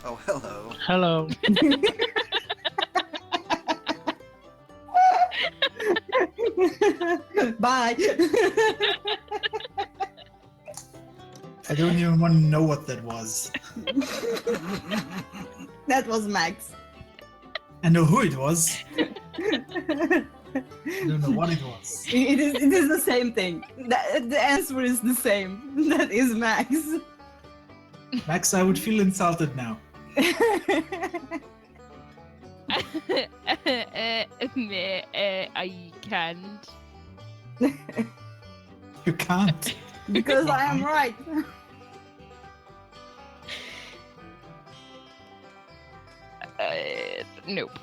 Oh, hello. Hello. Bye. I don't even want to know what that was. That was Max. I know who it was. I don't know what it was. It is the same thing. The answer is the same. That is Max. Max, I would feel insulted now. I can't. You can't. Because I am right. Nope.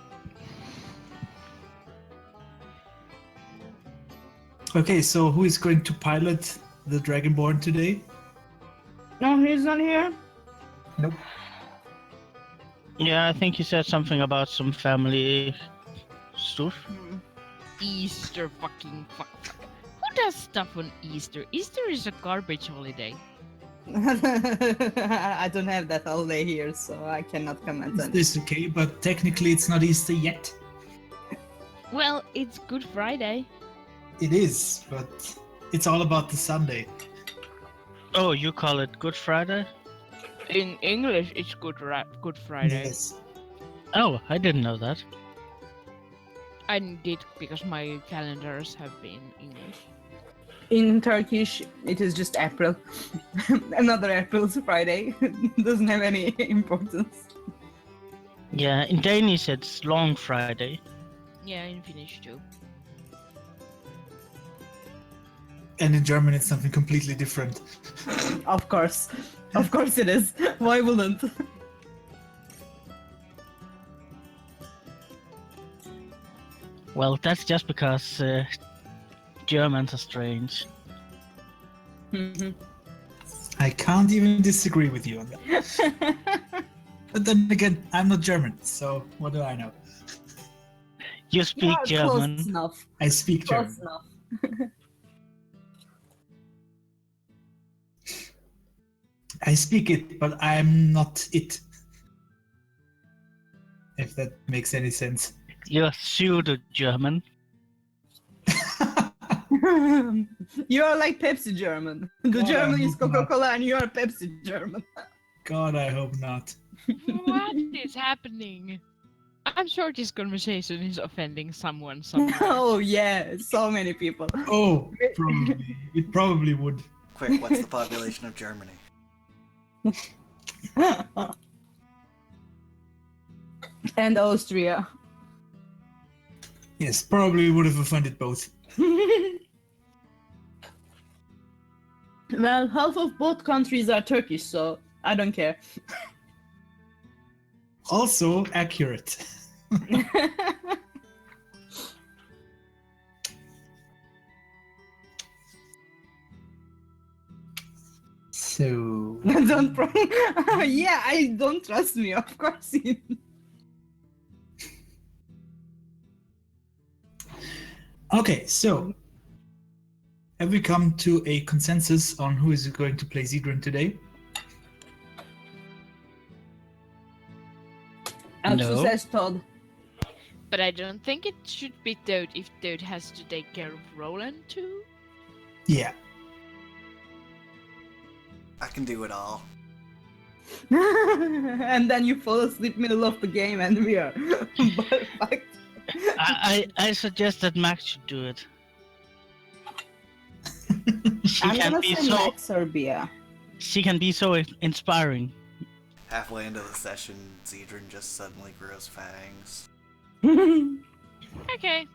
Okay, so who is going to pilot the Dragonborn today? No, he's not here. Nope. Yeah, I think you said something about some family stuff. Easter fucking fuck. Who does stuff on Easter? Easter is a garbage holiday. I don't have that holiday here, so I cannot comment on it. It's okay, but technically it's not Easter yet. Well, it's Good Friday. It is, but it's all about the Sunday. Oh, you call it Good Friday? In English, it's Good Friday. Yes. Oh, I didn't know that. I did because my calendars have been English. In Turkish, it is just April. Another April's Friday. Doesn't have any importance. Yeah, in Danish it's Long Friday. Yeah, in Finnish too. And in German it's something completely different. Of course. Of course it is. Why wouldn't? Well, that's just because Germans are strange. I can't even disagree with you on that. But then again, I'm not German, so what do I know? You speak Yeah, German. close enough. I speak Close German. enough. I speak it, but I'm not it. If that makes any sense. You're pseudo-German. You are like Pepsi German. The God, German I is hope not. Coca-Cola and you are Pepsi German. God, I hope not. What is happening? I'm sure this conversation is offending someone somewhere. Oh yeah, so many people. Oh, probably. It probably would. Quick, what's the population of Germany? And Austria. Yes, probably would have offended both. Well, half of both countries are Turkish, so I don't care. Also accurate. So... Don't yeah, I don't trust me, of course. Okay, so... Have we come to a consensus on who is going to play Zedrun today? Axel No. says Todd. But I don't think it should be Toad if Toad has to take care of Roland too. Yeah. I can do it all. And then you fall asleep middle of the game and we are fucked. I suggest that Max should do it. She I'm can gonna be say so Max or Bia. she can be so inspiring. Halfway into the session, Zedrun just suddenly grows fangs. Okay.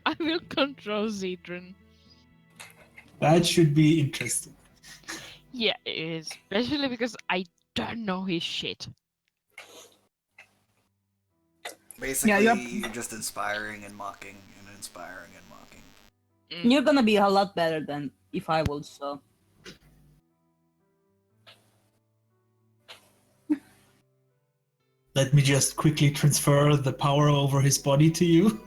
I will control Zedrun. That should be interesting. Yeah, especially because I don't know his shit. Basically, you're- you're just inspiring and mocking, and inspiring and mocking. You're gonna be a lot better than if I was, so. Let me just quickly transfer the power over his body to you.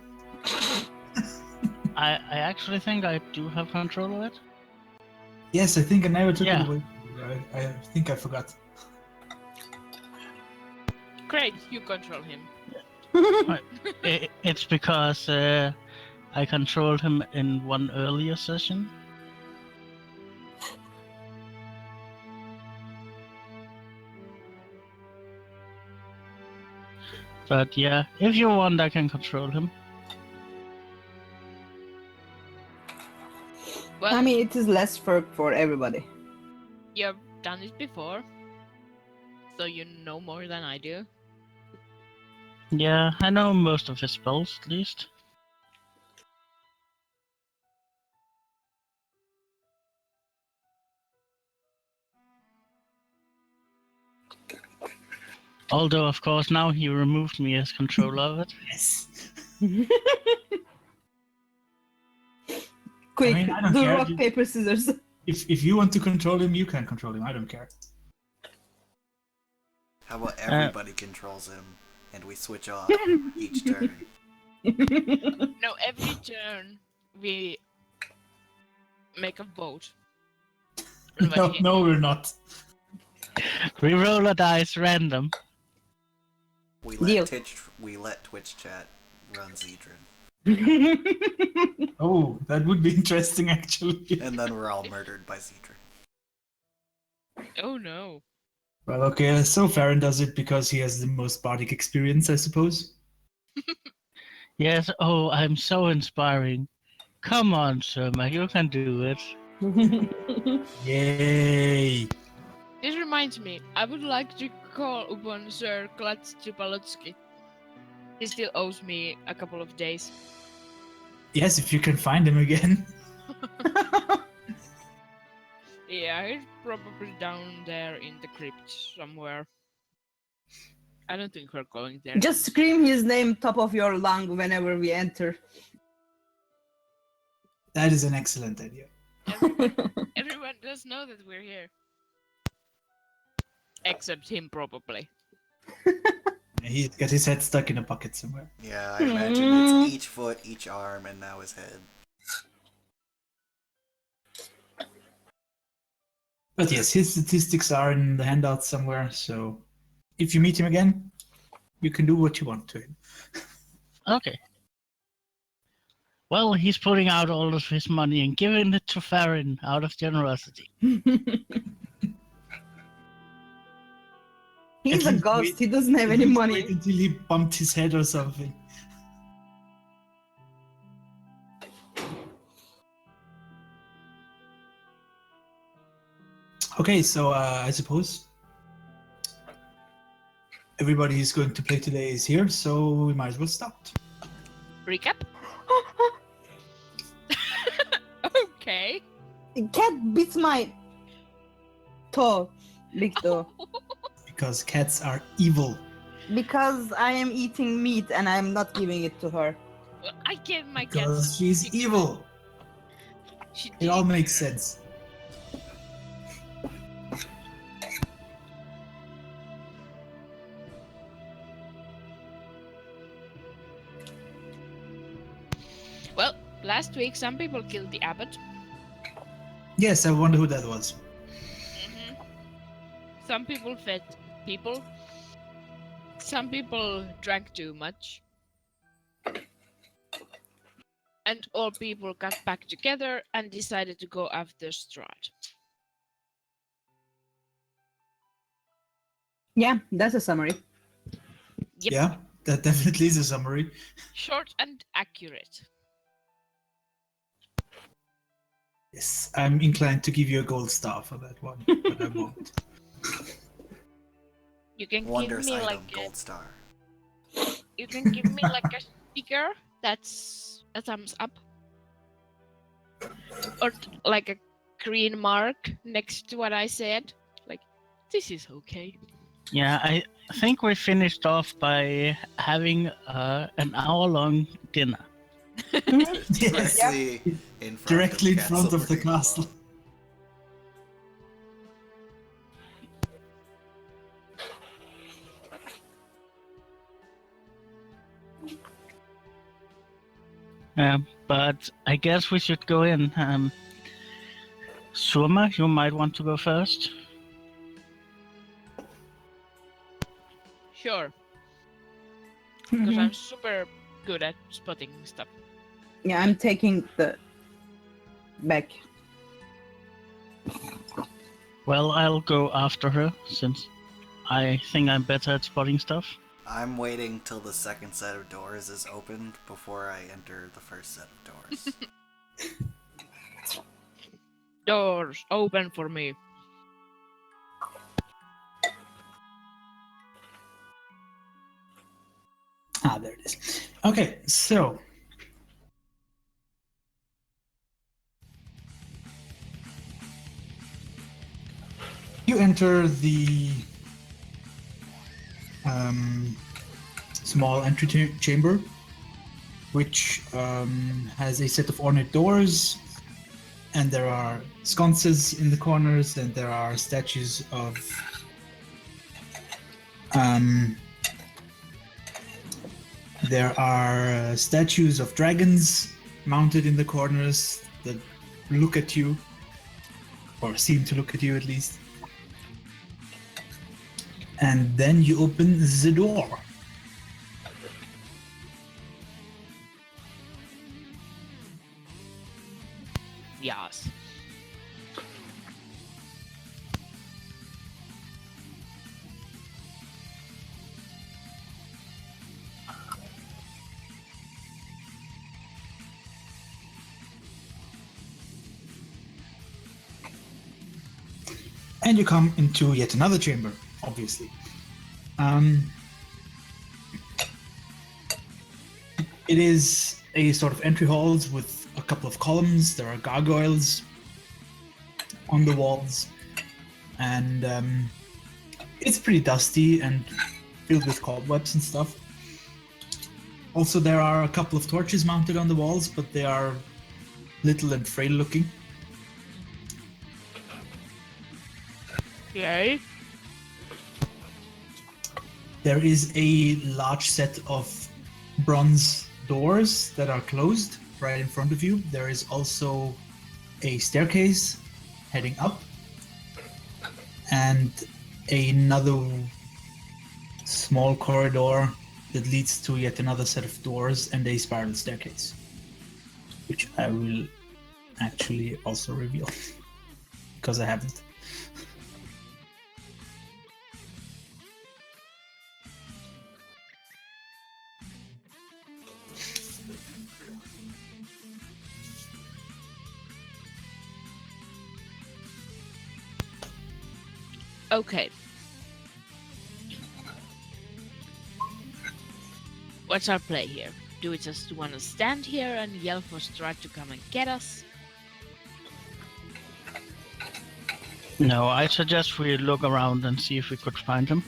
I actually think I do have control of it. Yes, I think I never took Yeah. it away. I think I forgot. Great, you control him. It's because I controlled him in one earlier session. But yeah, if you want, I can control him. Well, I mean, it is less work for everybody. you've done it before, so you know more than I do. Yeah, I know most of his spells, at least. Although, of course, now he removed me as controller of it. Yes. Quick, I mean, I don't do care. rock, paper, scissors. If you want to control him, you can control him. I don't care. How about everybody controls him and we switch off each turn? No, every turn we make a vote. No, no, we're not. We roll a dice random. We Deal. let Twitch chat run Zedrin. Oh, that would be interesting, actually. And then we're all murdered by Zedrin. Oh no. Well, okay, so Farron does it because he has the most bardic experience, I suppose. Yes, oh, I'm so inspiring. Come on, Sherma, you can do it. Yay! This reminds me, I would like to call upon Sir Klatstupalotsky. He still owes me a couple of days. Yes, if you can find him again. Yeah, he's probably down there in the crypt somewhere. I don't think we're going there. Just scream his name top of your lung whenever we enter. That is an excellent idea. Everyone does know that we're here. Except him, probably. He's got his head stuck in a bucket somewhere. Yeah, I imagine it's each foot, each arm, and now his head. But yes, his statistics are in the handout somewhere, so if you meet him again, you can do what you want to him. Okay. Well, he's putting out all of his money and giving it to Farron out of generosity. He's a At least ghost. wait- He doesn't have at any least money. Wait until he bumped his head or something. Okay, so I suppose everybody who's going to play today is here, so we might as well start. Recap? Okay. Cat bit my toe, big toe, Because cats are evil. because I am eating meat and I am not giving it to her. Well, I gave my cat. Because she's evil. She It all did. makes sense. Well, last week some people killed the abbot. Yes, I wonder who that was. Some people fed people. Some people drank too much. And all people got back together and decided to go after Strahd. Yeah, that's a summary. Yep. Yeah, that definitely is a summary. Short and accurate. Yes, I'm inclined to give you a gold star for that one, but I won't. You can Wondrous give me item, like gold star. you can give me like a sticker that's a thumbs up. Or like a green mark next to what I said. Like, this is okay. Yeah, I think we finished off by having an hour-long dinner. Yes, Directly in front directly in of front of the Castle. castle. But I guess we should go in. Surma, you might want to go first. Sure. door. Because Mhm. I'm super good at spotting stuff. Yeah, I'm taking the back. Well, I'll go after her since I think I'm better at spotting stuff. I'm waiting till the second set of doors is opened before I enter the first set of doors. Doors open for me. Ah, there it is. Okay, so you enter the small entry chamber, which has a set of ornate doors, and there are sconces in the corners, and there are statues of statues of dragons mounted in the corners that look at you, or seem to look at you at least. And then you open the door. Yes. And you come into yet another chamber, obviously. It is a sort of entry halls with a couple of columns. There are gargoyles on the walls, and it's pretty dusty and filled with cobwebs and stuff. Also, there are a couple of torches mounted on the walls, but they are little and frail looking. Yay. There is a large set of bronze doors that are closed right in front of you. There is also a staircase heading up, and another small corridor that leads to yet another set of doors and a spiral staircase, which I will actually also reveal because I haven't. Okay. What's our play here? Do we just want to stand here and yell for Strahd to come and get us? No, I suggest we look around and see if we could find him.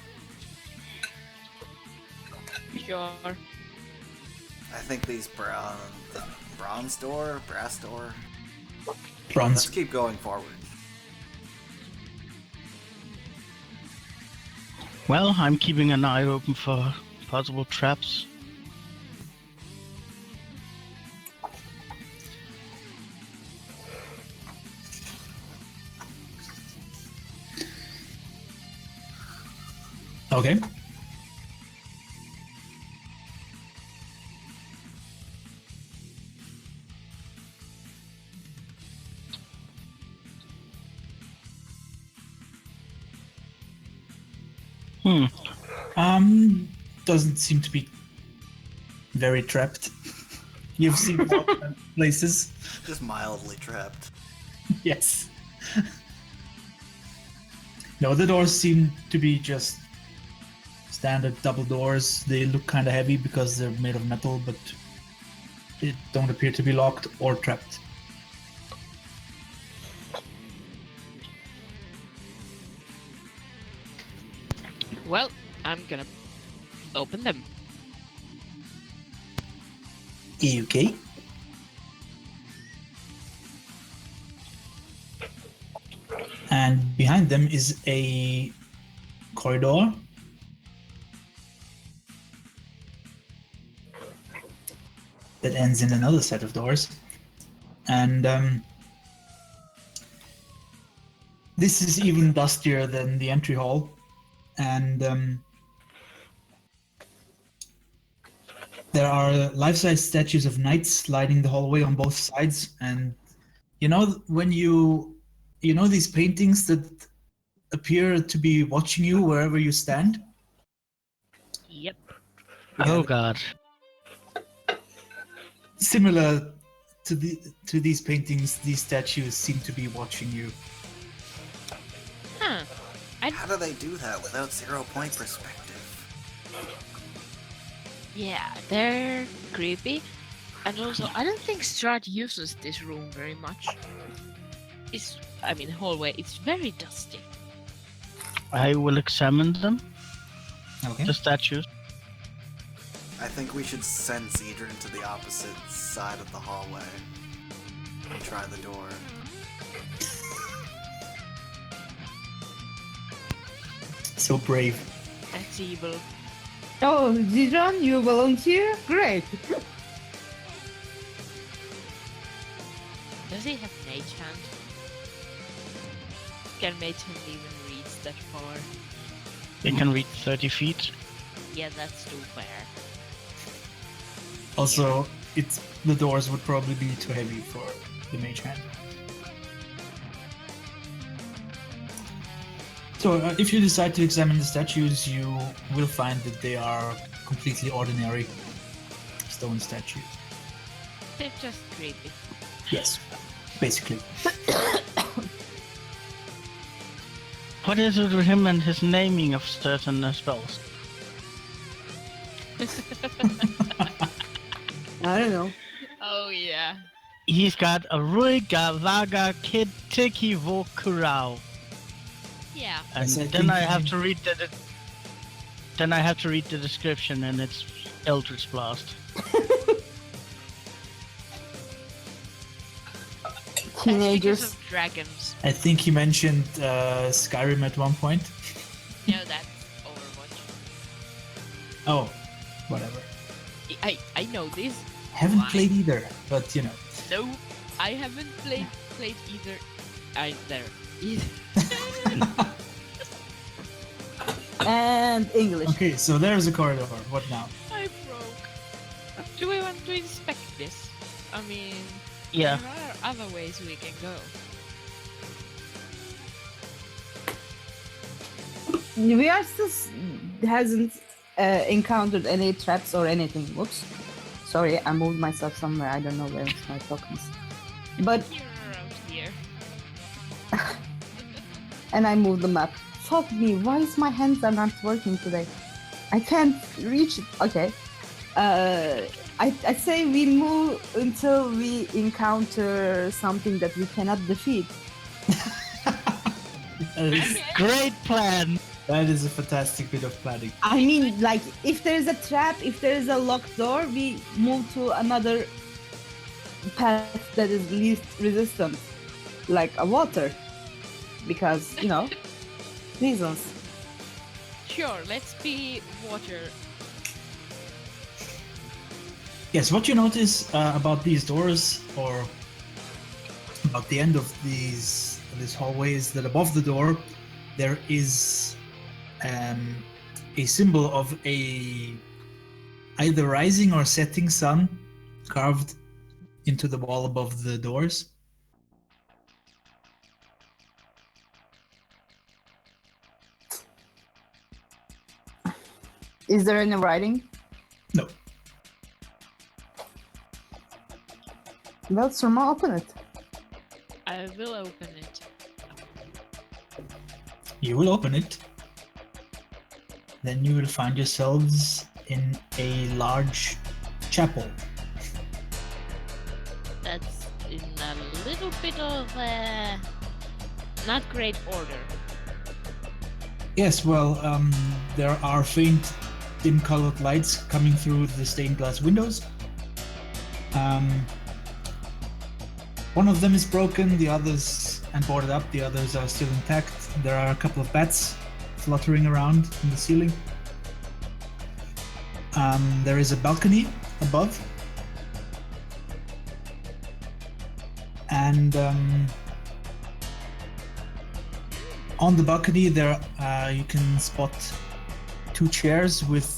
Sure. I think the brass door. Let's Bronze. keep going forward. Well, I'm keeping an eye open for possible traps. Okay. Doesn't seem to be very trapped. You've seen places. Just mildly trapped. Yes. No, the doors seem to be just standard double doors. They look kind of heavy because they're made of metal, but they don't appear to be locked or trapped. Well, I'm gonna open them. Okay. And behind them is a corridor. That ends in another set of doors. And this is even dustier than the entry hall. And There are life-size statues of knights lining the hallway on both sides, and when these paintings that appear to be watching you wherever you stand. Yep. Oh God. Similar to these paintings, these statues seem to be watching you. Huh. How do they do that without 0-point perspective? Yeah, they're creepy. And also, I don't think Strahd uses this room very much. Hallway, it's very dusty. I will examine them, Okay. the statues. I think we should send Zedrin to the opposite side of the hallway and try the door. So brave. That's evil. Oh, Zidron, you volunteer? Great. Does he have Mage Hand? Can Mage Hand even reach that far? They can reach 30 feet. Yeah, that's too fair. Also, the doors would probably be too heavy for the mage hand. So, if you decide to examine the statues, you will find that they are completely ordinary stone statues. They're just creepy. Yes, basically. What is it with him and his naming of certain spells? I don't know. Oh yeah. He's got a Ruiga Vaga Kid Tiki Vokurao. Yeah. And Yes, I then think I have he- to read the description, and it's Eldritch Blast. Teenagers. Because of dragons. I think he mentioned Skyrim at one point. No, that's Overwatch. Oh, whatever. I know this. Haven't Why? played either, but No, I haven't played either. Either. And English. Okay, so there's a corridor. What now? I broke. Do we want to inspect this? I mean, Yeah. there are other ways we can go. We are still hasn't encountered any traps or anything. Whoops. Sorry, I moved myself somewhere. I don't know where my tokens. But You're around here. and I moved the map. Fuck me, why is my hands are not working today? I can't reach it. Okay. I'd say we move until we encounter something that we cannot defeat. Great plan! That is a fantastic bit of planning. I mean, like, if there is a trap, if there is a locked door, we move to another path that is least resistant, like a water. Because, reasons. Sure, let's be water. Yes, what you notice about these doors, or about the end of this hallway, is that above the door there is a symbol of either rising or setting sun carved into the wall above the doors. Is there any writing? No. Well, Surma, open it. I will open it. You will open it. Then you will find yourselves in a large chapel. That's in a little bit of not great order. Yes, well, there are faint, dim-colored lights coming through the stained glass windows. One of them is broken, the others, and boarded up, the others are still intact. There are a couple of bats fluttering around in the ceiling. There is a balcony above. And on the balcony there you can spot two chairs with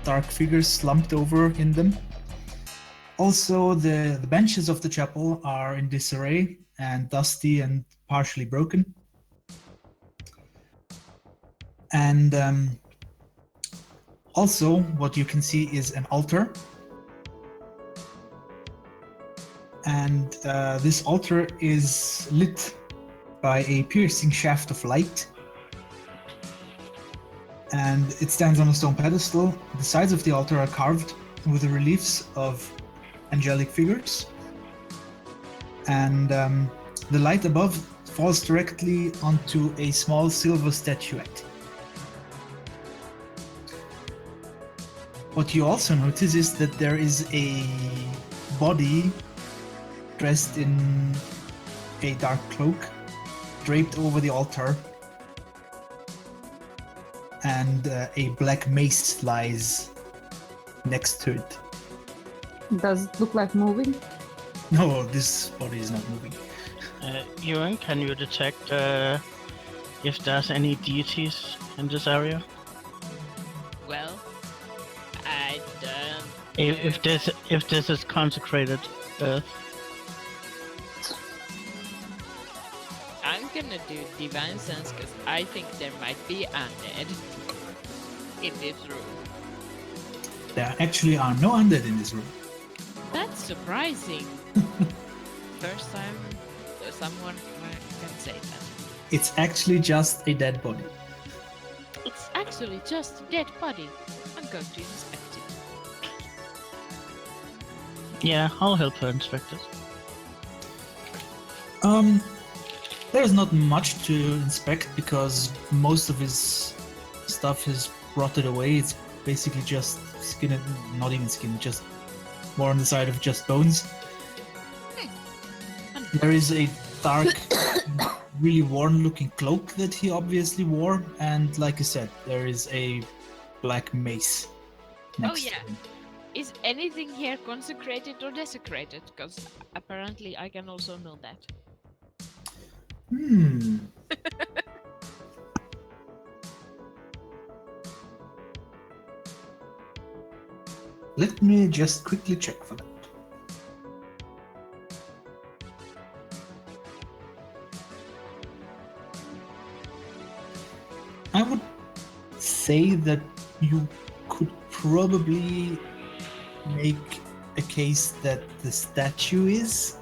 dark figures slumped over in them. Also, the benches of the chapel are in disarray and dusty and partially broken. And also, what you can see is an altar. And this altar is lit by a piercing shaft of light. And it stands on a stone pedestal. The sides of the altar are carved with the reliefs of angelic figures. And the light above falls directly onto a small silver statuette. What you also notice is that there is a body dressed in a dark cloak, draped over the altar, and a black mace lies next to it. Does it look like moving? No, this body is not moving. Ewan, can you detect if there's any deities in this area? Well, I don't. If this is consecrated earth. I'm gonna do divine sense because I think there might be undead in this room. There actually are no undead in this room. That's surprising. First time someone can say that. It's actually just a dead body. It's actually just a dead body. I'm going to inspect it. Yeah, I'll help her inspect it. There's not much to inspect because most of his stuff has rotted away. It's basically just skin and not even skin, just more on the side of just bones. There is a dark, really worn-looking cloak that he obviously wore, and like I said, there is a black mace next yeah. to him. Is anything here consecrated or desecrated? Because apparently I can also know that. Let me just quickly check for that. I would say that you could probably make a case that the statue is,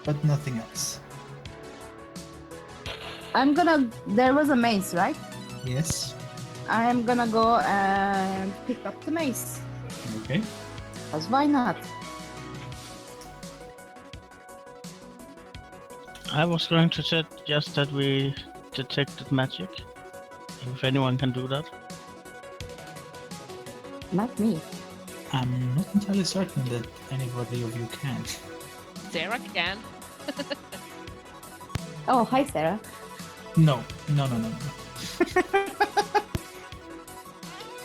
but nothing else. There was a mace, right? Yes. I am gonna go and pick up the mace. Okay. Because why not? I was going to suggest that we detected magic. If anyone can do that. Not me. I'm not entirely certain that anybody of you can. Sarah can. Oh, hi, Sarah. No.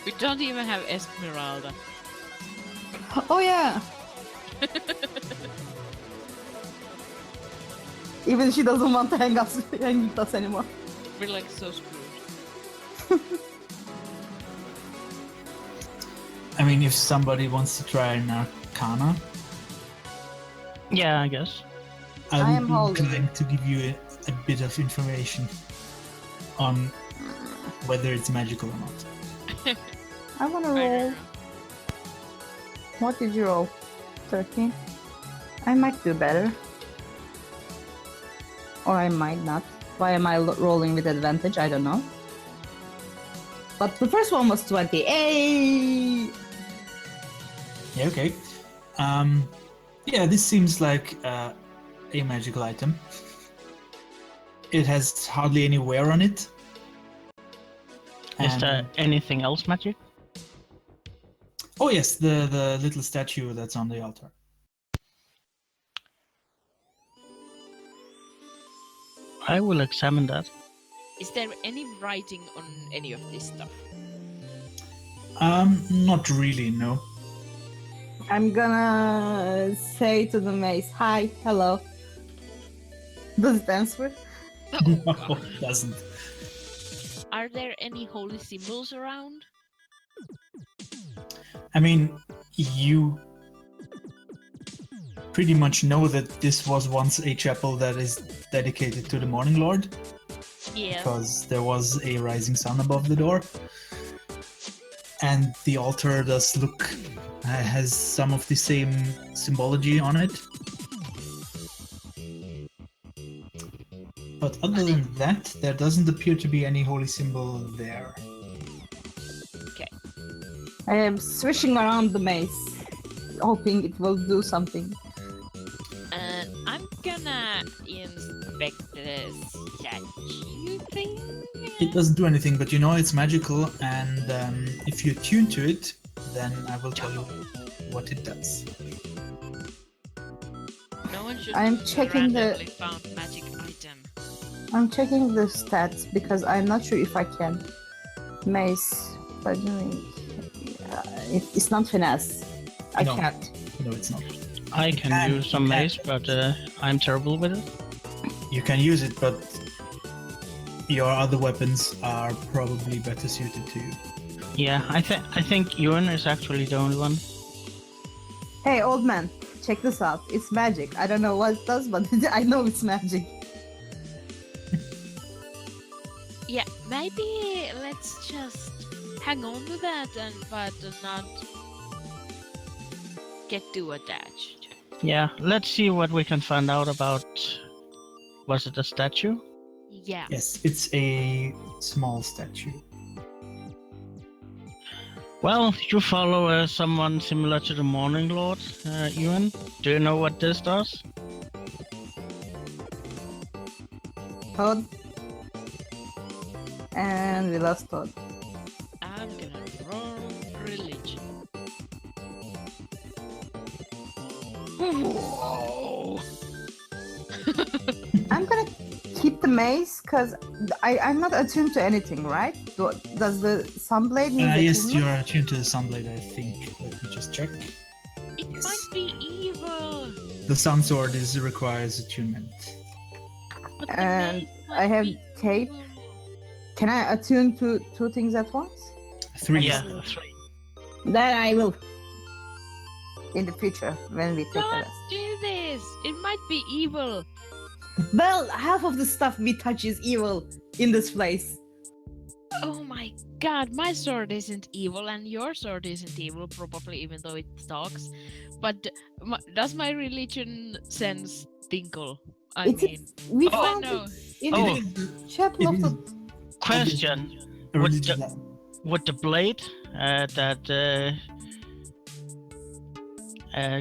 We don't even have Esmeralda. Oh, yeah. Even she doesn't want to hang with us anymore. We're like so screwed. I mean, if somebody wants to try an arcana, Yeah, I guess. I I am would be holding inclined to give you a bit of information on whether it's magical or not. I wanna roll. What did you roll? 13? I might do better. Or I might not. Why am I rolling with advantage? I don't know. But the first one was 20. Hey! Yeah, okay. Yeah, this seems like a magical item. It has hardly any wear on it. Is there And- anything else magic? Oh yes, the little statue that's on the altar. I will examine that. Is there any writing on any of this stuff? Not really, no. I'm gonna say to the mace, hi, hello. Does it answer? No, it doesn't. Are there any holy symbols around? I mean, you pretty much know that this was once a chapel that is dedicated to the Morning Lord, Yeah. because there was a rising sun above the door. And the altar does look, has some of the same symbology on it. But other than that, there doesn't appear to be any holy symbol there. I am swishing around the maze, hoping it will do something. I'm gonna inspect the statue thing. It doesn't do anything, but you know it's magical, and if you attune to it, then I will tell you what it does. No one should I'm checking the- randomly found magic item. I'm checking the stats because I'm not sure if I can maze by doing. It's not finesse. I No. can't. No, it's not. I can can, use some you can. mace, but I'm terrible with it. You can use it, but your other weapons are probably better suited to you. Yeah, I think Ewan is actually the only one. Hey, old man, check this out. It's magic. I don't know what it does, but I know it's magic. Yeah, maybe let's just hang on to that but not get too attached. Yeah, let's see what we can find out about. Was it a statue? Yeah. Yes, it's a small statue. Well, you follow someone similar to the Morning Lord, Ewan. Do you know what this does? Todd. And we lost Todd. I'm gonna roll religion. Whoa. I'm gonna keep the mace because I'm not attuned to anything, right? Does the sunblade need Yes, attunement? you are attuned to the sunblade, I think. Let me just check. It Yes. might be evil. The sun sword requires attunement. But the And mace I might have be tape. evil. Can I attune to two things at once? 3. Yeah, 3. Then I will. In the future, when we take a Don't rest. do this. It might be evil. Well, half of the stuff we touch is evil in this place. Oh my god, my sword isn't evil and your sword isn't evil, probably, even though it talks. But does my religion sense tinkle? I It mean, is. We Oh, found no. it in Oh. the chapel of the. Question: a Would religion the, would the blade that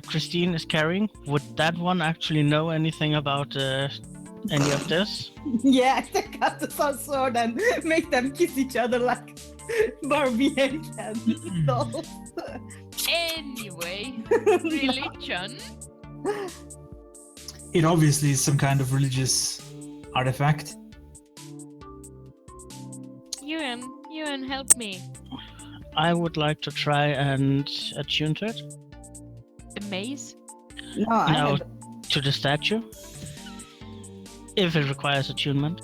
Christine is carrying, would that one actually know anything about any of this? Yeah, I take out the sun sword and make them kiss each other like Barbie and Ken dolls. Anyway, religion. It obviously is some kind of religious artifact. Ewan, help me. I would like to try and attune to it. The maze? No, I No, have. to the statue. If it requires attunement.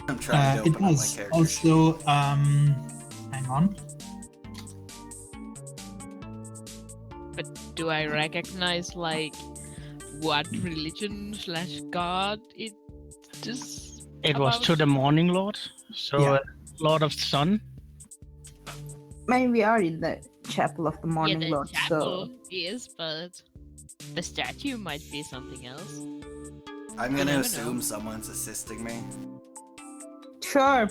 I'm trying to It open up my does. character. Also, hang on. But do I recognize, like, what religion / god it just... It was About- to the Morning Lord, so Yeah. Lord of the Sun. Maybe we are in the chapel of the Morning the Lord, chapel so is, but the statue might be something else. I'm I gonna never assume know. someone's assisting me. sure.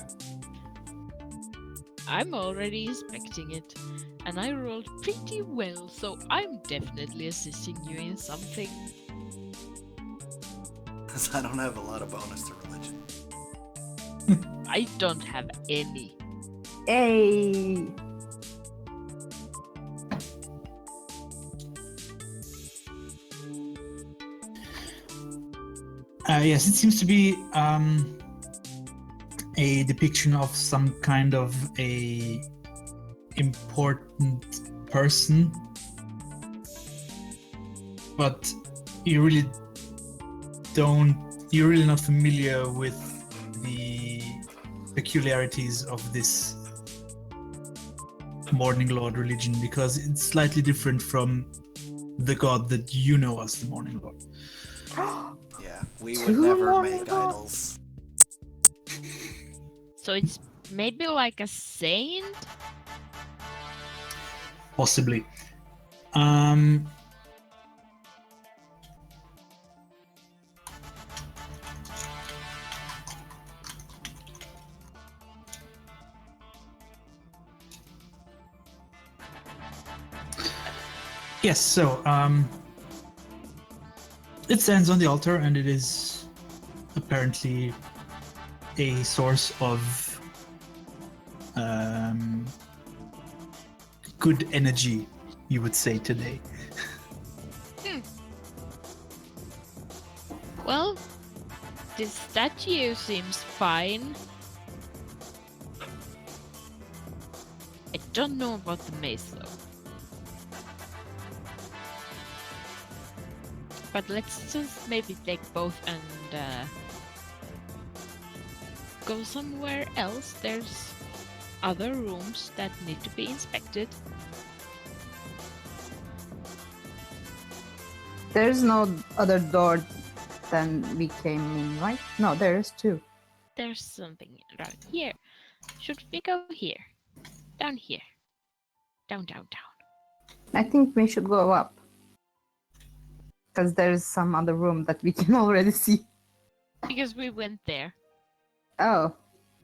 I'm already inspecting it, and I rolled pretty well, so I'm definitely assisting you in something. Because I don't have a lot of bonus to religion. I don't have any. Hey. Yes, it seems to be a depiction of some kind of a important person, but you really don't. You're really not familiar with the peculiarities of this Morning Lord religion because it's slightly different from the god that you know as the Morning Lord. Yeah, we would Two never more make gods? idols. So it's maybe like a saint? Possibly. Yes, so it stands on the altar and it is apparently a source of good energy, you would say today. Well, this statue seems fine. I don't know about the maze though. But let's just maybe take both and go somewhere else. There's other rooms that need to be inspected. There's no other door than we came in, right? No, there is two. There's something around here. Should we go here? Down here. Down, down, down. I think we should go up. Because there's some other room that we can already see. Because we went there. Oh.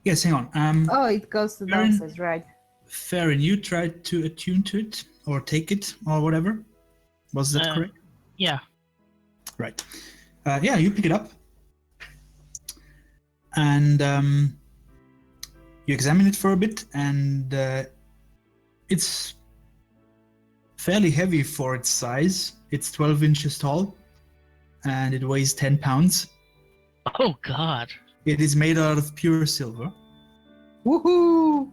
Yes, hang on. Oh, it goes to Baron- downstairs, right? Farron, you tried to attune to it or take it or whatever. Was that correct? Yeah. Right. Yeah, you pick it up. And you examine it for a bit, and it's fairly heavy for its size. It's 12 inches tall, and it weighs 10 pounds. Oh God. It is made out of pure silver. Woohoo!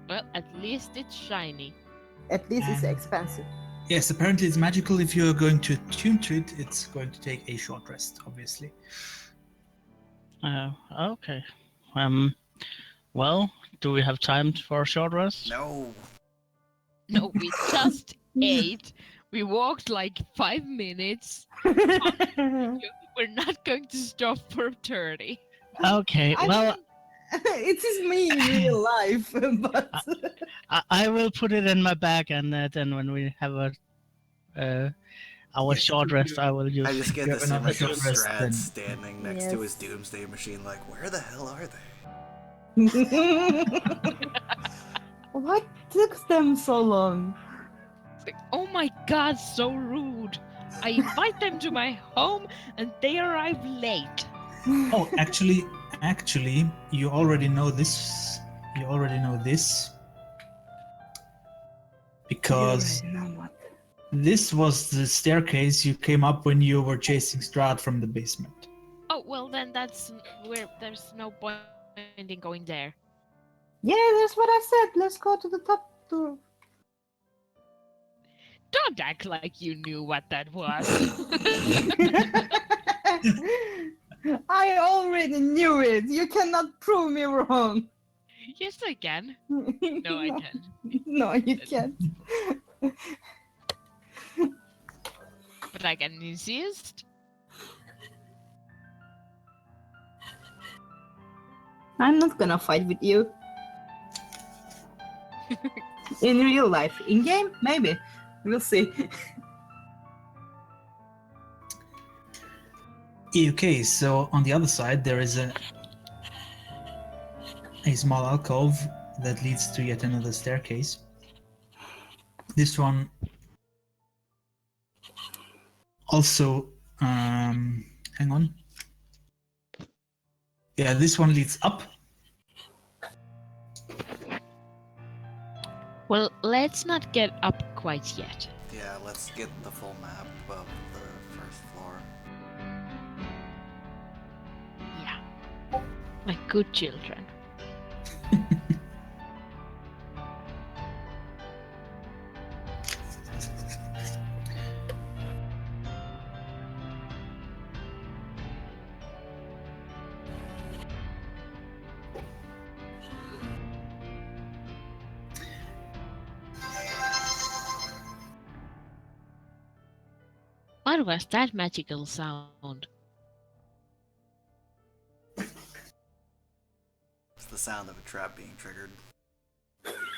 Well, at least it's shiny. At least it's And- expensive. Yes, apparently it's magical. If you're going to attune to it, it's going to take a short rest, obviously. Okay. Well, do we have time for a short rest? No. No, we just ate. We walked like 5 minutes. We're not going to stop for 30. Okay. I Well, mean, it is me in real life, but I will put it in my bag, and then when we have our Yes, short rest, I will use. I just get You this have another image of short rest Strad then. standing next to his Yes. doomsday machine like, where the hell are they? what took them so long? It's like, oh my god, so rude. I invite them to my home and they arrive late. Oh, actually, you already know this. You already know this because You already know what. this was the staircase you came up when you were chasing Strahd from the basement. Oh, well then that's where there's no point in going there. Yeah, that's what I said. Let's go to the top door. Don't act like you knew what that was. I already knew it. You cannot prove me wrong. Yes, I can. No, I can. No, you can't. But I can insist. I'm not gonna fight with you. In real life. In game, maybe. We'll see. Okay, so on the other side there is a small alcove that leads to yet another staircase. This one also, hang on. Yeah, this one leads up. Well, let's not get up quite yet. Yeah, let's get the full map of the first floor. Yeah. My good children. What was that magical sound? It's the sound of a trap being triggered.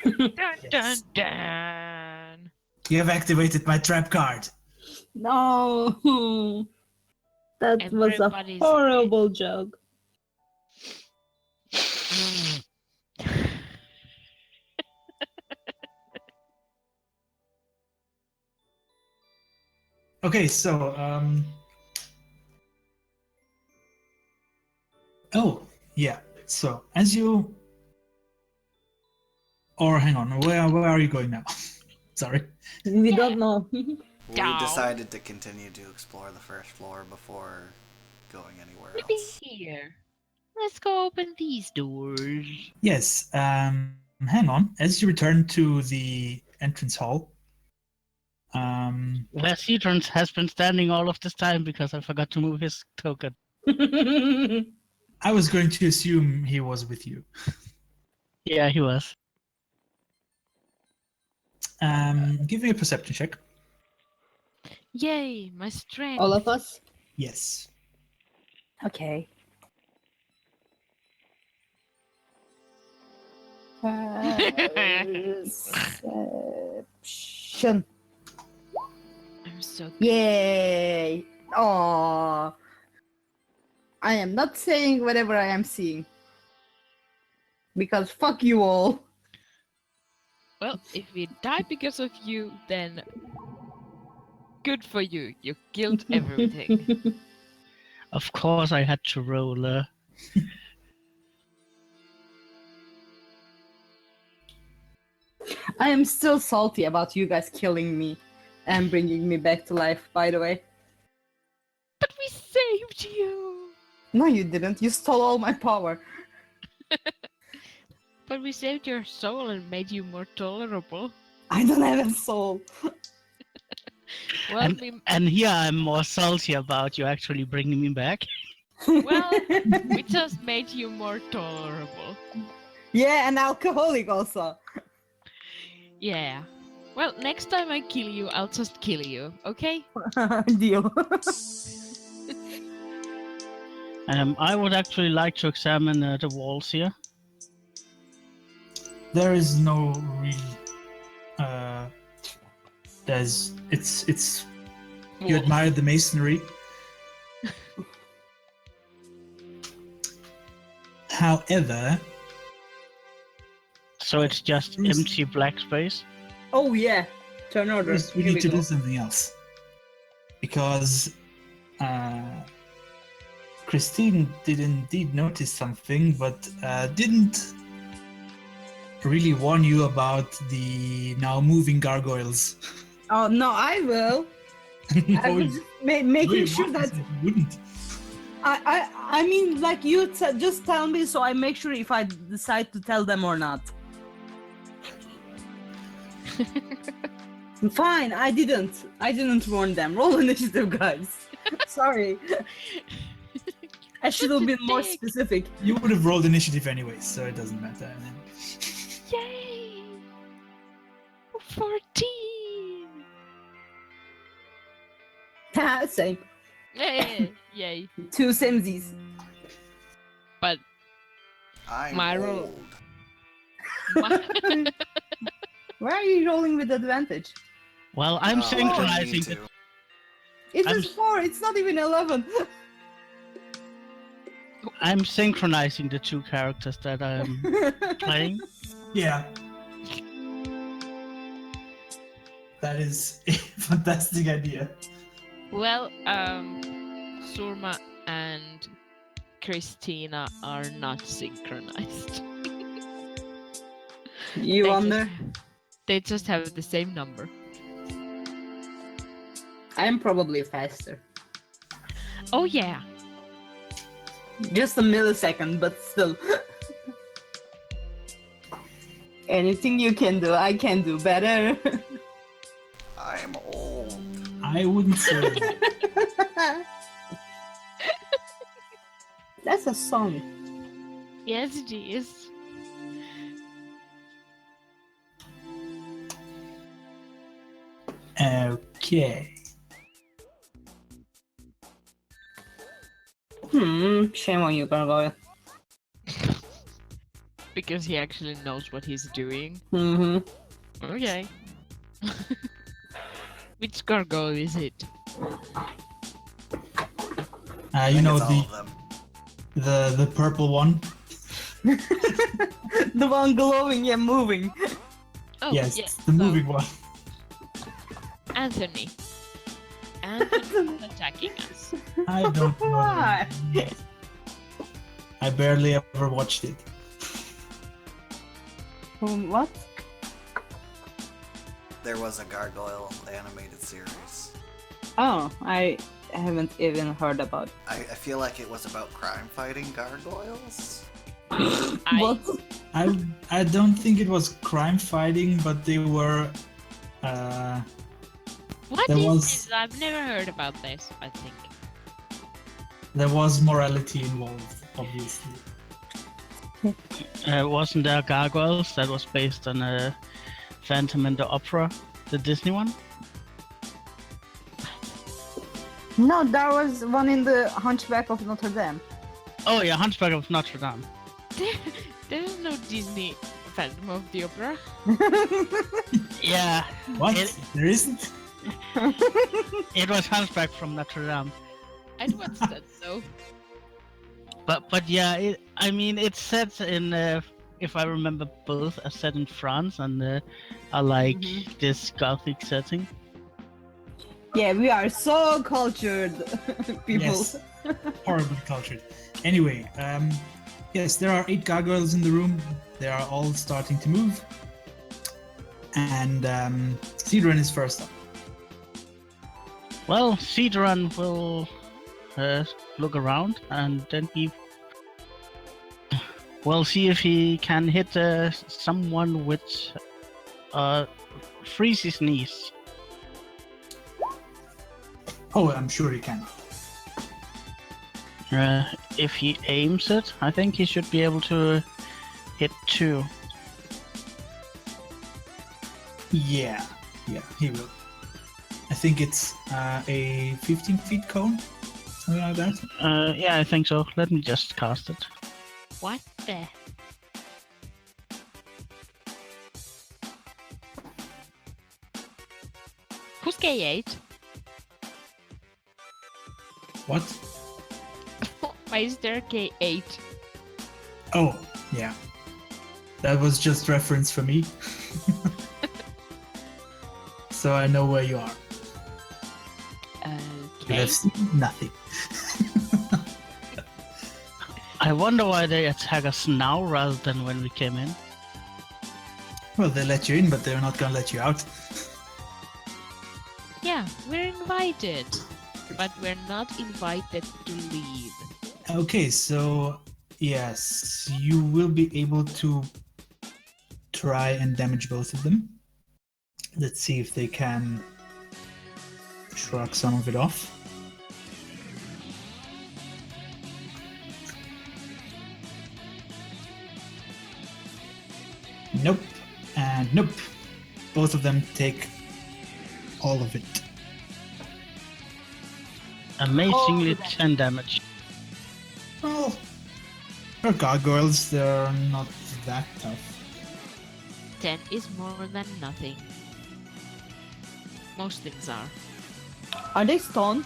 Dun dun Yes. dun. You have activated my trap card. No, that was a Everybody's horrible joke. Okay, so oh yeah. So as you, or hang on, where are you going now? Sorry. We Yeah. don't know. We Down. decided to continue to explore the first floor before going anywhere Maybe else. here. Let's go open these doors. Yes. Hang on. As you return to the entrance hall, Where Cedrons has been standing all of this time because I forgot to move his token. I was going to assume he was with you. Yeah, he was. Give me a perception check. Yay, my strength. All of us? Yes. Okay. Perception. I'm so Yay! Aww. I am not saying whatever I am seeing. Because fuck you all. well. If we die because of you, then good for you. You killed everything. Of course, I had to roll. I am still salty about you guys killing me and bringing me back to life, by the way. But we saved you. No, you didn't. You stole all my power. But we saved your soul and made you more tolerable. I don't have a soul. Well, And here I'm more salty about you actually bringing me back. we just made you more tolerable. Yeah, and alcoholic also. Yeah. Well, next time I kill you, I'll just kill you, okay? Deal. I would actually like to examine the walls here. There is no real. It's. You Wolf. admire the masonry. However, So it's just empty black space. Oh yeah. Turn order. first we Here need to go. do something else. Because Christine did indeed notice something, but didn't really warn you about the now moving gargoyles. Oh no, I will. I No, was you- just no, making you sure that you wouldn't. I mean, like you just tell me, so I make sure if I decide to tell them or not. Fine, I didn't warn them. Roll initiative, guys. Sorry, I should have Such a been more dick. specific. You would have rolled initiative anyway, so it doesn't matter. Yay! 14! Same. Yay! Yay. Two samesies. But I'm My roll. old. my- Why are you rolling with advantage? Well, I'm Oh, I didn't synchronizing. mean The, to. It's I'm just 4. It's not even 11. I'm synchronizing the two characters that I'm playing. Yeah. That is a fantastic idea. well, Surma and Christina are not synchronized. You They wonder? They just have the same number. I'm probably faster. Oh yeah. Just a millisecond, but still. Anything you can do, I can do better. I'm old. I wouldn't say that. That's a song. Yes, it is. Okay. Shame on you, Gargoyle. Because he actually knows what he's doing. Mm-hmm. Okay. Which gargoyle is it? I You think know it's all of them. the purple one. The one glowing and moving. Oh, Yes, yes. the moving one. Anthony. Anthony's attacking us. I don't know. Why? I barely ever watched it. What? There was a Gargoyle animated series. Oh, I haven't even heard about. I feel like it was about crime-fighting gargoyles. What? I don't think it was crime fighting, but they were. What There is was- this? I've never heard about this, I think. There was morality involved, obviously. Wasn't there Gargoyles that was based on Phantom and the Opera, the Disney one? No, there was one in the Hunchback of Notre Dame. Oh yeah, Hunchback of Notre Dame. There's no Disney Phantom of the Opera. Yeah, What? It- There isn't? it was Hunchback from Notre Dame. I'd watch that though. But yeah, I mean it's set in, if I remember, both are set in France and are like this gothic setting. Yeah, we are so cultured people. Yes. Horribly cultured. Anyway, yes, there are 8 gargoyles in the room. They are all starting to move. And Cedron is first up. Well, Cedron will look around and then he will see if he can hit someone with Freeze's knees. Oh, I'm sure he can. If he aims it, I think he should be able to hit 2. Yeah, he will. I think it's a 15 feet cone, something like that. Yeah, I think so. Let me just cast it. What the? Who's K8? What? Why is there K8? Oh, yeah. That was just reference for me. So I know where you are. You Okay. have seen nothing. I wonder why they attack us now rather than when we came in. Well, they let you in, but they're not gonna let you out. Yeah, we're invited. But we're not invited to leave. Okay, so yes, you will be able to try and damage both of them. Let's see if they can shrug some of it off. Nope, and nope. Both of them take all of it. Amazingly 10 damage. Well, for gargoyles, they're not that tough. 10 is more than nothing. Most things are. Are they stone?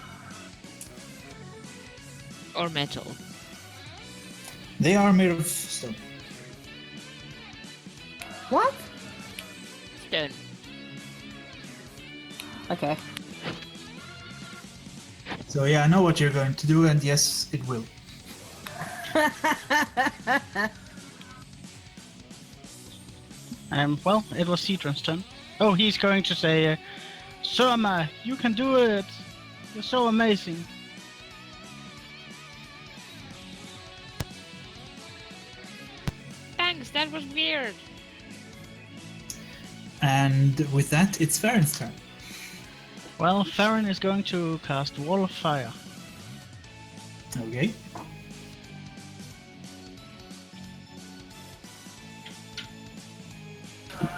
Or metal. They are made of stone. What? Stone. Okay. So yeah, I know what you're going to do, and yes, it will. Well, it was Cedron's turn. Oh, he's going to say, Surma, you can do it! You're so amazing. Thanks, that was weird. And with that, it's Farron's turn. Well, Farron is going to cast Wall of Fire. Okay.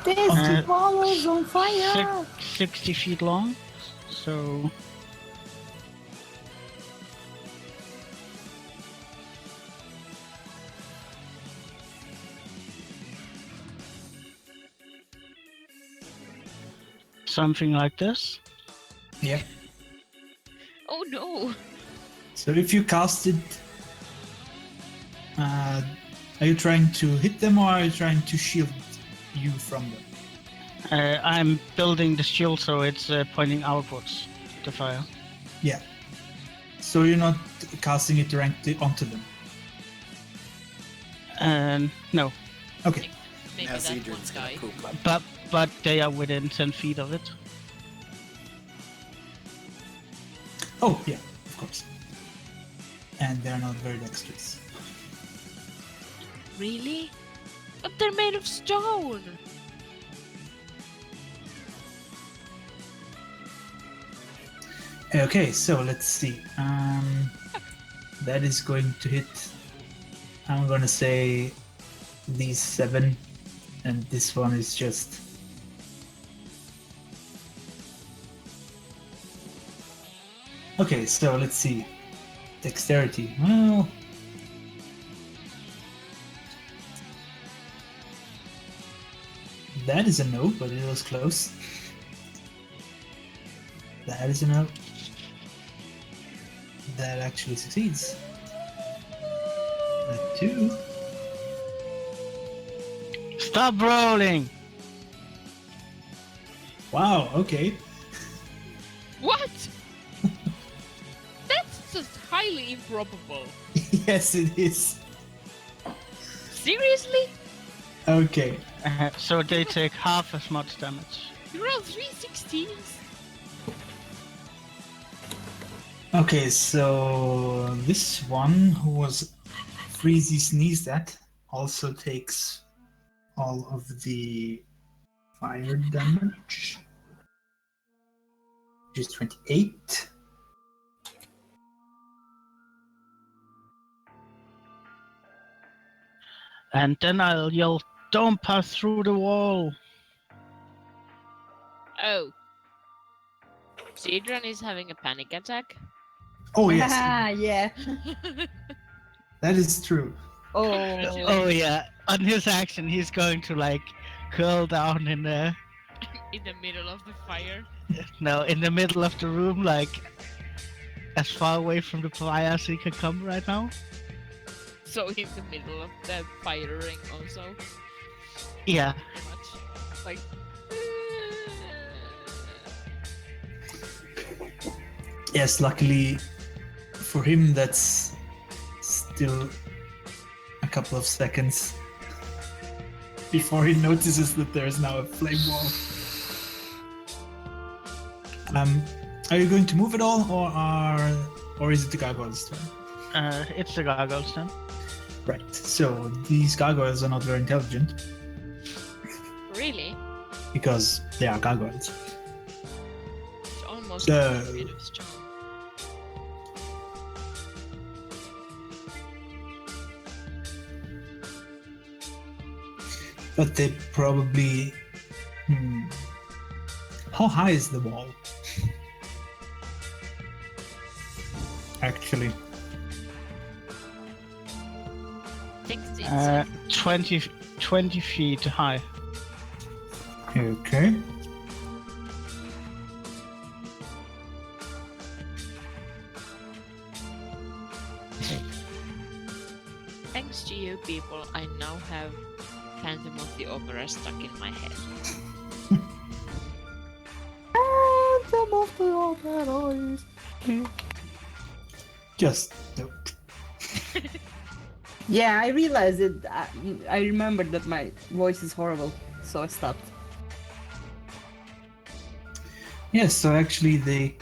This wall is on fire! 60 feet long. So something like this. Yeah. Oh no! So if you cast it, are you trying to hit them or are you trying to shield you from them? I'm building the shield so it's pointing outwards, the fire. Yeah. So you're not casting it directly onto them. No, Okay. Maybe Now that one Zedron's gonna guy. poop. but they are within 10 feet of it. Oh yeah, of course. And they're not very dexterous. Really? But they're made of stone! Okay, so let's see. That is going to hit. I'm gonna say these 7, and this one is just. Okay, so let's see. Dexterity. Well. That is a no, but it was close. That is a no. That actually succeeds. A 2. Stop rolling! Wow, okay. What? That's just highly improbable. Yes, it is. Seriously? Okay. So they take half as much damage. You rolled 3 16s? Okay, so this one who was Freezy sneezed at also takes all of the fire damage. Which is 28. And then I'll yell, "Don't pass through the wall!" Oh. Zedron is having a panic attack. Oh yes, yeah. that is true. Oh. Oh yeah, on his action he's going to like curl down in the In the middle of the fire. in the middle of the room, like as far away from the fire as he can come right now. So in the middle of the fire ring also. Yeah. Pretty much. Like Yes, luckily for him that's still a couple of seconds before he notices that there is now a flame wall. Are you going to move at all, or is it the gargoyles' turn? It's the gargoyles then. Right. So these gargoyles are not very intelligent really? because they are gargoyles. It's almost So- a bit of strong. But they probably. How high is the wall? Actually, I think it's 20 feet high. okay. thanks to you people, I now have Phantom of the Opera stuck in my head. Just nope. Yeah, I realized it. I remembered that my voice is horrible, so I stopped. Yes, so actually they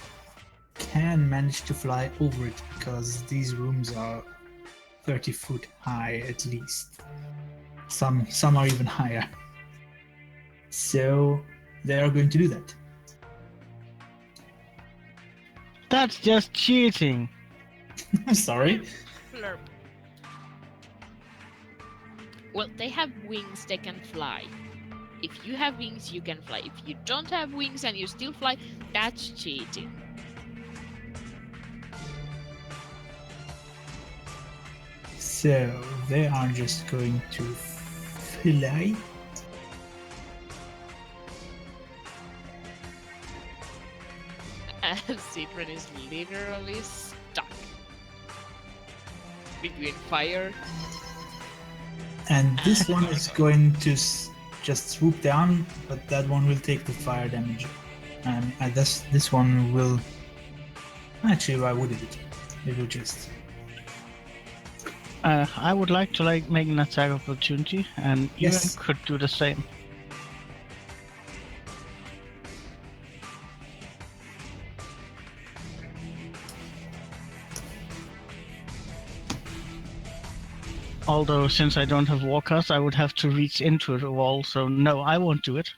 can manage to fly over it because these rooms are 30 foot high at least. Some are even higher. So they are going to do that. That's just cheating. Sorry. Flurp. Well, they have wings, they can fly. If you have wings, you can fly. If you don't have wings and you still fly, that's cheating. So they are just going to fly. and Sidran is literally stuck between fire. And this one is going to just swoop down, but that one will take the fire damage. And this one will... Actually, why would it? It will just... I would like to make an attack of opportunity, and Yes. Ewan could do the same. Although, since I don't have walkers, I would have to reach into the wall, so no, I won't do it.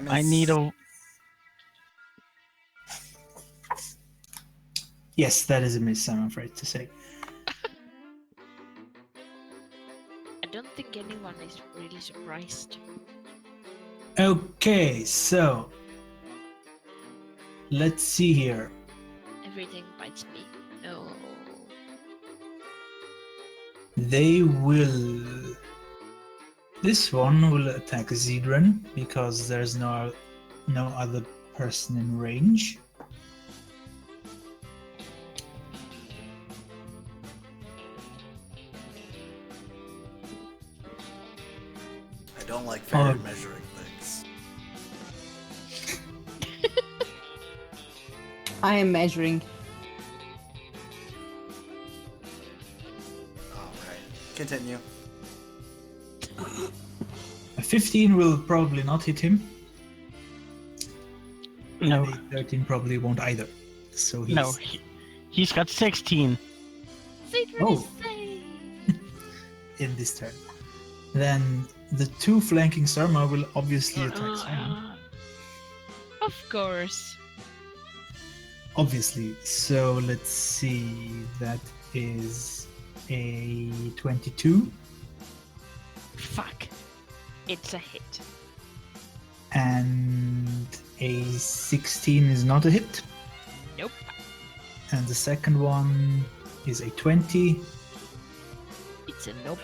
I need a... Yes, that is a miss, I'm afraid to say. I don't think anyone is really surprised. Okay, so... Let's see here. Everything bites me. No. They will... This one will attack Zedran, because there's no other person in range. I don't like fairy Oh. measuring things. I am measuring. Alright. Continue. A 15 will probably not hit him. No, And a 13 probably won't either. So he's... no, he's got 16. Sidran Oh. is safe! in this turn. Then the two flanking Sarma will obviously attack Simon. Of course. Obviously. So let's see. That is a 22 Fuck. It's a hit. and a 16 is not a hit. Nope. And the second one is a 20 It's a nope.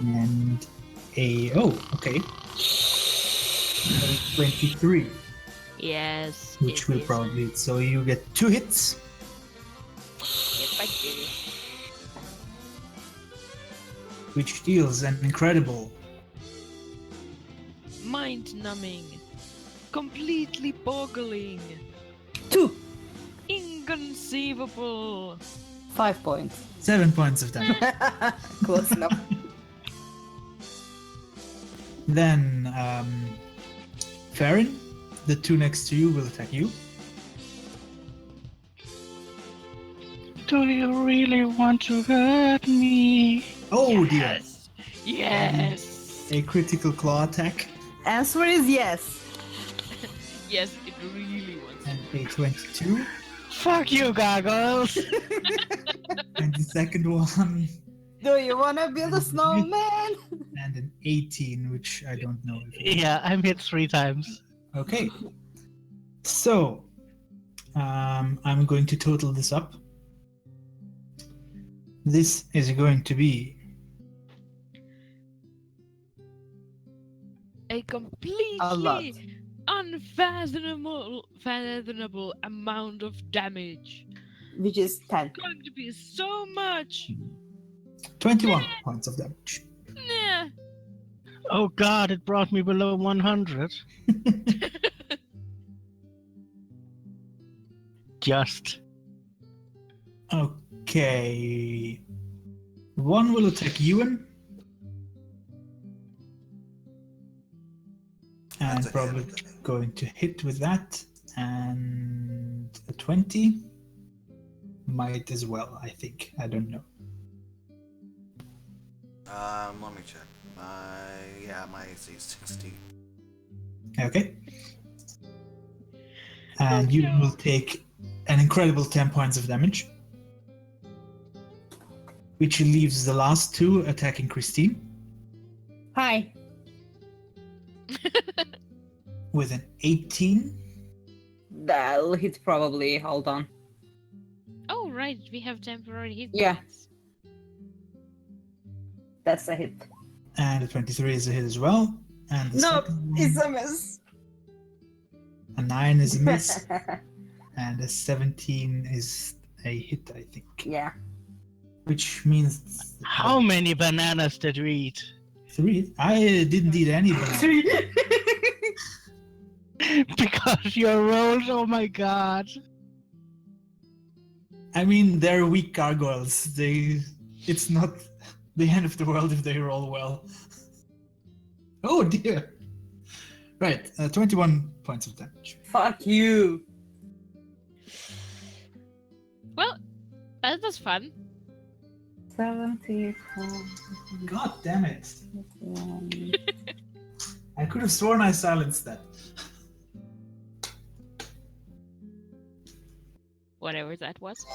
and a okay. A 23, Yes. which it will is. probably hit. So you get 2 hits. Yep, I do. Which deals an incredible Mind-numbing. Completely boggling. 2. Inconceivable. 5 points. 7 points of damage. Close enough. Then, Farron, the two next to you will attack you. Do you really want to hurt me? Oh dear! Yes. Yes. A critical claw attack Answer is yes. Yes, it really wants. and a 22. Fuck you, gargoyles! And the second one Do you wanna build a snowman? and an 18, which I don't know if Yeah, I'm hit 3 times. Okay. So, I'm going to total this up. This is going to be A completely A lot. unfathomable amount of damage. Which is 10. Going to be so much. 21 points of damage. Nah. Oh god, it brought me below 100. Just. Okay. One will attack Ewan. And That's a probably hit. going to hit with that. And a 20. Might as well, I think. I don't know. Let me check. My AC is 60. Okay. And Oh, you no. will take an incredible 10 points of damage. Which leaves the last two attacking Christine Hi. with an 18. That'll hit probably. Hold on. Oh right, we have temporary hit Yeah. points. That's a hit. And a 23 is a hit as well. And the No, second one, it's a miss. a 9 is a miss, and a 17 is a hit, I think. Yeah. Which means How many bananas did we eat? 3. I didn't eat any bananas. 3. Because your rolls, oh my god. I mean, they're weak gargoyles. It's not the end of the world if they roll well. Oh dear. Right, 21 points of damage. Fuck you. Well, that was fun. 74. God damn it. I could have sworn I silenced that. Whatever that was.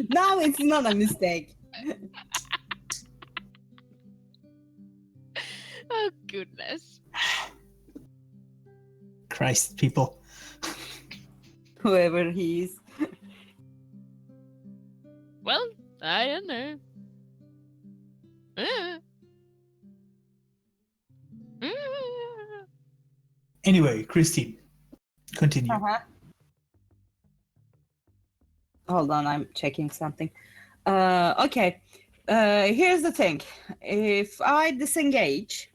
Now it's not a mistake. Oh, goodness. Christ, people. Whoever he is. Well, I don't know. Anyway, Christine, continue. Uh-huh. Hold on, I'm checking something. Okay. Here's the thing. If I disengage,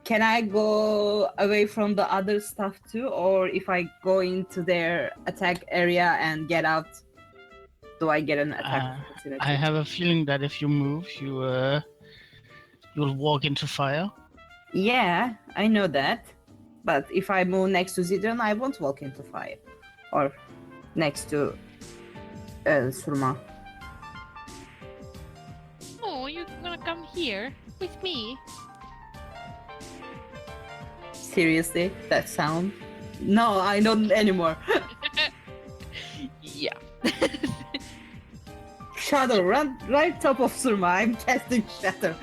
can I go away from the other stuff too? Or if I go into their attack area and get out, do I get an attack opportunity? I have a feeling that if you move, you'll walk into fire. Yeah, I know that. But if I move next to Zidron, I won't walk into fire. Or next to Surma. Oh, you're gonna come here with me? Seriously, that sound? No, I don't anymore. Yeah. Shadow, run right top of Surma. I'm casting Shadow.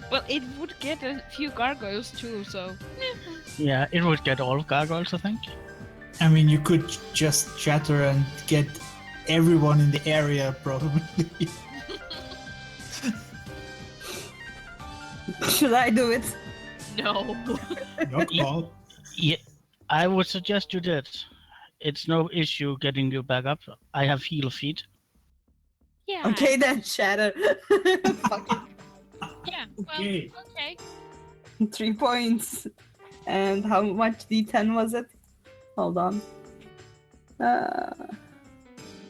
Well, it would get a few gargoyles too, so. Yeah, it would get all gargoyles, I think. I mean, you could just chatter and get everyone in the area, probably. Should I do it? No. Your call. Yeah, I would suggest you did. It's no issue getting you back up. I have heal feet. Yeah. Okay then, Shadow. Fuck Yeah. Well, Okay. okay. it. 3 points. And how much D10 was it? Hold on.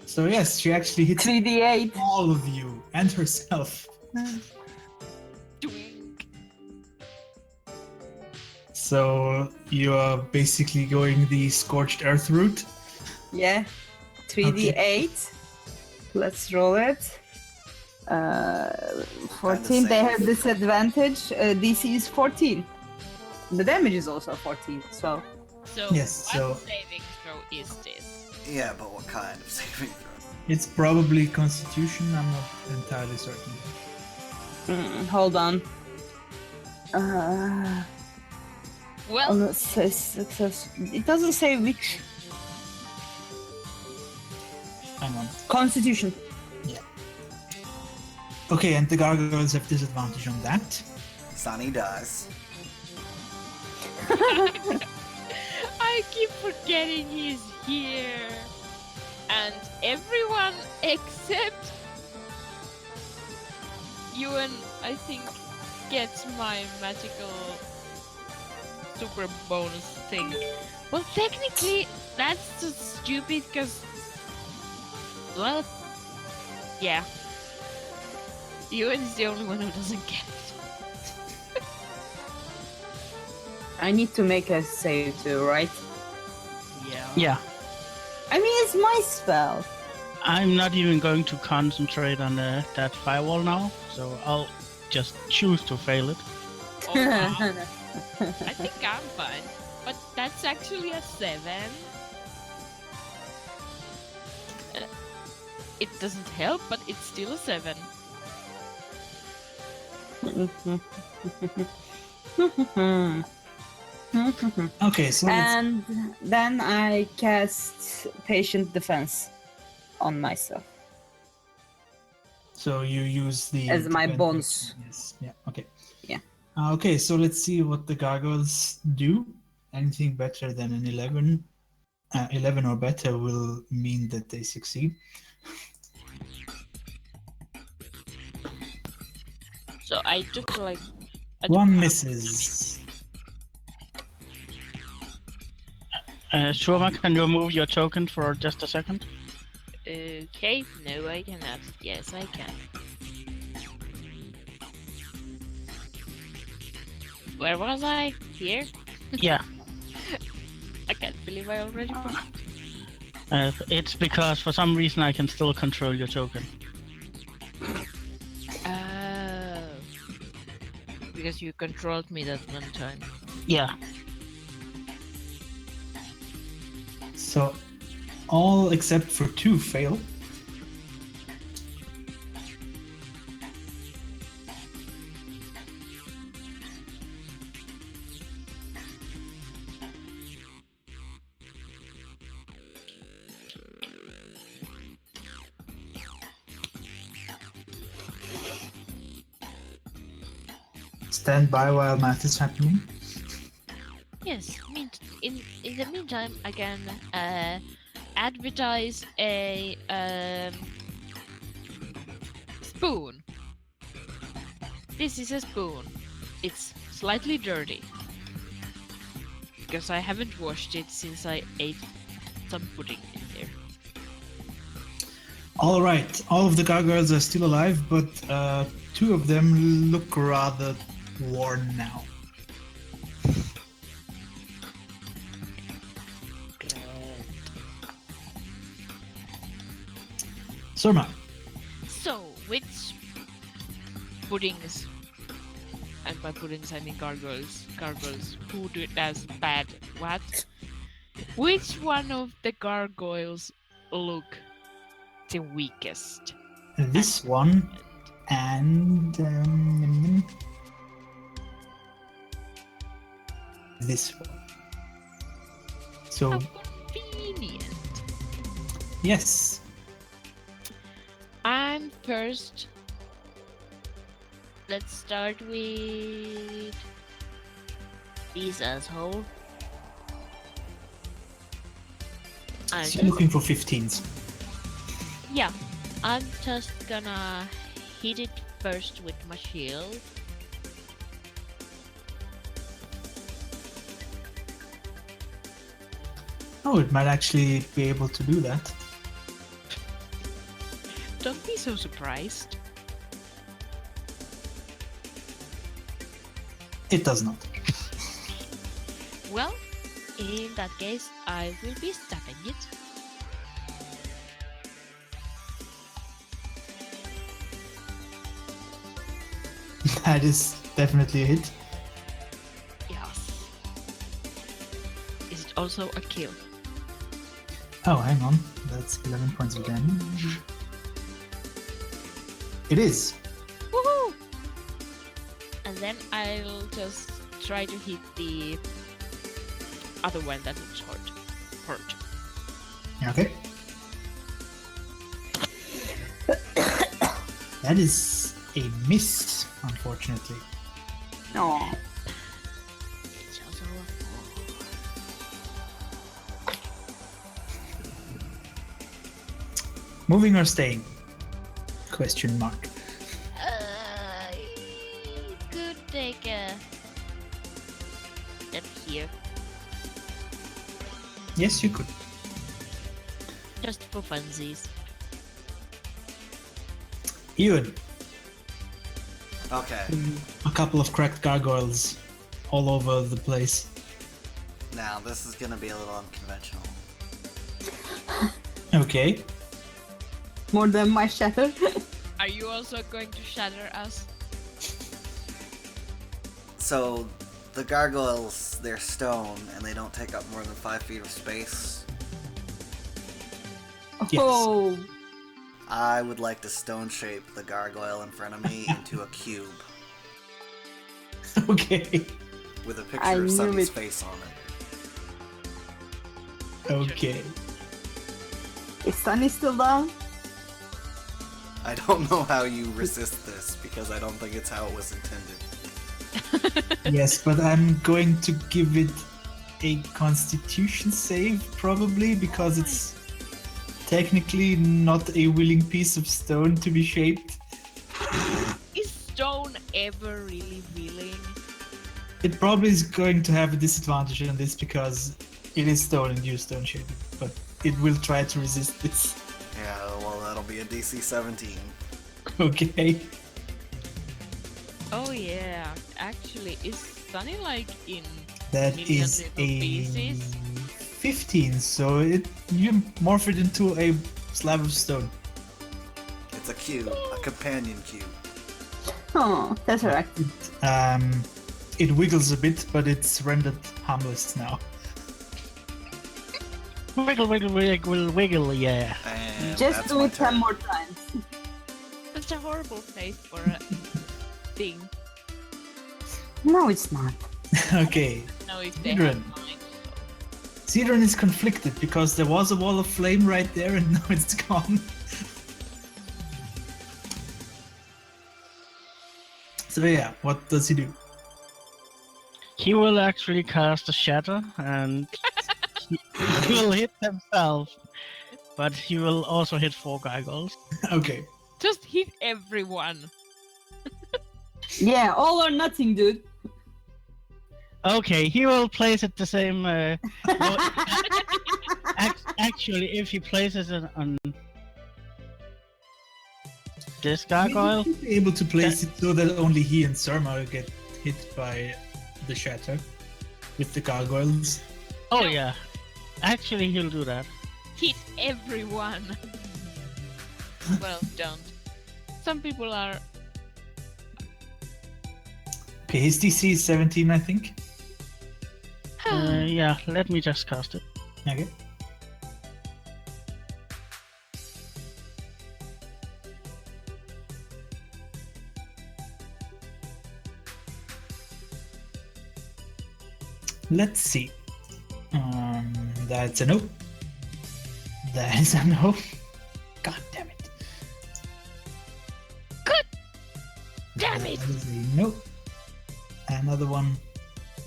So yes, she actually hits 3D8. all of you and herself. Twink. So you are basically going the scorched earth route. Yeah. 3D8. Let's roll it. 14. They have disadvantage. DC is 14. The damage is also 14. So So, Yes, what so- saving throw is this? Yeah, but what kind of saving throw? It's probably Constitution. I'm not entirely certain. hold on. Well, It says it doesn't say which Hang on. Constitution. Okay, and the gargoyles have disadvantage on that. Sunny dies. I keep forgetting he's here. And everyone except Ewan, I think, gets my magical super bonus thing. Well, technically, that's just stupid because, well, yeah. Ewan is the only one who doesn't get it. I need to make a save too, right? Yeah, I mean, it's my spell. I'm not even going to concentrate on that firewall now, so I'll just choose to fail it. Oh, wow. I think I'm fine. But that's actually a 7. It doesn't help, but it's still a 7. Okay, so let's And then I cast Patient Defense on myself. So you use the As my defense bonus. action, yes. Yeah. Okay. Yeah. Okay. So let's see what the gargoyles do. Anything better than an 11, 11 or better will mean that they succeed. So I took like One misses. Shurma, can you remove your token for just a second? Okay, no, I cannot. Yes, I can. Where was I? Here? Yeah. I can't believe I already forgot. It's because for some reason I can still control your token. Oh. Because you controlled me that one time. Yeah. So all except for 2 fail. Stand by while math is happening. Yes, in the meantime, I can advertise a spoon. This is a spoon. It's slightly dirty because I haven't washed it since I ate some pudding in there. All right, all of the gargoyles are still alive, but 2 of them look rather worn now. Surma, So, which puddings, and by puddings I mean gargoyles, who does bad what? Which one of the gargoyles look the weakest? this one, and this one. So, How convenient. yes, I'm first. Let's start with these asshole. so you're looking for 15s. Yeah, I'm just gonna hit it first with my shield. Oh, it might actually be able to do that. Don't be so surprised. It does not. Well, in that case, I will be stabbing it. That is definitely a hit. Yes. Is it also a kill? Oh, hang on. That's 11 points of damage. It is. Woohoo! And then I'll just try to hit the other one that looks hurt. Okay. That is a miss, unfortunately. No. It's also a 4. Moving or staying? Question mark. Could take a step here, Yes, you could. just for funsies. Ewan, Okay, a couple of cracked gargoyles all over the place. now this is gonna be a little unconventional. Okay. More than my shatter. Are you also going to shatter us? So, the gargoyles, they're stone, and they don't take up more than 5 feet of space. Yes. Oh. I would like to stone shape the gargoyle in front of me into a cube Okay. with a I picture of knew Sunny's it. face on it. Okay. Is Sunny still down? I don't know how you resist this, because I don't think it's how it was intended. Yes, but I'm going to give it a Constitution save, probably, because it's technically not a willing piece of stone to be shaped. Is stone ever really willing? It probably is going to have a disadvantage on this because it is stone and you're stone shaped, but it will try to resist this. Yeah, well, that'll be a DC 17. Okay. Oh yeah, actually, is Sunny like in That million is little a pieces? 15, so you morph it into a slab of stone. It's a cube, a companion cube. Oh, Tesseract. It wiggles a bit, but it's rendered harmless now. Wiggle, wiggle, wiggle, wiggle, yeah. And Just that's do my it 10 turn. more times. That's a horrible face for a thing. No, it's not. Okay. No, if they Sidran. have minds. Sidron is conflicted because there was a wall of flame right there and now it's gone. So yeah, what does he do? He will actually cast a shatter and he will hit himself, but he will also hit 4 gargoyles. Okay. Just hit everyone. Yeah, all or nothing, dude. Okay, he will place it the same. Actually, if he places it on this gargoyle, Maybe he'll be able to place it so that only he and Surma get hit by the shatter with the gargoyles. oh No. yeah, actually he'll do that. Hit everyone. Well, don't. Some people are. Okay, his DC is 17, I think. Yeah, let me just cast it. Okay. Let's see. That's a no. That is a no. God damn it. Damn it! That is a no. Another one.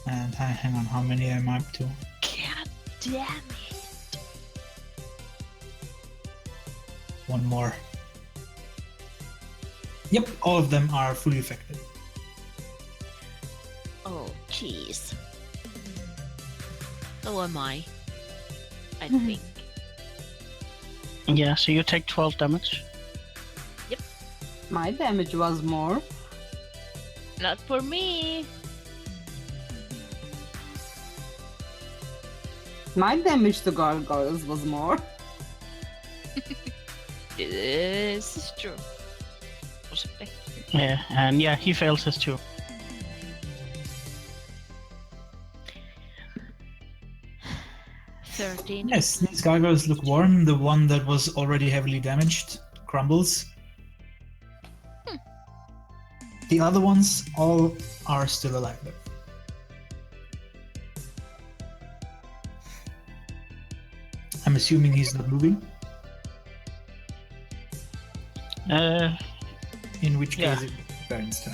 And hang on, how many am I up to? God damn it! One more. Yep, all of them are fully affected. Oh, jeez. So am I. I think. Yeah, so you take 12 damage. My damage was more. Not for me. My damage to gargoyles was more. This is true. Possibly. Yeah, and yeah, he fails his 2. Yes, these gargoyles look worn. The one that was already heavily damaged crumbles. The other ones all are still alive though. I'm assuming he's not moving, in which case Yeah. it's Baron's turn.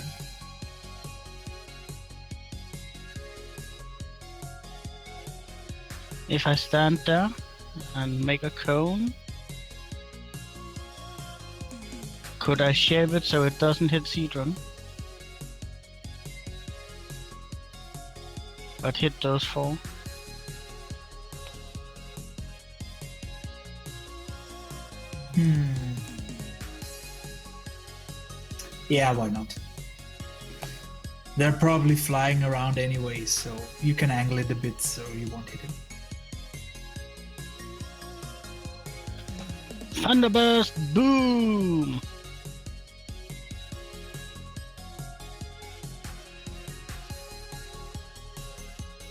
If I stand there and make a cone, could I shape it so it doesn't hit Cedron? But hit those 4. Yeah, why not? They're probably flying around anyway, so you can angle it a bit so you won't hit him. Thunderburst, boom!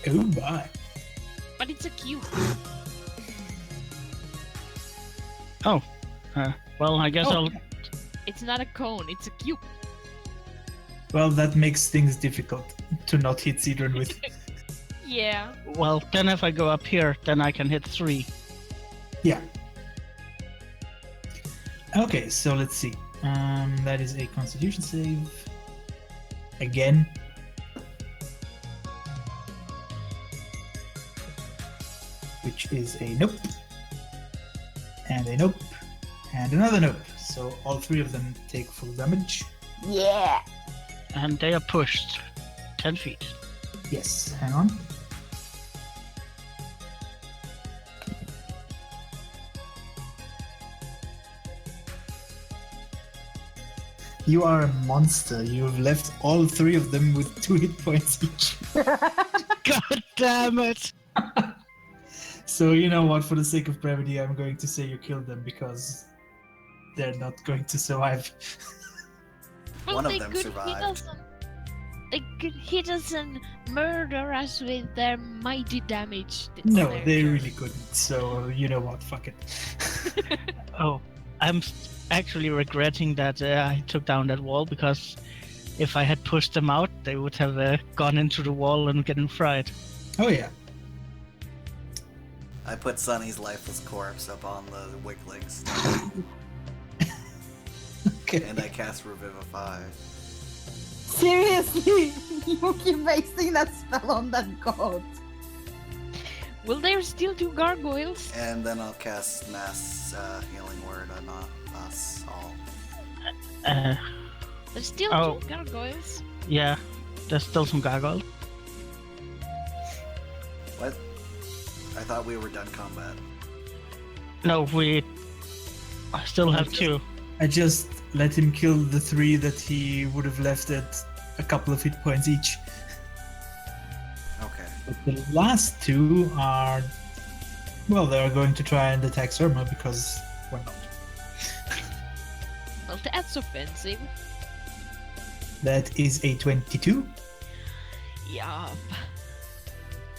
Oh my. But it's a cube. Oh, well, I guess Oh. I'll. It's not a cone, it's a cube. Well, that makes things difficult to not hit Cedron with. Yeah. Well, then if I go up here, then I can hit 3. Yeah. Okay, so let's see. That is a Constitution save. Again. Which is a nope. And a nope. And another nope. So all three of them take full damage. Yeah. And they are pushed 10 feet. Yes, hang on. You are a monster. You have left all three of them with 2 hit points each. God damn it! So you know what, for the sake of brevity, I'm going to say you killed them because they're not going to survive. Well, One of they them could survived. They could hit us and murder us with their mighty damage. That's No, their they turn. really couldn't. So you know what, fuck it. Oh, I'm actually regretting that I took down that wall, because if I had pushed them out, they would have gone into the wall and gotten fried. Oh yeah. I put Sunny's lifeless corpse up on the Wicklings, Okay. and I cast Revivify. Seriously, you keep wasting that spell on that goat. Will there still 2 gargoyles? And then I'll cast Mass Healing Word on us all. There's still Oh. 2 gargoyles. Yeah, there's still some gargoyles. What? I thought we were done combat. No, we still have 2. I just let him kill the 3 that he would have left at a couple of hit points each. Okay. But the last 2 are... Well, they're going to try and attack Surma because why not? Well, that's offensive. That is a 22, Yup.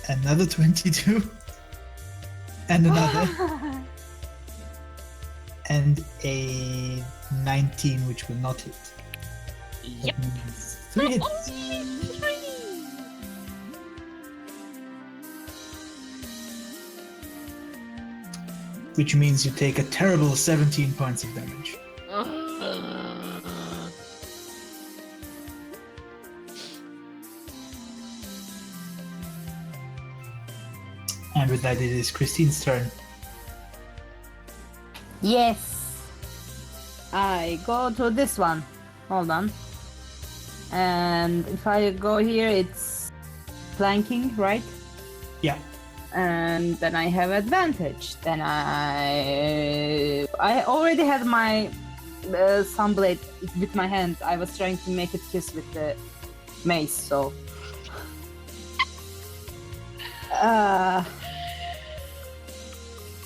another 22, and another, and a 19, which will not hit. Yep. That means 3 hits. Only 3. Which means you take a terrible 17 points of damage. And with that, it is Christine's turn. Yes. I go to this one. Hold on. And if I go here, it's flanking, right? Yeah. And then I have advantage. Then I already had my sunblade with my hand. I was trying to make it kiss with the mace, so.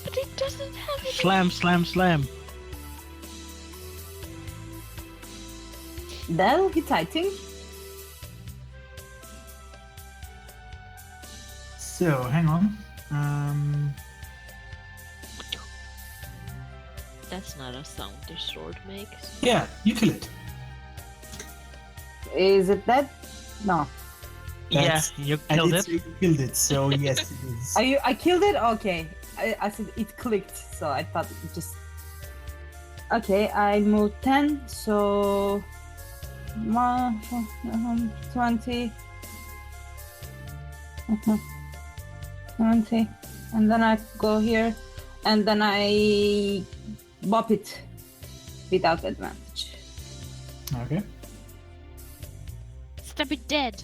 But it doesn't have any. Slam, slam, slam. That'll hit, I think. So, hang on. That's not a sound the sword makes. Yeah, you kill it. Is it dead? No. That's- Yeah, you And killed it's, it. you killed it, so yes, it is. I killed it? Okay. I said it clicked, so I thought it just... Okay, I moved 10, so... 20... 20, and then I go here, and then I bop it without advantage. Okay. Stop it dead.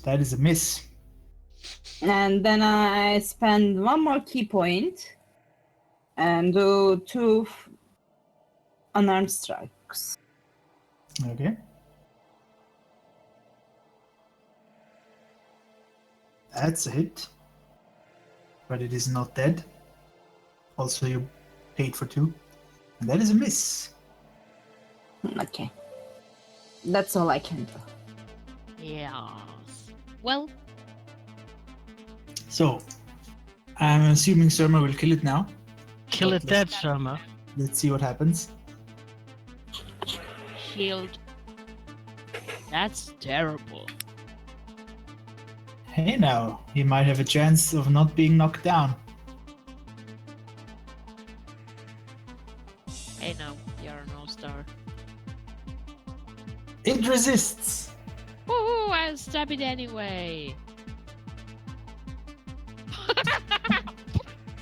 That is a miss. And then I spend 1 more key point and do 2 unarmed strikes. Okay. That's a hit. But it is not dead. Also, you paid for 2. And that is a miss. Okay. That's all I can do. Yes. Well, So, I'm assuming Surma will kill it now. Kill it dead, Sharma. Let's see what happens. shield. That's terrible. Hey now, he might have a chance of not being knocked down. I know you're an all-star. It resists. Woohoo! I'll stab it anyway.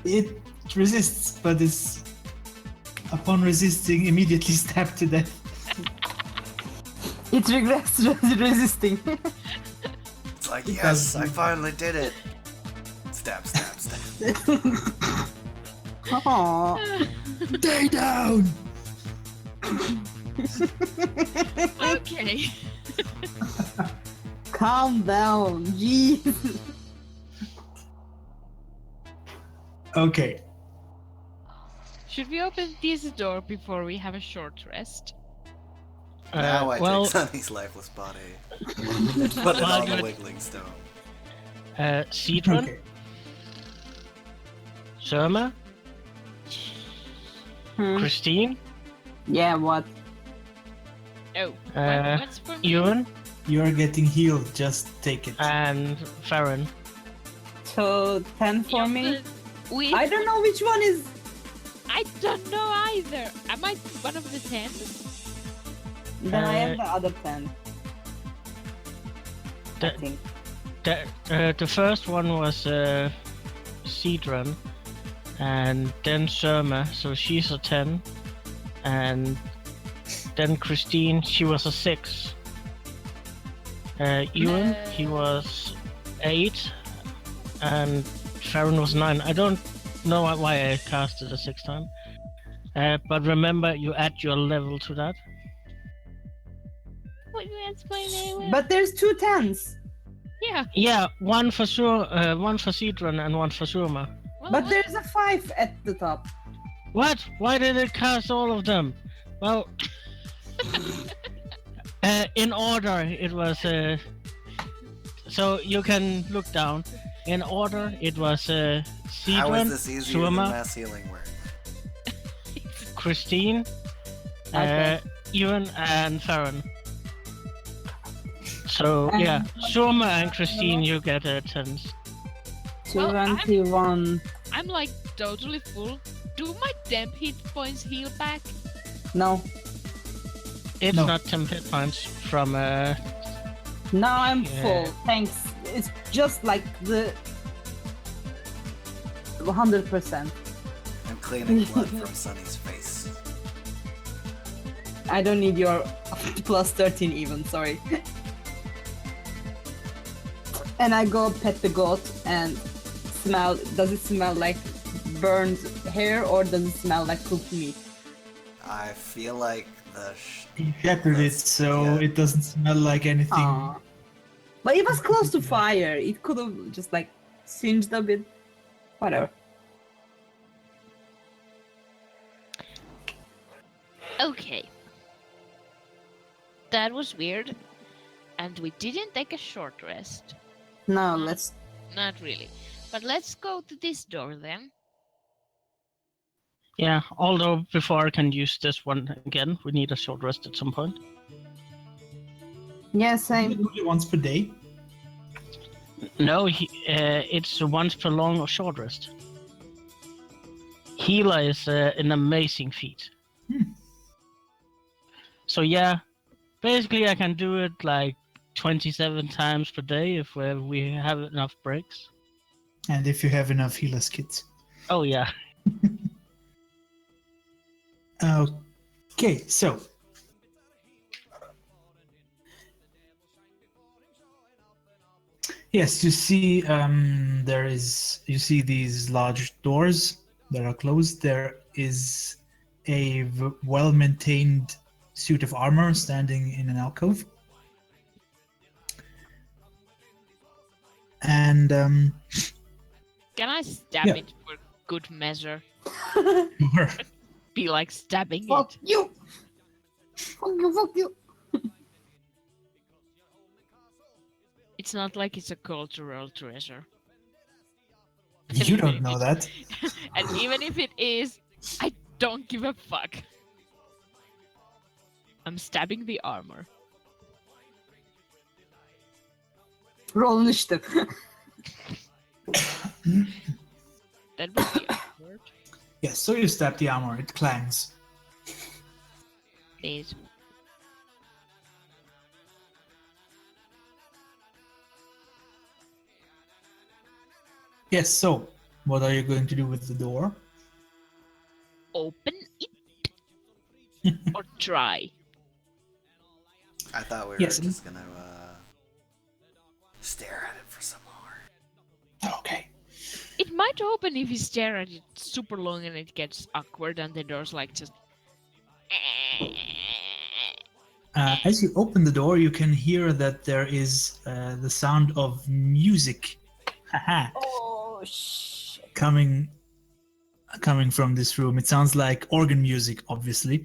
It resists, but is upon resisting immediately stabbed to death. It regrets resisting. It's like, It yes, does. I finally did it. Stab, stab, stab. Aww. Stay down. Okay. Calm down. Jeez. Okay. Should we open this door before we have a short rest? Now I well, take Sunny's lifeless body. And put it on the good. wiggling stone. Cedron, Okay. Sherma, Christine, Yeah, what? Oh, what's for me? Ewan, You're getting healed. Just take it. and Farron. So 10 for Yeah, me? but we- I don't know which one is. I don't know either. Am I one of the 10? Then I am the other 10. I The, think. the first one was Cedron, and then Sherma, so she's a 10, and then Christine, she was a 6. Ewan, he was 8, and Farron was 9. I don't know why I cast it a 6th time, but remember, you add your level to that. What you explain anyway? But there's 2 10s. yeah. Yeah, one for one for Cedron and one for Sherma. Well, But there's a 5 at the top. What? Why did it cast all of them? Well, in order, it was. So you can look down. In order, it was How is Cedron, this easier than Sherma, mass healing work? Christine, Okay. Ewan, and Farron. So yeah, Sherma and Christine, you get 10s. Well, I'm- 21. I'm like totally full. Do my temp hit points heal back? No. It's No. not 10 hit points from Now I'm Yeah. full. Thanks. It's just like the 100%. I'm cleaning blood from Sunny's face. I don't need your plus 13 even, sorry. And I go pet the goat and smell. Does it smell like burned hair or does it smell like cooked meat? I feel like the You shepherd it so Yeah. it doesn't smell like anything. Aw. But it was close to fire. It could have just like singed a bit. Whatever. Okay. That was weird. And we didn't take a short rest. No, let's. Not really. But let's go to this door then. Yeah, although before I can use this one again, we need a short rest at some point. Yeah, Is it same. only once per day? No, it's once per long or short rest. Healer is an amazing feat. So yeah, basically I can do it like 27 times per day if we have enough breaks. And if you have enough healers kits. Oh yeah. Okay, so yes, you see, you see these large doors that are closed. There is a well-maintained suit of armor standing in an alcove, and Can I stab Yeah. it for good measure? sure. Be like stabbing Fuck it. you! Fuck you, fuck you! It's not like it's a cultural treasure. You don't know that. And even if it is, I don't give a fuck. I'm stabbing the armor. Roll initiative. That would be awkward. Yes, so you stab the armor, it clangs. Please. Yes, so what are you going to do with the door? Open it or try. I thought we were Yes. just gonna stare at it for some more. Okay. It might open if you stare at it super long and it gets awkward and the door's like just. As you open the door, you can hear that there is the sound of music. Haha. Oh shit. coming from this room. It sounds like organ music, obviously.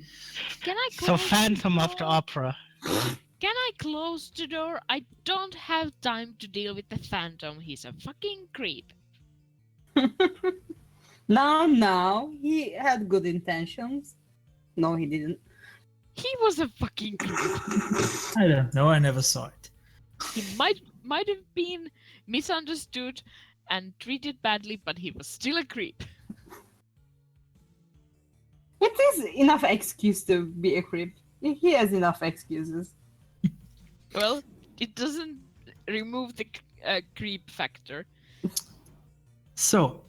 Can I So close Phantom the of the door? Opera. Can I close the door? I don't have time to deal with the Phantom. He's a fucking creep. Now, he had good intentions. No, he didn't. He was a fucking creep. I don't know. I never saw it. He might have been misunderstood and treated badly, but he was still a creep. It is enough excuse to be a creep. He has enough excuses. Well, it doesn't remove the creep factor. So,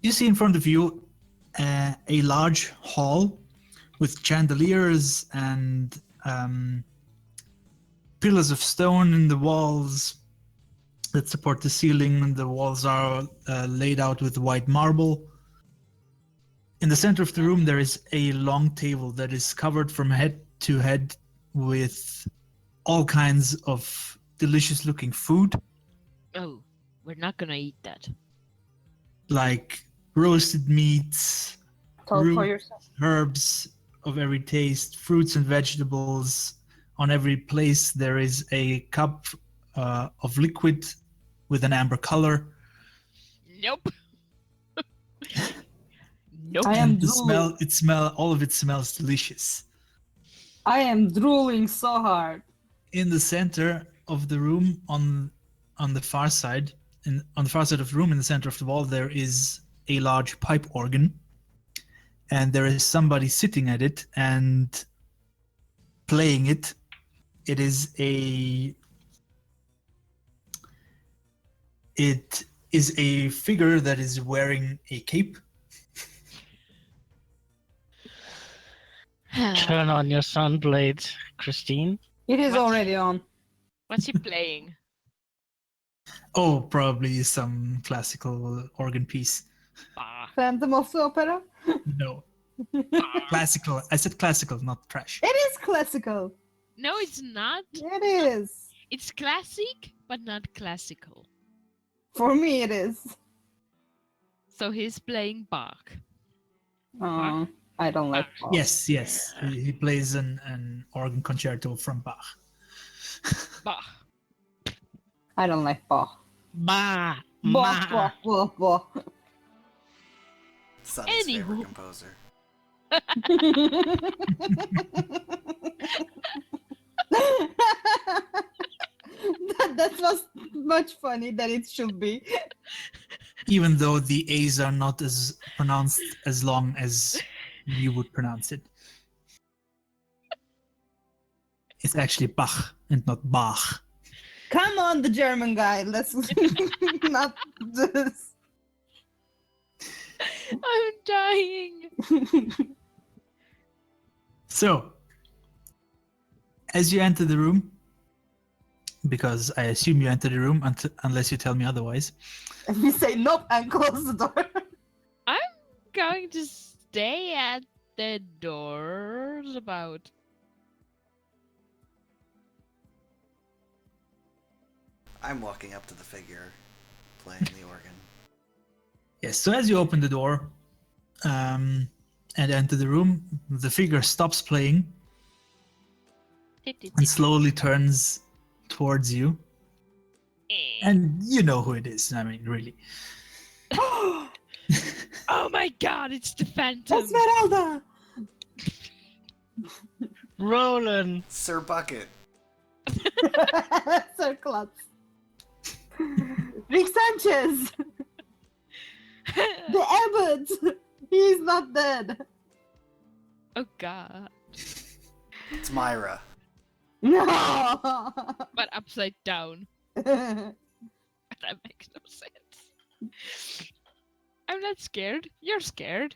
you see in front of you a large hall with chandeliers and pillars of stone in the walls that support the ceiling, and the walls are laid out with white marble. In the center of the room, there is a long table that is covered from head to head with all kinds of delicious looking food, Oh, we're not gonna eat that. like roasted meats, Talk for root, yourself. herbs of every taste, fruits and vegetables. On every place, there is a cup of liquid with an amber color. Nope. Nope. I am And drooling. all of it smells delicious. I am drooling so hard. In the center of the room, on the far side, on the far side of the room, in the center of the wall, there is a large pipe organ, and there is somebody sitting at it and playing it. It is a figure that is wearing a cape. Turn on your sun blades, Christine. It is What? already on. What's he playing? Oh, probably some classical organ piece. Bah. Phantom of the Opera? No, classical. I said classical, not trash. It is classical. No, it's not. It is. It's classic, but not classical. For me, it is. So he's playing Bach. Oh, I don't like Bach. Yes. He plays an organ concerto from Bach. Bach. I don't like Bach. Bah! Bach, Bach, Bach, Bach. Sonny's favorite Anywho. composer. that was much funny than it should be. Even though the A's are not as pronounced as long as you would pronounce it. It's actually Bach and not Bach. Come on, the German guy. Let's not just. I'm dying. So, as you enter the room, because I assume you enter the room unless you tell me otherwise. And we say nope and close the door. I'm going to stay at the doors about. I'm walking up to the figure, playing the organ. Yes, so as you open the door and enter the room, the figure stops playing and slowly turns towards you. And you know who it is, I mean, really. Oh my god, it's the Phantom. Esmeralda! Roland! Sir Bucket. Sir Klutz. Rick Sanchez! The Abbot! He's not dead. Oh god. It's Myra. No. But upside down. That makes no sense. I'm not scared. You're scared.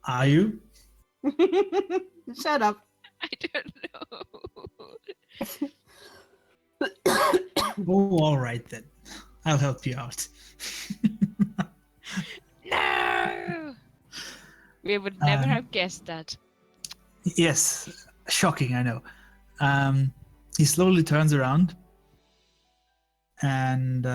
Are you? Shut up. I don't know. Oh, all right then. I'll help you out. No! We would never have guessed that. Yes, shocking, I know. He slowly turns around and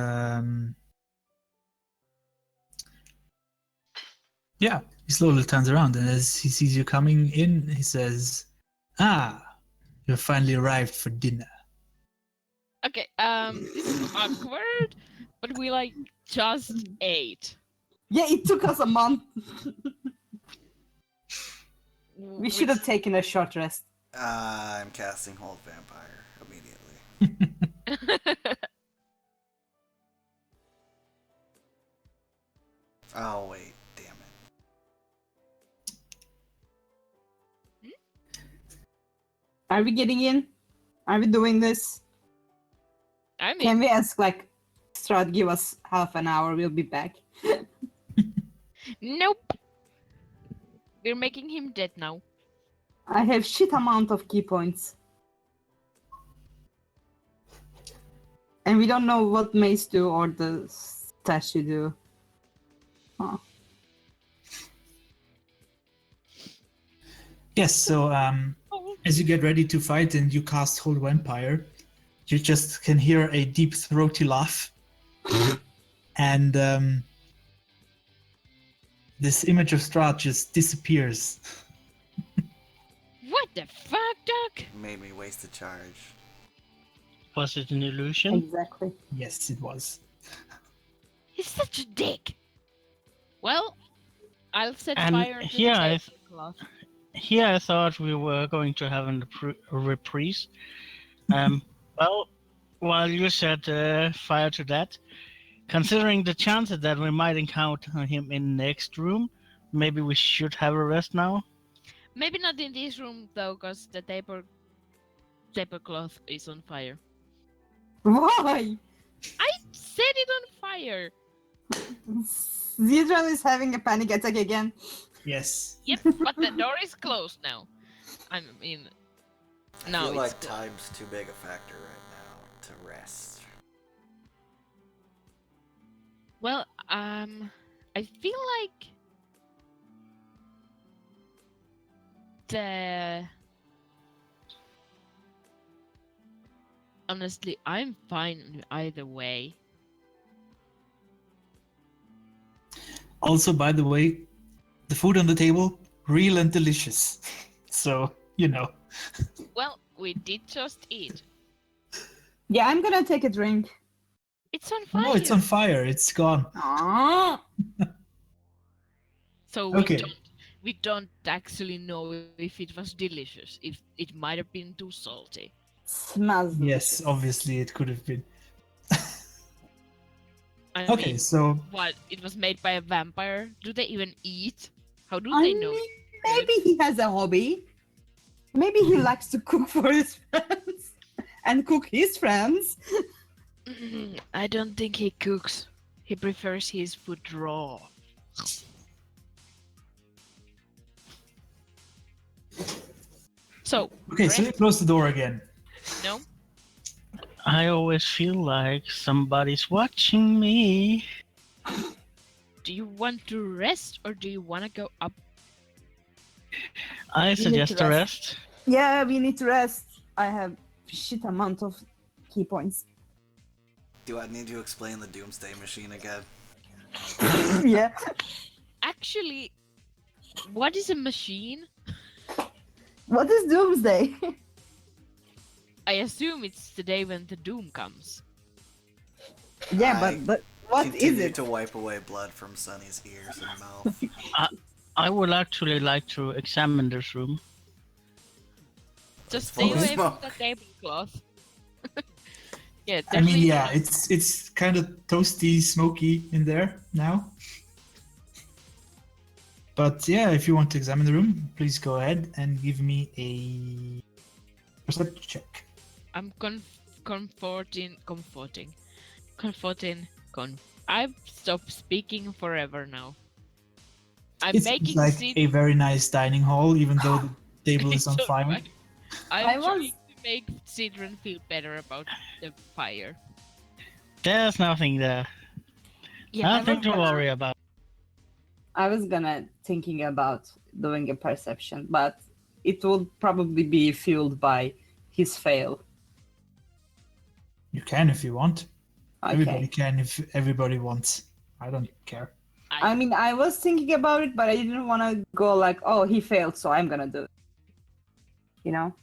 yeah, he slowly turns around, and as he sees you coming in, he says, "Ah, you finally arrived for dinner." Okay, this is awkward, but we like just ate. Yeah, it took us a month. We Which- should have taken a short rest. I'm casting Hold Vampire immediately. Oh, wait. Damn it. Are we getting in? Are we doing this? I mean, Can we ask like Strahd give us half an hour, we'll be back. nope. We're making him dead now. I have shit amount of key points. And we don't know what mace do or the statue do. Huh. Yes, so as you get ready to fight and you cast Hold Vampire, you just can hear a deep throaty laugh. And this image of Strahd just disappears. What the fuck, Doc? Made me waste a charge. Was it an illusion? Exactly. Yes, it was. He's such a dick. Well, I'll set And fire to here the I- tablecloth. Here I thought we were going to have a reprise. Well, while you set fire to that, considering the chances that we might encounter him in the next room, maybe we should have a rest now. Maybe not in this room though, because the tablecloth is on fire. Why? I set it on fire. Zidran is having a panic attack again. Yes. Yep, but the door is closed now. I mean, I no, feel it's like closed. time's too big a factor right now to rest. Well, I feel like honestly, I'm fine either way. Also, by the way, the food on the table, real and delicious. So, you know. Well, we did just eat. Yeah, I'm gonna take a drink. It's on fire. No, it's on fire. It's gone. Ah, So Okay. we don't actually know if it was delicious. If it might have been too salty. smells Yes, delicious. obviously it could have been. I Okay, mean, so what? It was made by a vampire? Do they even eat? How do I they know? mean, maybe he has a hobby. Maybe he likes to cook for his friends and cook his friends. I don't think he cooks. He prefers his food raw. So, okay, so you close the door again. no? I always feel like somebody's watching me. Do you want to rest or do you want to go up? I need to suggest a rest. Yeah, we need to rest. I have shit amount of key points. Do I need to explain the Doomsday Machine again? Yeah. Actually, what is a machine? What is Doomsday? I assume it's the day when the doom comes. Yeah, I but what is Continue it? to wipe away blood from Sunny's ears and mouth. I would actually like to examine this room. Just full stay of away from smoke. the tablecloth. Yeah, I mean, definitely yeah, not. it's kind of toasty, smoky in there now. But yeah, if you want to examine the room, please go ahead and give me a perception check. I'm comforting. I've stopped speaking forever now. I'm It making seems like Sid- a very nice dining hall, even though the table is on It's fire. alright. I'm I was- trying to make Sidran feel better about the fire. There's nothing there. Yeah, Nothing to worry about. I was gonna thinking about doing a perception, but it will probably be fueled by his fail. You can if you want. Everybody Okay. can if everybody wants. I don't care. I mean, I was thinking about it, but I didn't want to go like, oh, he failed, so I'm gonna do it. You know?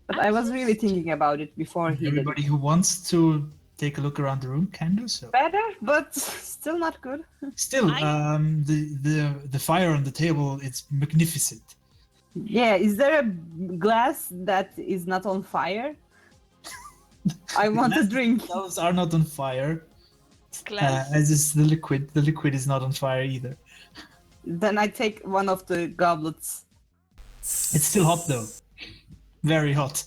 But I was really thinking about it before he did Everybody it. who wants to take a look around the room can do so. Better, but still not good. Still, the fire on the table, it's magnificent. Yeah, is there a glass that is not on fire? I want a drink. Those are not on fire, Glass. as is the liquid. The liquid is not on fire either. Then I take one of the goblets. It's still hot though. Very hot.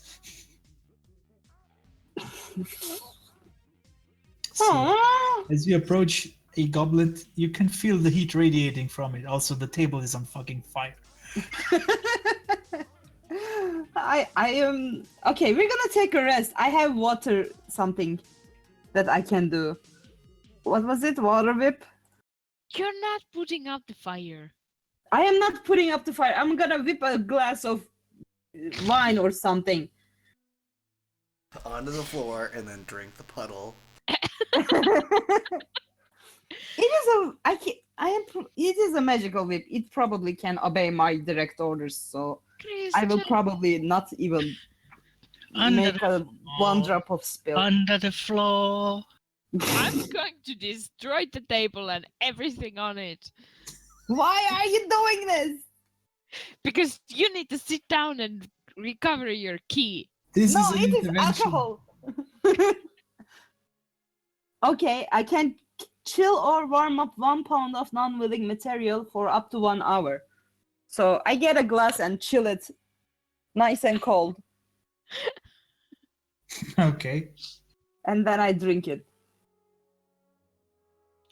So, Aww. as you approach a goblet, you can feel the heat radiating from it. Also, the table is on fucking fire. I am okay. We're gonna take a rest. I have water something that I can do. What was it? Water whip? You're not putting out the fire. I am not putting up the fire. I'm gonna whip a glass of wine or something. Onto the floor and then drink the puddle. It is a it is a magical whip. It probably can obey my direct orders, so I will Christian, probably not even Under make the a one floor. drop of spill. Under the floor. I'm going to destroy the table and everything on it. Why are you doing this? Because you need to sit down and recover your key. This No, is an it is intervention. alcohol. Okay, I can chill or warm up 1 pound of non-willing material for up to 1 hour. So I get a glass and chill it nice and cold, Okay. and then I drink it.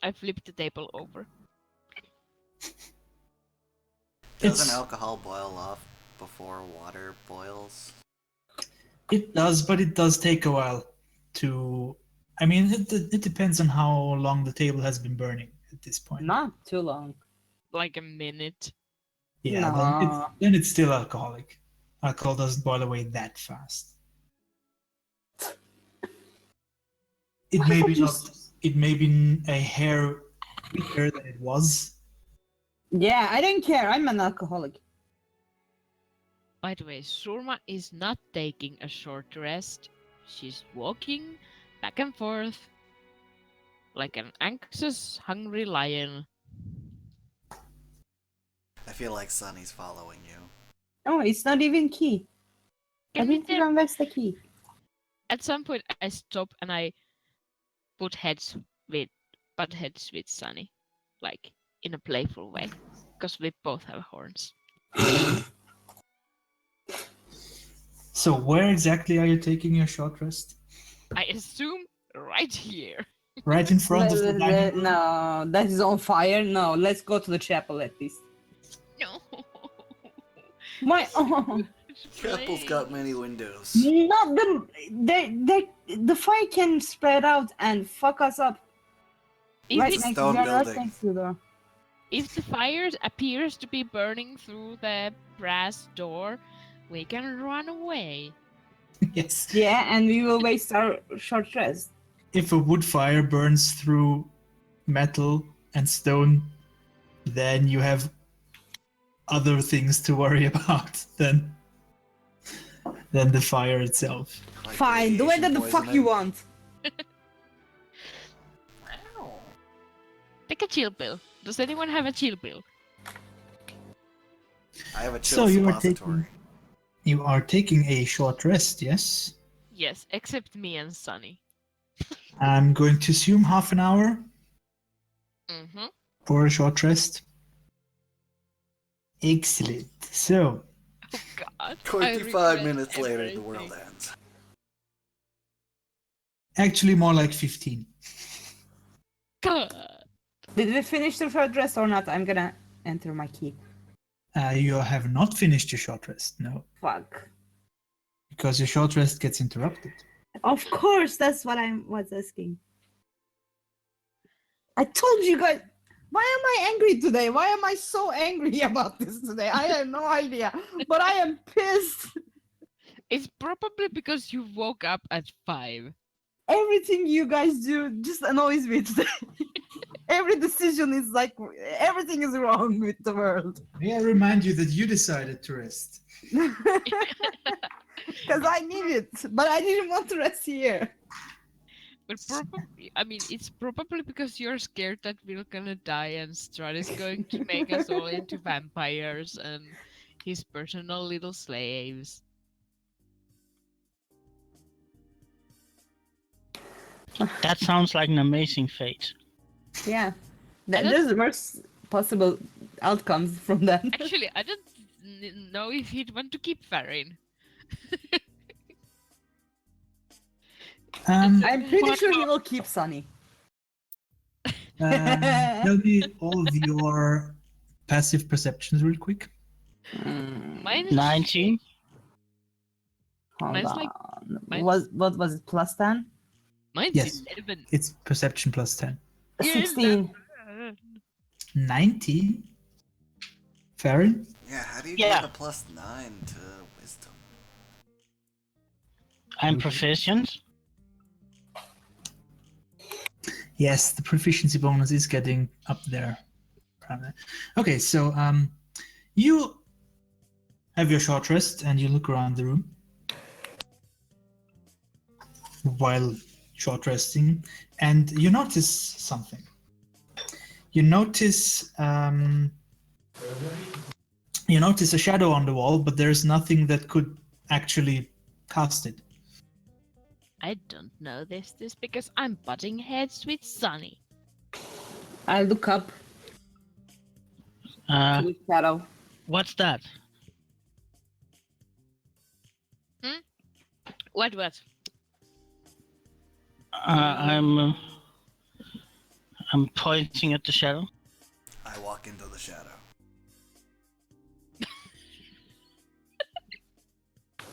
I flipped the table over. Doesn't It's- alcohol boil off before water boils? It does, but it does take a while to. I mean, it depends on how long the table has been burning at this point. Not too long. Like a minute. Yeah, No. then it's still alcoholic. Alcohol doesn't boil away that fast. It Why may would be you not. It may be a hair weaker than it was. Yeah, I don't care. I'm an alcoholic. By the way, Surma is not taking a short rest. She's walking back and forth like an anxious, hungry lion. I feel like Sunny's following you. Oh, it's not even key. I Can we didn't even invest the key. At some point, I stop and I butt heads with Sunny, like in a playful way, because we both have horns. So where exactly are you taking your short rest? I assume right here. Right in front of the dining room? No, that is on fire. No, let's go to the chapel at least. No. My Chapel's got many windows. not the fire can spread out and fuck us up. If, Right it, next, Stone yeah, right building. next to the. if the fire appears to be burning through the brass door, we can run away. Yes. Yeah, and we will waste our short rest. If a wood fire burns through metal and stone, then you have other things to worry about than the fire itself. Like Fine, do whatever radiation the fuck you poisoning. want. Take a chill pill. Does anyone have a chill pill? I have a So chill you are suppository. You are taking a short rest, yes? Yes, except me and Sunny. I'm going to assume half an hour Mm-hmm. for a short rest. Excellent. So, Oh God. I 25 regret minutes later, the world everything. ends. actually more like 15. God. Did we finish the third rest or not? I'm gonna enter my key. You have not finished your short rest, no, Fuck. because your short rest gets interrupted. Of course, that's what I was asking. I told you guys. Why am I angry today? Why am I so angry about this today? I have no idea, but I am pissed. It's probably because you woke up at 5. Everything you guys do just annoys me today. Every decision is like everything is wrong with the world. May I remind you that you decided to rest? Because I need it, but I didn't want to rest here. But probably, I mean, it's probably because you're scared that we're gonna die and Strahd is going to make us all into vampires and his personal little slaves. That sounds like an amazing fate. Yeah, I don't- there's the worst possible outcomes from that. Actually, I don't know if he'd want to keep Farin. I'm pretty sure he will keep Sunny. Tell me all of your passive perceptions real quick. Mine is 19. Hold Mine's on. like- mine's- What was it? Plus 10? Mine's Yes. 11. It's perception plus 10. 16. 19? Farron? Yeah, how do you Yeah. get a plus 9 to wisdom? I'm proficient. Yes, the proficiency bonus is getting up there. Okay, so you have your short rest and you look around the room while short resting, and you notice something. You notice a shadow on the wall, but there's nothing that could actually cast it. I don't know this because I'm butting heads with Sunny. I look up Uh, to the shadow. what's that? What? I'm pointing at the shadow. I walk into the shadow.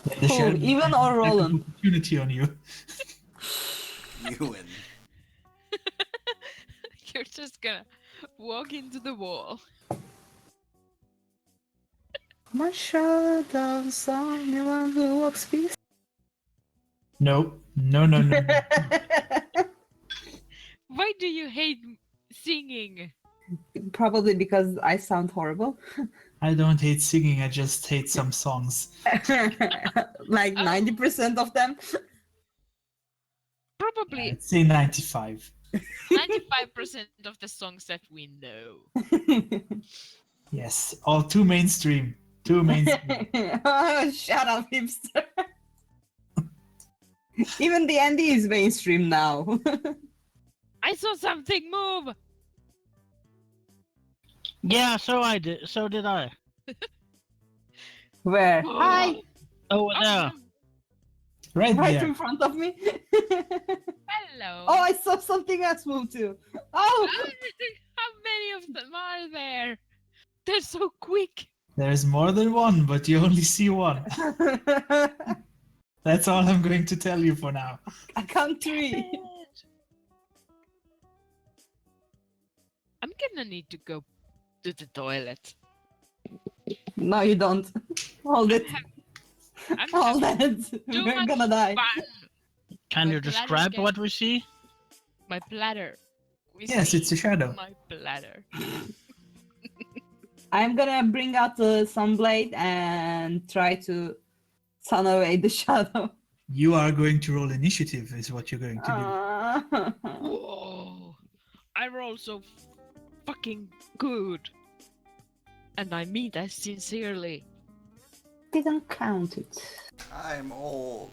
The Who, shadow even or has Roland? an opportunity on you. You win. You're just gonna walk into the wall. My shadow's anyone who walks peace. No. Why do you hate singing? Probably because I sound horrible. I don't hate singing, I just hate some songs. Like Oh. 90% of them. Probably I'd say 95. 95% of the songs that we know. Yes, all too mainstream. Too mainstream. Oh, shut up, hipster. Even the Andy is mainstream now. I saw something move! Yeah, so did I. Where? Hi! Over there. Right Right there. in front of me. Hello! Oh, I saw something else move too. Oh! How many of them are there? They're so quick! There's more than one, but you only see one. That's all I'm going to tell you for now. I count 3. I'm gonna need to go to the toilet. No, you don't. Hold it. I'm Hold having it. too We're much gonna die. fun. Can My you bladder describe gets- what we see? My bladder. We Yes, see it's a shadow. my bladder. I'm gonna bring out the sunblade and try to sun away the shadow. You are going to roll initiative, is what you're going to do. Whoa! I roll so fucking good. And I mean that sincerely. Didn't count it. I'm old.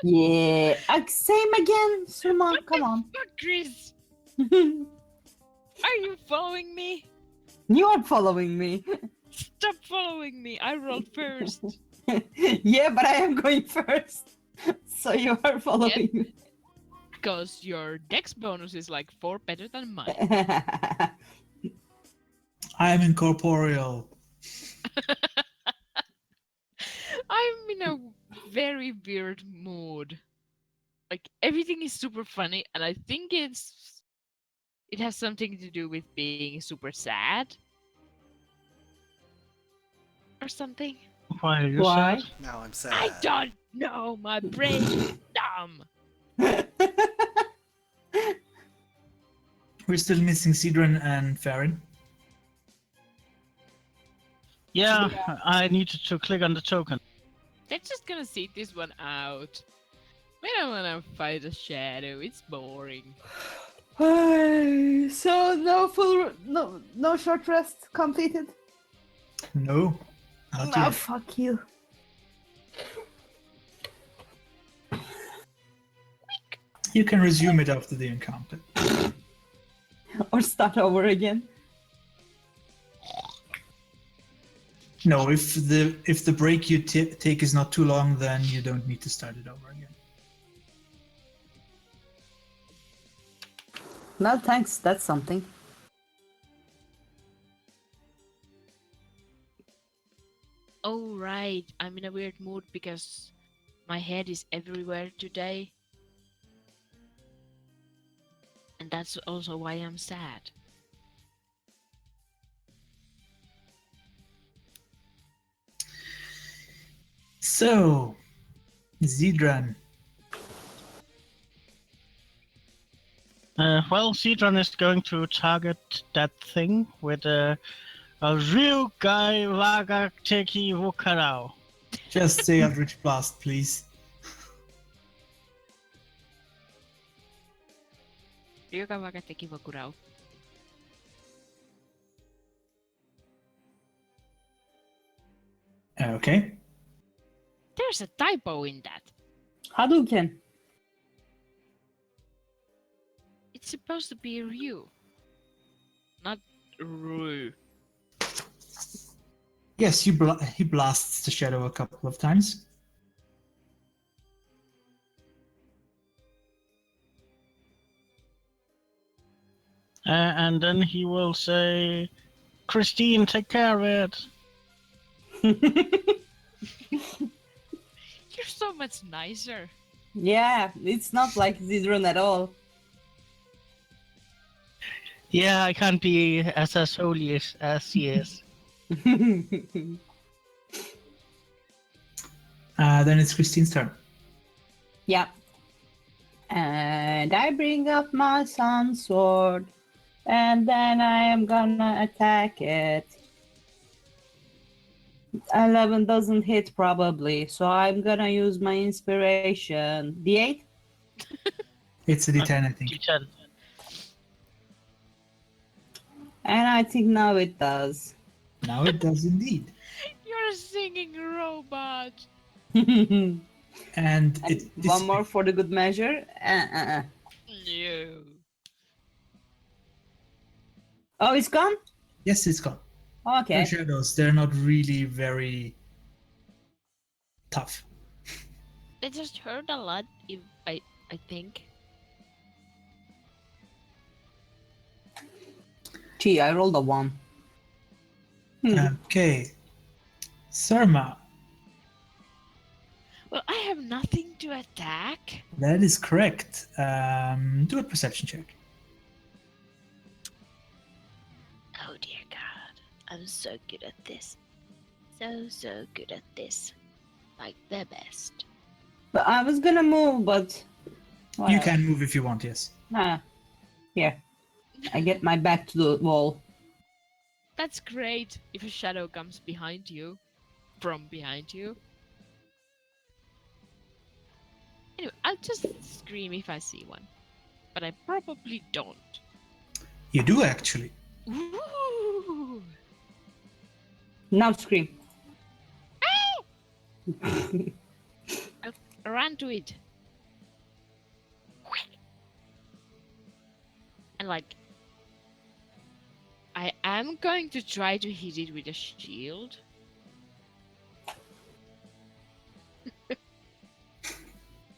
Yeah. Same again, Suma. What Come the on. fuck, Chris? Are you following me? You're following me. Stop following me. I rolled first. Yeah, but I am going first. So you are following me. Because your dex bonus is like 4 better than mine. I am incorporeal. I'm in a very weird mood. Like everything is super funny, and I think it has something to do with being super sad or something. Why are you Why? sad? Now I'm sad. I don't know. My brain is dumb. We're still missing Sidran and Farron. Yeah, I needed to click on the token. They're just gonna sit this one out. We don't wanna fight a shadow. It's boring. So no short rest completed. No, not Oh yet. fuck you. You can resume it after the encounter. Or start over again. No, if the break you take is not too long, then you don't need to start it over again. No thanks, that's something. Oh right, I'm in a weird mood because my head is everywhere today. And that's also why I'm sad. So, Zidran. Well, Cedron is going to target that thing with a real guy Vaga Teki Wukarao. Just say Eldritch Blast, please. Ryuga waga teki wakurao. Okay. There's a typo in that. Hadouken. It's supposed to be Ryu. Not Ru. Yes, he blasts the shadow a couple of times. And then he will say, Christine, take care of it. You're so much nicer. Yeah, it's not like Zidron at all. Yeah, I can't be as holy as he is. Then it's Christine's turn. Yeah. And I bring up my sun sword. And then I am gonna attack it. 11 doesn't hit probably, so I'm gonna use my inspiration. D8? It's a D10, I think. D10. And I think now it does. Now it does indeed. You're a singing robot. And And one more for the good measure. No. Oh, it's gone? Yes, it's gone. Okay. They're shadows. They're not really very tough. They just hurt a lot, if I think. Gee, I rolled a 1. Okay. Surma, Well, I have nothing to attack. that is correct. Do a perception check. Oh dear God. I'm so good at this. So good at this. Like the best. But I was gonna move, but... You can move if you want, yes. Here. I get my back to the wall. That's great if a shadow comes behind you. From behind you. Anyway, I'll just scream if I see one. But I probably don't. You do, actually. Ooh. Now scream. I'll run to it. And like, I am going to try to hit it with a shield.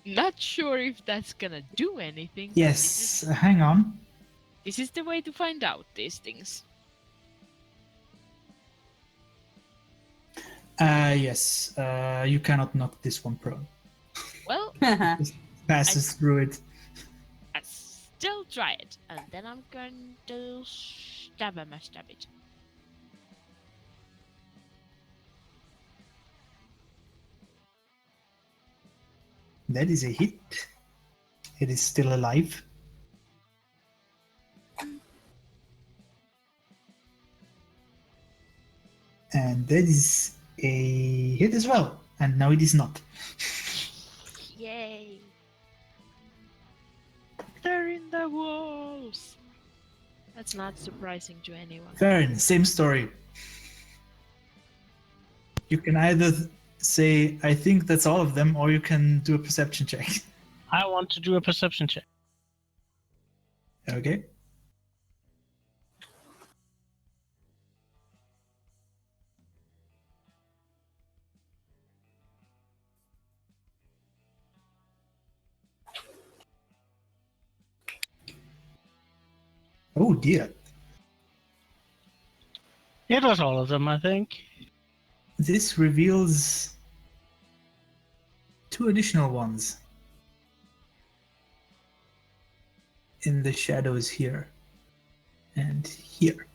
Not sure if that's gonna do anything. but Yes, hang on. This is the way to find out these things. Yes, you cannot knock this one prone. Well, Just passes through it. I still try it, and then I'm going to stab it. That is a hit. It is still alive. And that is a hit as well. And now it is not. Yay! They're in the walls. That's not surprising to anyone. Farron, same story. You can either say, I think that's all of them, or you can do a perception check. I want to do a perception check. Okay. Oh dear. It was all of them, I think. This reveals 2 additional ones in the shadows here and here.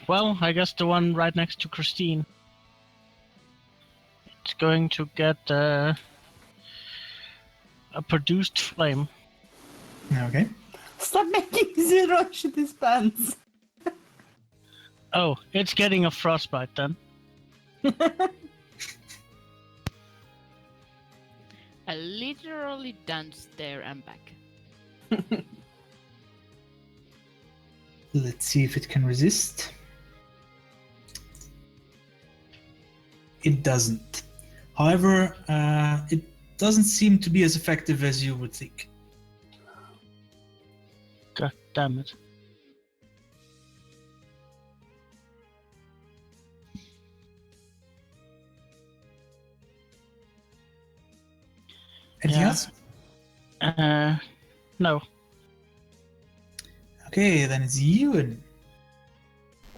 Well, I guess the one right next to Christine. It's going to get a produced flame. Okay. Stop making Zero shit his pants. Oh, it's getting a frostbite then. I literally danced there and back. Let's see if it can resist. It doesn't. However, it doesn't seem to be as effective as you would think. God damn it. Anything Yeah. else? No. Okay, then it's Ewan.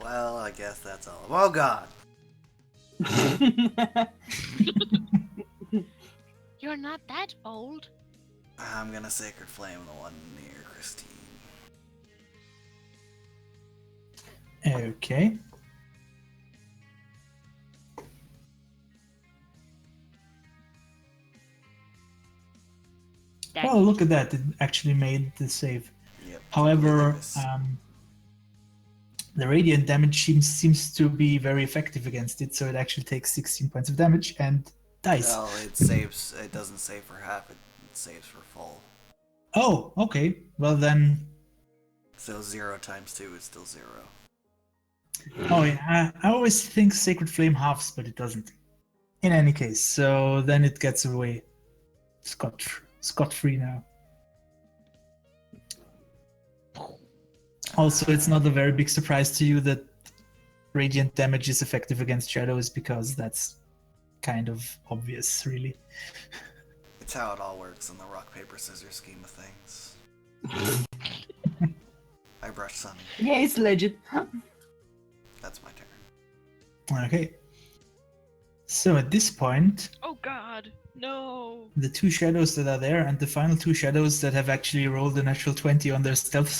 Well, I guess that's all. Oh god! You're not that old. I'm gonna Sacred Flame the one near Christine. Okay. That Well, look at that. It actually made the save. Yep. However, Yes. the radiant damage seems to be very effective against it, so it actually takes 16 points of damage and dies. Well, it saves. It doesn't save for half. It saves for full. Oh, okay. Well then, So 0 times 2 is still 0. oh yeah, I always think Sacred Flame halves, but it doesn't. In any case, so then it gets away scot-free now. Also, it's not a very big surprise to you that radiant damage is effective against shadows, because that's kind of obvious, really. It's how it all works in the rock paper scissors scheme of things. I brush Sunny. Yeah, it's legit. That's my turn. Okay. So at this point, Oh god, no. the 2 shadows that are there and the final 2 shadows that have actually rolled a natural 20 on their stealth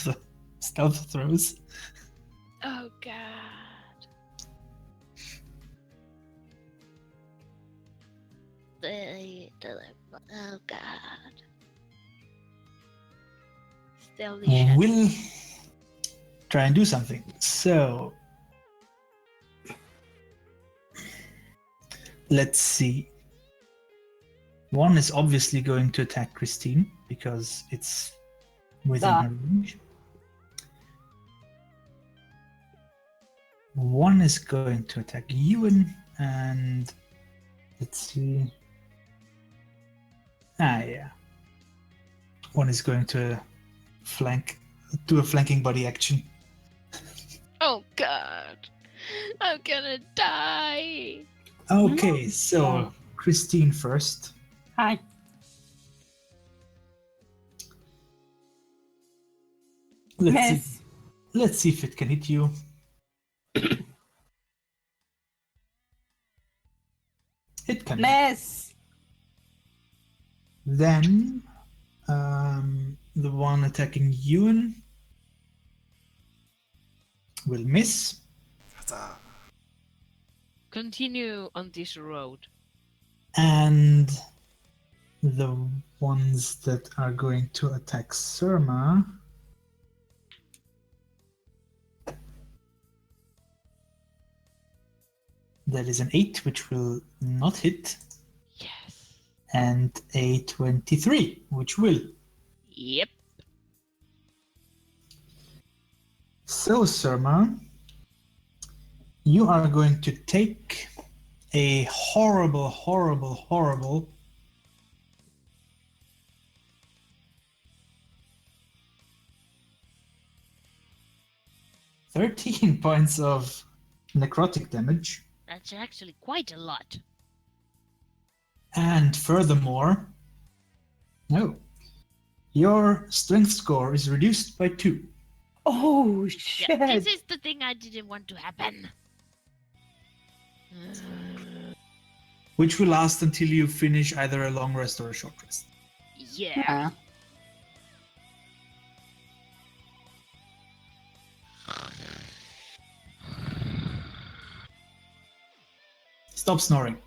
throws. Oh god. Oh god. Still the shadow. Will try and do something. So let's see. One is obviously going to attack Christine because it's within Ah. her range. One is going to attack Ewan, and let's see. Yeah. One is going to do a flanking body action. Oh god. I'm gonna die. Okay, so Christine first. Hi. Miss. Let's see if it can hit you. It can. Miss. Then the one attacking Ewan will miss. Continue on this road. And the ones that are going to attack Surma. That is an 8, which will not hit, Yes. and a 23, which will. Yep. So, Surma, you are going to take a horrible 13 points of necrotic damage. That's actually quite a lot. And furthermore, your strength score is reduced by 2. Oh shit. Yeah, this is the thing I didn't want to happen. Which will last until you finish either a long rest or a short rest. Yeah. Yeah. Stop snoring.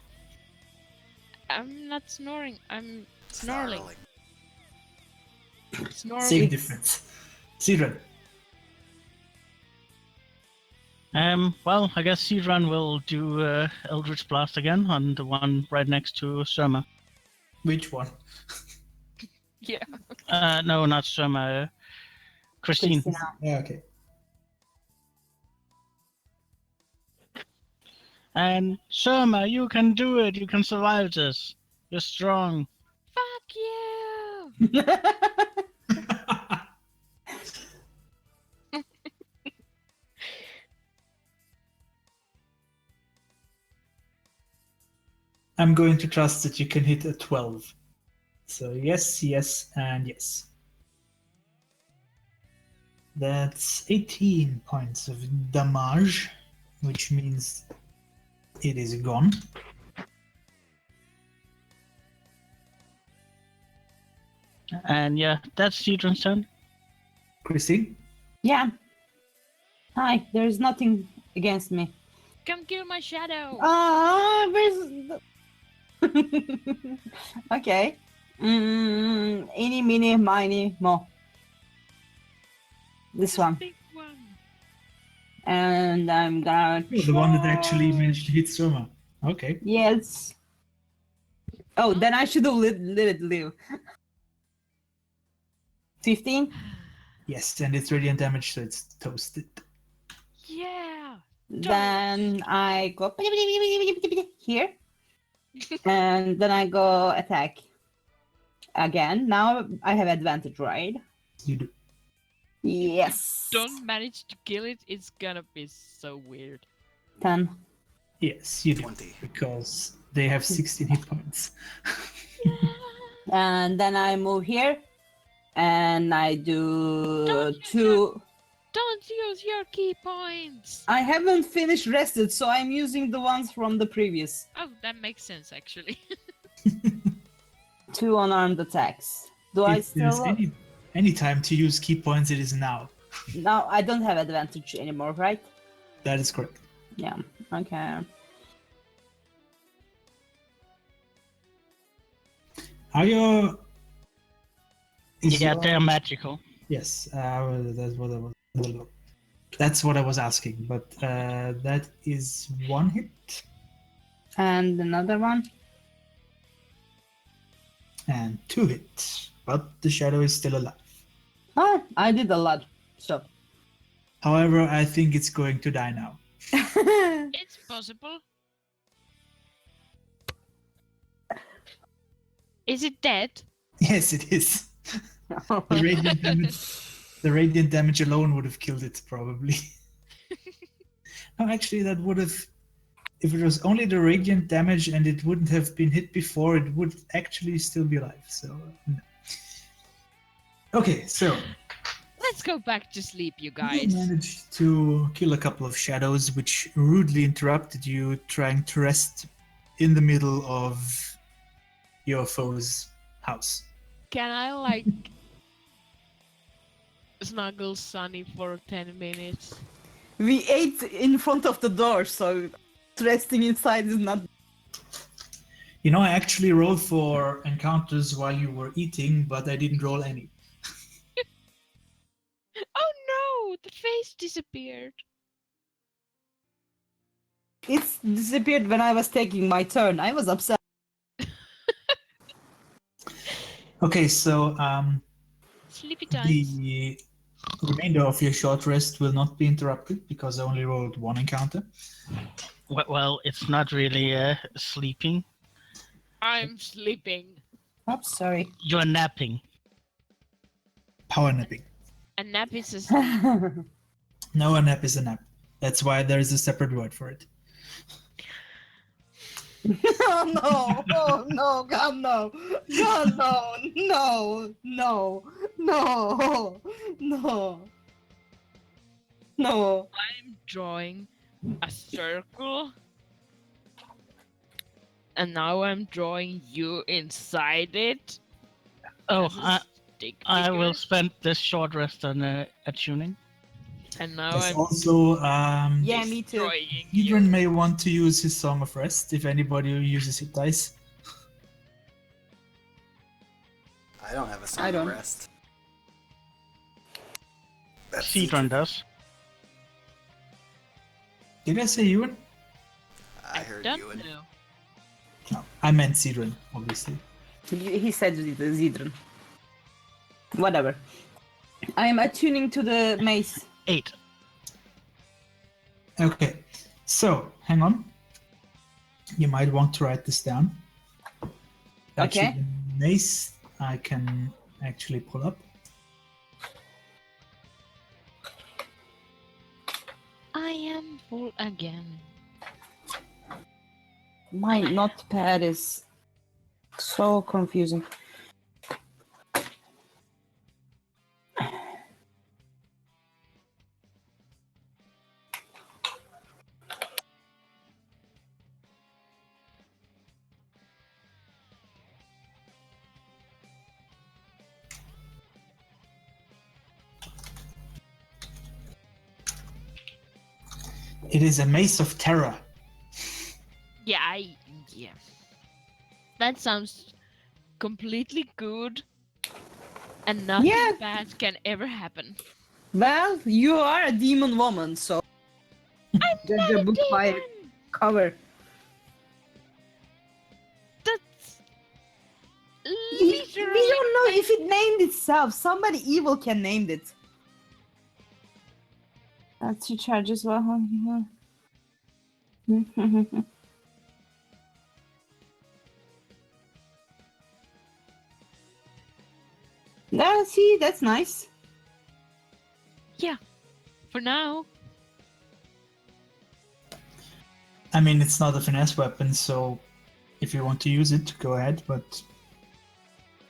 I'm not snoring. I'm snarling. Snoring. Same difference. Sidran. Well, I guess Sidran will do Eldritch Blast again on the one right next to Surma. Which one? Yeah. No, not Surma. Christine. Christina. Yeah, okay. And Surma, you can do it. You can survive this. You're strong. Fuck you. I'm going to trust that you can hit a 12. So yes, yes, and yes. That's 18 points of damage, which means it is gone. And yeah, that's Sidran's turn. Christine? Yeah. Hi, there's nothing against me. Come kill my shadow. Where's the... Okay. Eeny, meeny, miny, mo. This one. Big one. And I'm gonna Oh, the one that actually try- managed to hit Soma. Okay. Yes. Oh, then I should have let it live. 15? Yes, and it's radiant damage, so it's toasted. Yeah. Then I go here. And then I go attack. Again. Now I have advantage, right? You do. Yes. Don't manage to kill it. It's gonna be so weird. 10. Yes, you do. 20. Because they have 16 hit points. And then I move here. And I do Don't use 2. Don't use your key points. I haven't finished rested, so I'm using the ones from the previous. Oh, that makes sense actually. 2 unarmed attacks. Do I If there's still... any time to use key points, it is now. No, I don't have advantage anymore, right? That is correct. Yeah, okay. Are your... is Yeah, your- they're magical. Yes, that's what I was asking, but that is 1 hit And another one? and 2 hits, but the shadow is still alive. Oh, I did a lot. So, However, I think it's going to die now. It's possible. Is it dead? Yes, it is. The radiant damage alone would have killed it, probably. No, actually, that would have. If it was only the radiant damage and it wouldn't have been hit before, it would actually still be alive. So, no. Okay, so Let's go back to sleep, you you guys. managed to kill a couple of shadows, which rudely interrupted you trying to rest in the middle of your foe's house. Can I snuggle Sunny for 10 minutes? We ate in front of the door, so resting inside is not. You know, I actually rolled for encounters while you were eating, but I didn't roll any. Oh no! The face disappeared. It's disappeared when I was taking my turn. I was upset. Okay, so Sleepy times. the remainder of your short rest will not be interrupted because I only rolled one encounter. Well, it's not really sleeping. I'm sleeping. Oops, sorry. You're napping. Power napping. A nap is a sleep. No, a nap is a nap. That's why there is a separate word for it. Oh no! Oh no! God no! God no! No! No! No! No! No! I'm drawing a circle. And now I'm drawing you inside it. Oh, as a stick I will figure. spend this short rest on attuning. And now Yes, I'm also, Yeah, me too. destroying you. Edron may want to use his Song of Rest if anybody uses hit dice. I don't have a I song don't. of rest. That's Cedron does. Did I say Ewan? I heard Don't you and know. No, I meant Cedron, obviously. He said Zidron. Whatever. I am attuning to the mace. 8. Okay, so hang on. You might want to write this down. Okay. Actually, the mace I can actually pull up. I am full again. My notepad is so confusing. It is a mace of terror. Yeah. That sounds completely good. And nothing Yeah. bad can ever happen. Well, you are a demon woman, so I'm judge not a a book by its demon! cover. That's We literally don't know if it named itself. Somebody evil can name it. That's your charge as well. Yeah, see, that's nice. for now. I mean, it's not a finesse weapon, so if you want to use it, go ahead, but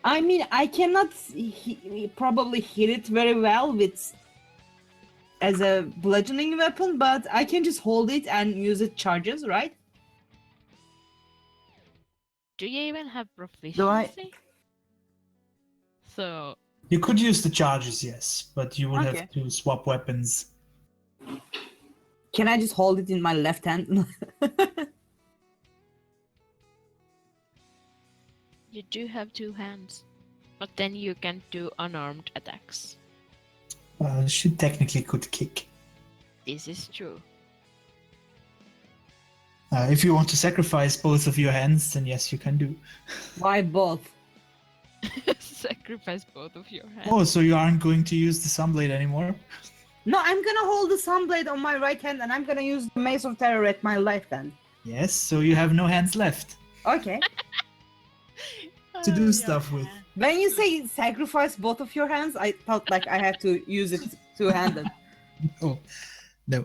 I mean, I cannot probably hit it very well with as a bludgeoning weapon, but I can just hold it and use it charges, right? Do you even have proficiency? Do I- So you could use the charges, yes, but you would Okay. have to swap weapons. Can I just hold it in my left hand? you do have two hands, but then you can do unarmed attacks. She technically could kick. This is true. If you want to sacrifice both of your hands, then yes, you can do. Why both? Sacrifice both of your hands. Oh, so you aren't going to use the Sunblade anymore? No, I'm gonna hold the sunblade on my right hand, and I'm gonna use the Mace of Terror at my left hand. Yes, so you have no hands left Okay. to do stuff with. When you say sacrifice both of your hands, I felt like I had to use it two-handed. No, no.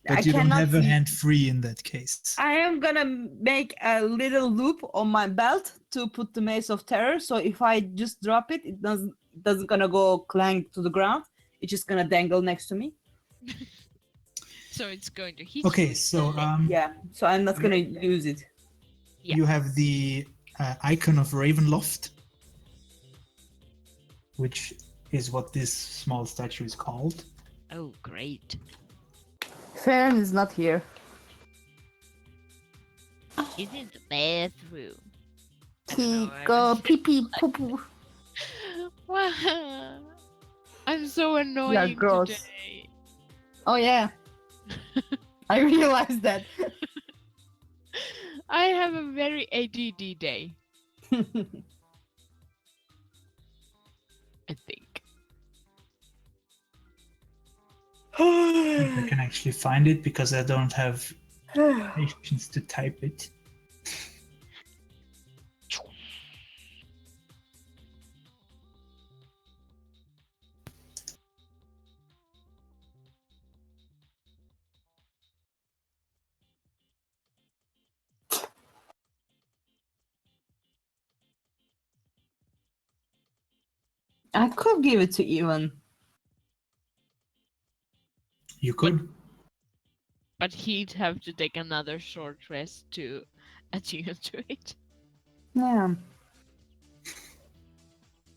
I But you don't cannot have a see- hand free in that case. I am gonna make a little loop on my belt to put the Mace of Terror. So if I just drop it, it doesn't gonna go clang to the ground. It's just gonna dangle next to me. So it's going to hit Okay, you. so Yeah. So I'm not gonna use it. Yeah. you have the icon of Ravenloft, which is what this small statue is called. Oh, great. Farron is not here. He's in the bathroom. Go pee pee poo poo. Wow. I'm so annoying gross. today. Oh yeah. I realized that. I have a very ADD day, I think. I can actually find it because I don't have patience to type it. I could give it to Ewan. You could. But he'd have to take another short rest to attune to it. Yeah.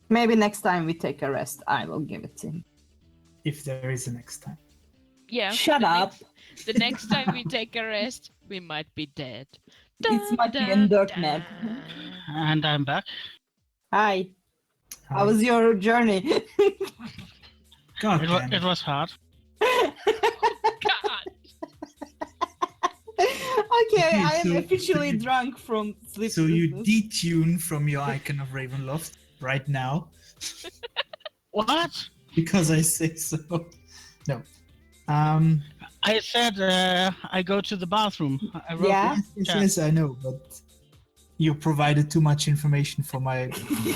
Maybe next time we take a rest, I will give it to him. If there is a next time. Yeah. Shut the up. the next time we take a rest, we might be dead. It might be in darknet. And I'm back. Hi. How Um, was your journey? God It damn it was hard. God. Okay, I am so officially you- drunk from sleep. So you detune from your icon of Ravenloft right now What? because I say so. No. I said I go to the bathroom. I wrote Yeah? Yes, I know, but you provided too much information for my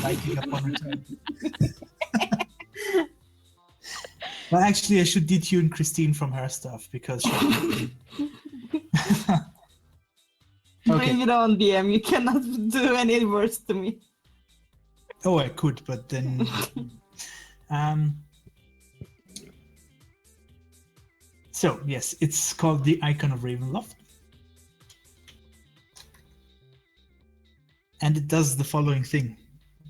liking upon return. Well, actually, I should detune Christine from her stuff because she. Okay. Bring it on, DM. You cannot do any worse to me. Oh, I could, but then. So, yes, it's called the Icon of Ravenloft. And it does the following thing,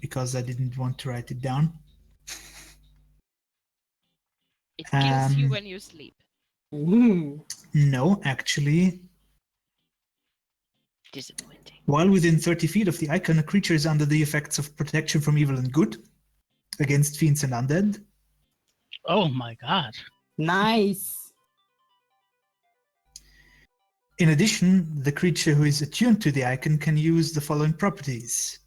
because I didn't want to write it down. It kills you Um, when you sleep. Ooh. No, actually, Disappointing. while within 30 feet of the icon, a creature is under the effects of protection from evil and good, against fiends and undead. Oh my god. Nice. In addition, the creature who is attuned to the icon can use the following properties.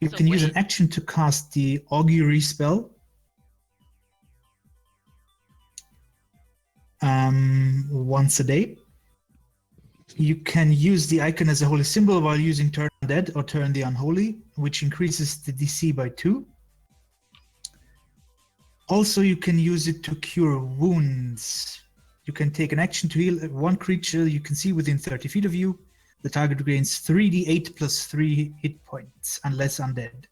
You So can use an wait. action to cast the augury spell. Once a day. You can use the icon as a holy symbol while using Turn Undead or Turn the Unholy, which increases the DC by 2. Also, you can use it to cure wounds. You can take an action to heal one creature you can see within 30 feet of you. The target gains 3d8 plus 3 hit points, unless undead,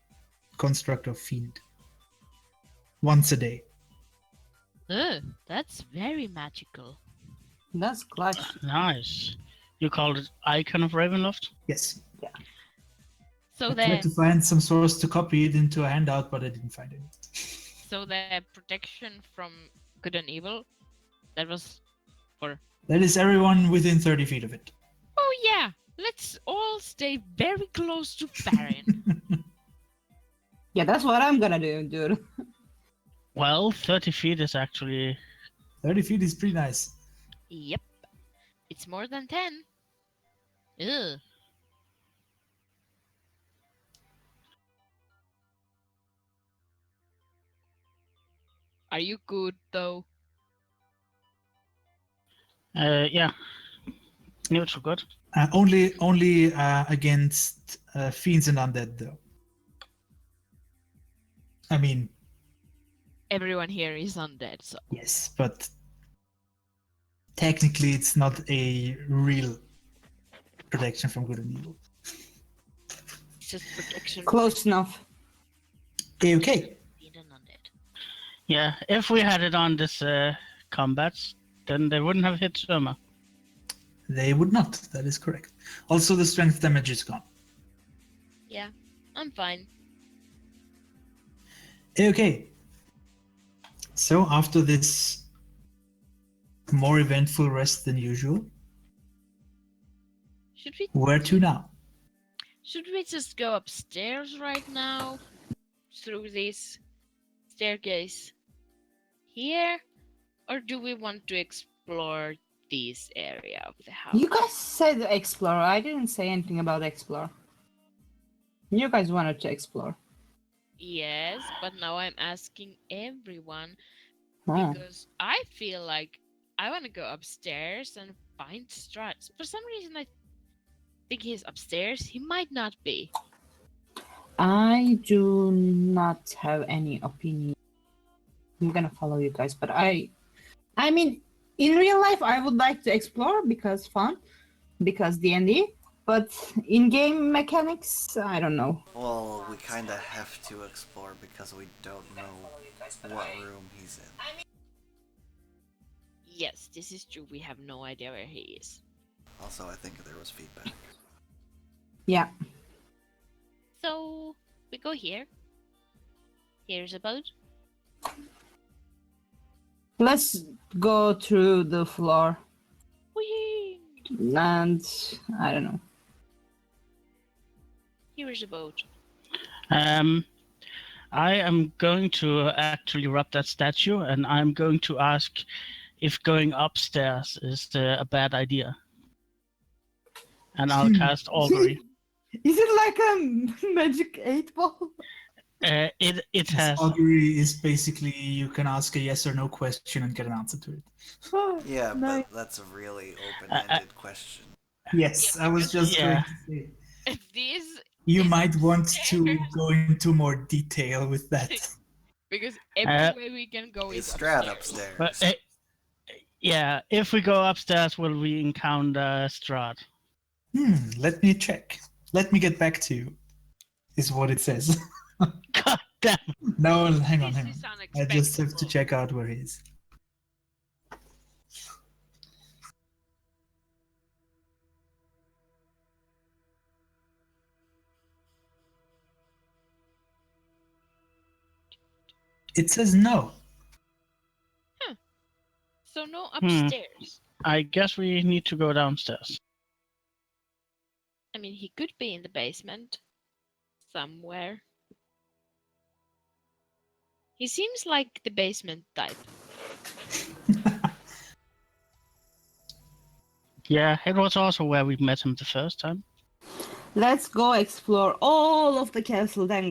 construct, or fiend. Once a day. That's very magical. That's clutch. Nice. You called it Icon of Ravenloft? Yes. So I tried to find some source to copy it into a handout, but I didn't find it. so the protection from good and evil, that was for. That is everyone within 30 feet of it. Oh yeah, let's all stay very close to Baron. Yeah, that's what I'm gonna do, dude. Well, 30 feet is actually... 30 feet is pretty nice. Yep, it's more than 10. Ugh. Are you good though? Yeah. Neutral good. Only against fiends and undead, though. I mean, Everyone here is undead, so yes, but technically it's not a real protection from good and evil. it's just protection. Close enough. Okay. Being an undead. Yeah, if we had it on this combats, then they wouldn't have hit Surma. They would not. That is correct. Also, the strength damage is gone. Yeah, I'm fine. Okay. So after this more eventful rest than usual, where to now? Should we just go upstairs right now through this staircase here, or do we want to explore this area of the house? You guys said explore. I didn't say anything about explore. You guys wanted to explore. Yes, but now I'm asking everyone Oh. because I feel like I want to go upstairs and find Strats. For some reason, I think he's upstairs. He might not be. I do not have any opinion. I'm gonna follow you guys, but I mean, in real life, I would like to explore because fun, because D&D. But in-game mechanics, I don't know. Well, we kinda have to explore because we don't know what room he's in. Yes, this is true. We have no idea where he is. Also, I think there was feedback. Yeah. So we go here. Here's a boat. Let's go through the floor, Whee! and I don't know. Here's a boat. I am going to actually rub that statue, and I'm going to ask if going upstairs is a bad idea. And I'll cast Augury. Is it like a magic 8-ball? It has. Augury is basically you can ask a yes or no question and get an answer to it. Yeah, Nice. but that's a really open-ended question. Yes, I was just going to say. This You is might want to upstairs. go into more detail with that. Because every way we can go Is is Strat upstairs. upstairs? But yeah, if we go upstairs, will we encounter Strahd? Let me check. Let me get back to you, is what it says. God damn. No, hang on, This hang on. is I just have to unexpected. check out where he is. It says no. So no upstairs. I guess we need to go downstairs. I mean, he could be in the basement somewhere. He seems like the basement type. Yeah, it was also where we met him the first time. Let's go explore all of the castle then.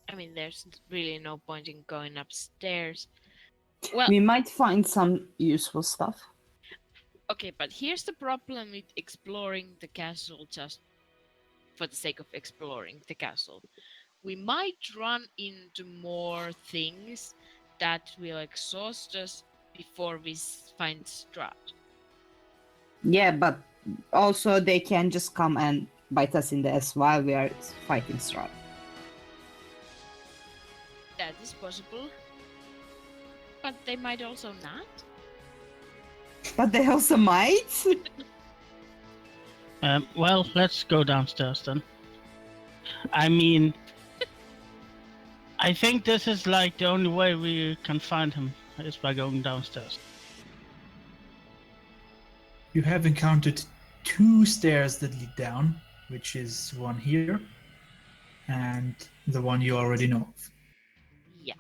I mean, there's really no point in going upstairs. Well, We might find some useful stuff. okay, but here's the problem with exploring the castle just for the sake of exploring the castle. We might run into more things that will exhaust us before we find Strat. Yeah, but also they can just come and bite us in the ass while we are fighting Strahd. That is possible. But they might also not. But they also might. Well, let's go downstairs then. I mean, I think this is like the only way we can find him is by going downstairs. You have encountered 2 stairs that lead down, which is one here and the one you already know of. Yeah.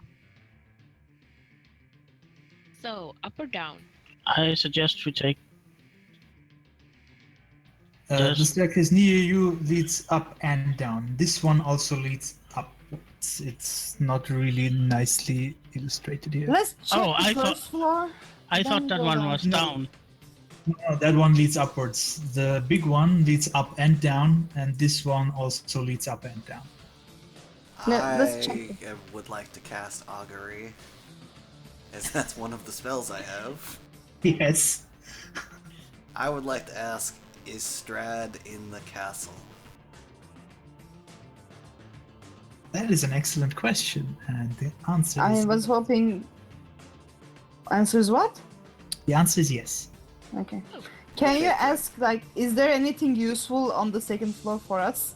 So, up or down? I suggest we take. The Yes. staircase near you leads up and down. This one also leads up. It's not really nicely illustrated here. Let's check Oh, the I thought- first floor. I thought that one was No. down. No, that one leads upwards. The big one leads up and down, and this one also leads up and down. Let's check I would like to cast Augury, as that's one of the spells I have. Yes. I would like to ask, is Strad in the castle? That is an excellent question, and the answer I is was hoping. Answers what? the answer is yes. Okay. Can Okay, you great. ask, like, is there anything useful on the second floor for us?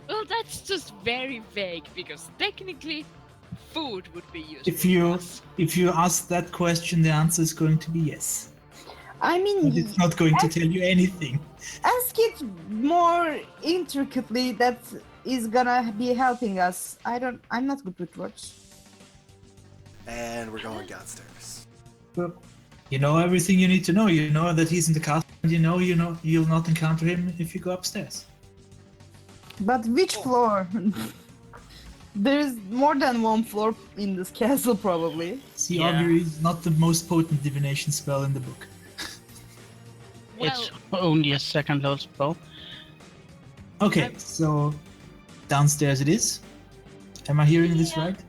Well, that's just very vague because technically, food would be useful. If you ask that question, the answer is going to be yes. I mean, But it's not going to tell you anything. ask it more intricately. That is gonna be helping us. I'm not good with words. And we're going downstairs. Well, you know everything you need to know. You know that he's in the castle, and you know you'll not encounter him if you go upstairs. But which floor? There's more than one floor in this castle, probably. See, Yeah. Augury is not the most potent divination spell in the book. Well, It's only a second level spell. Okay, so downstairs it is. Am I hearing this Yeah. right?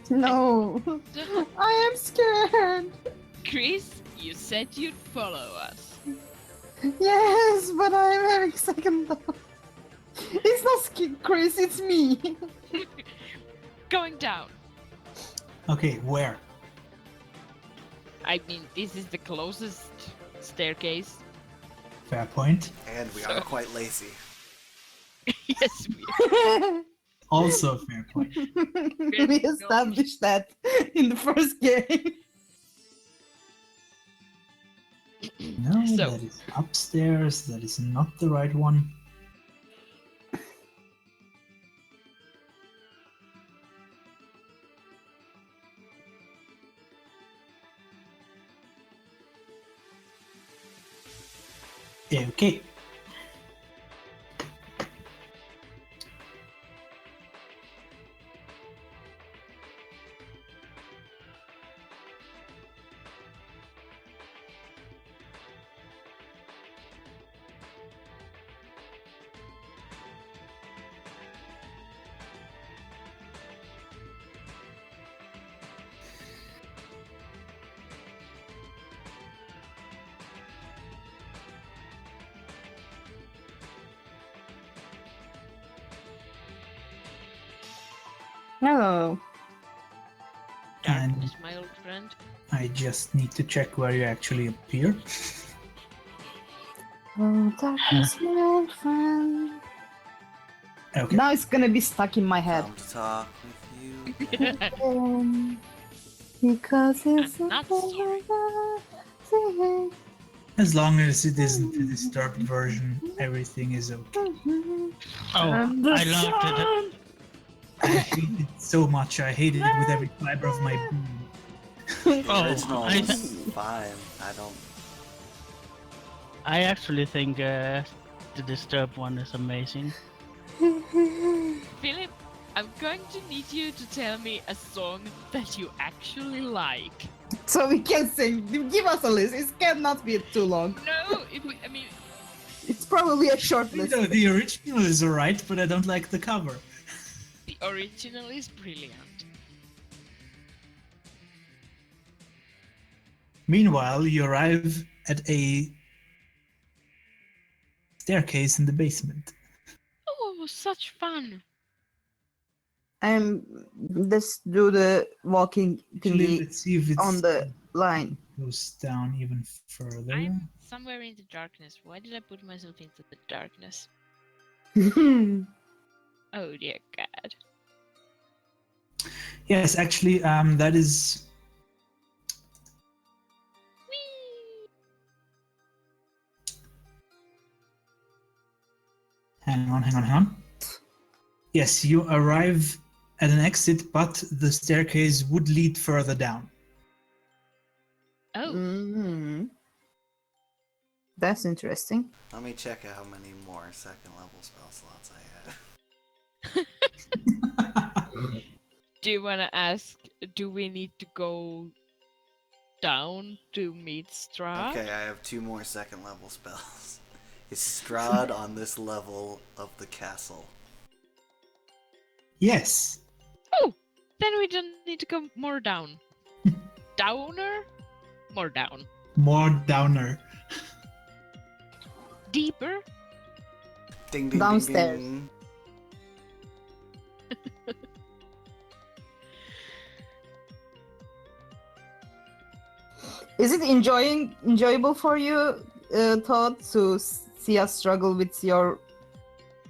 No, so, I am scared. Chris, you said you'd follow us. Yes, but I'm having second thought. It's not Chris, it's me. Going down. Okay, where? I mean, this is the closest staircase. Fair point. And we are quite lazy. Yes, we Also a fair point. We established that in the first game. No, So- that is upstairs. That is not the right one. Okay. Hello. darkness, my old friend. I just need to check where you actually appear. Oh, darkness, my old friend. Okay. Now it's gonna be stuck in my head. Come to talk with you. Because it's I'm not sorry. As long as it isn't a disturbed version, everything is okay. Oh, And the I loved it. I hate it so much. I hated it with every fiber of my being. The Oh, original I- was fine. I don't. I actually think the disturbed one is amazing. Philip, I'm going to need you to tell me a song that you actually like. So we can sing. Give us a list. It cannot be too long. No, I mean, It's probably a short You list. know, the original is alright, but I don't like the cover. the original is brilliant. Meanwhile, you arrive at a staircase in the basement. Oh, it was such fun. Let's do the walking Actually, thingy let's see if it's on the line. goes down even further. I'm somewhere in the darkness. Why did I put myself into the darkness? Oh dear God. Yes, actually, that is. Whee! Hang on. Yes, you arrive at an exit, but the staircase would lead further down. Oh, Mhm. That's interesting. Let me check how many more second level spell slots I have. do you want to ask? Do we need to go down to meet Strahd? Okay, I have 2 more second level spells. Is Strahd on this level of the castle? Yes. Oh, then we don't need to go more down. Downer? More down. More downer. Deeper? Ding ding Downstairs. ding ding. Is it enjoyable for you, Todd, to see us struggle with your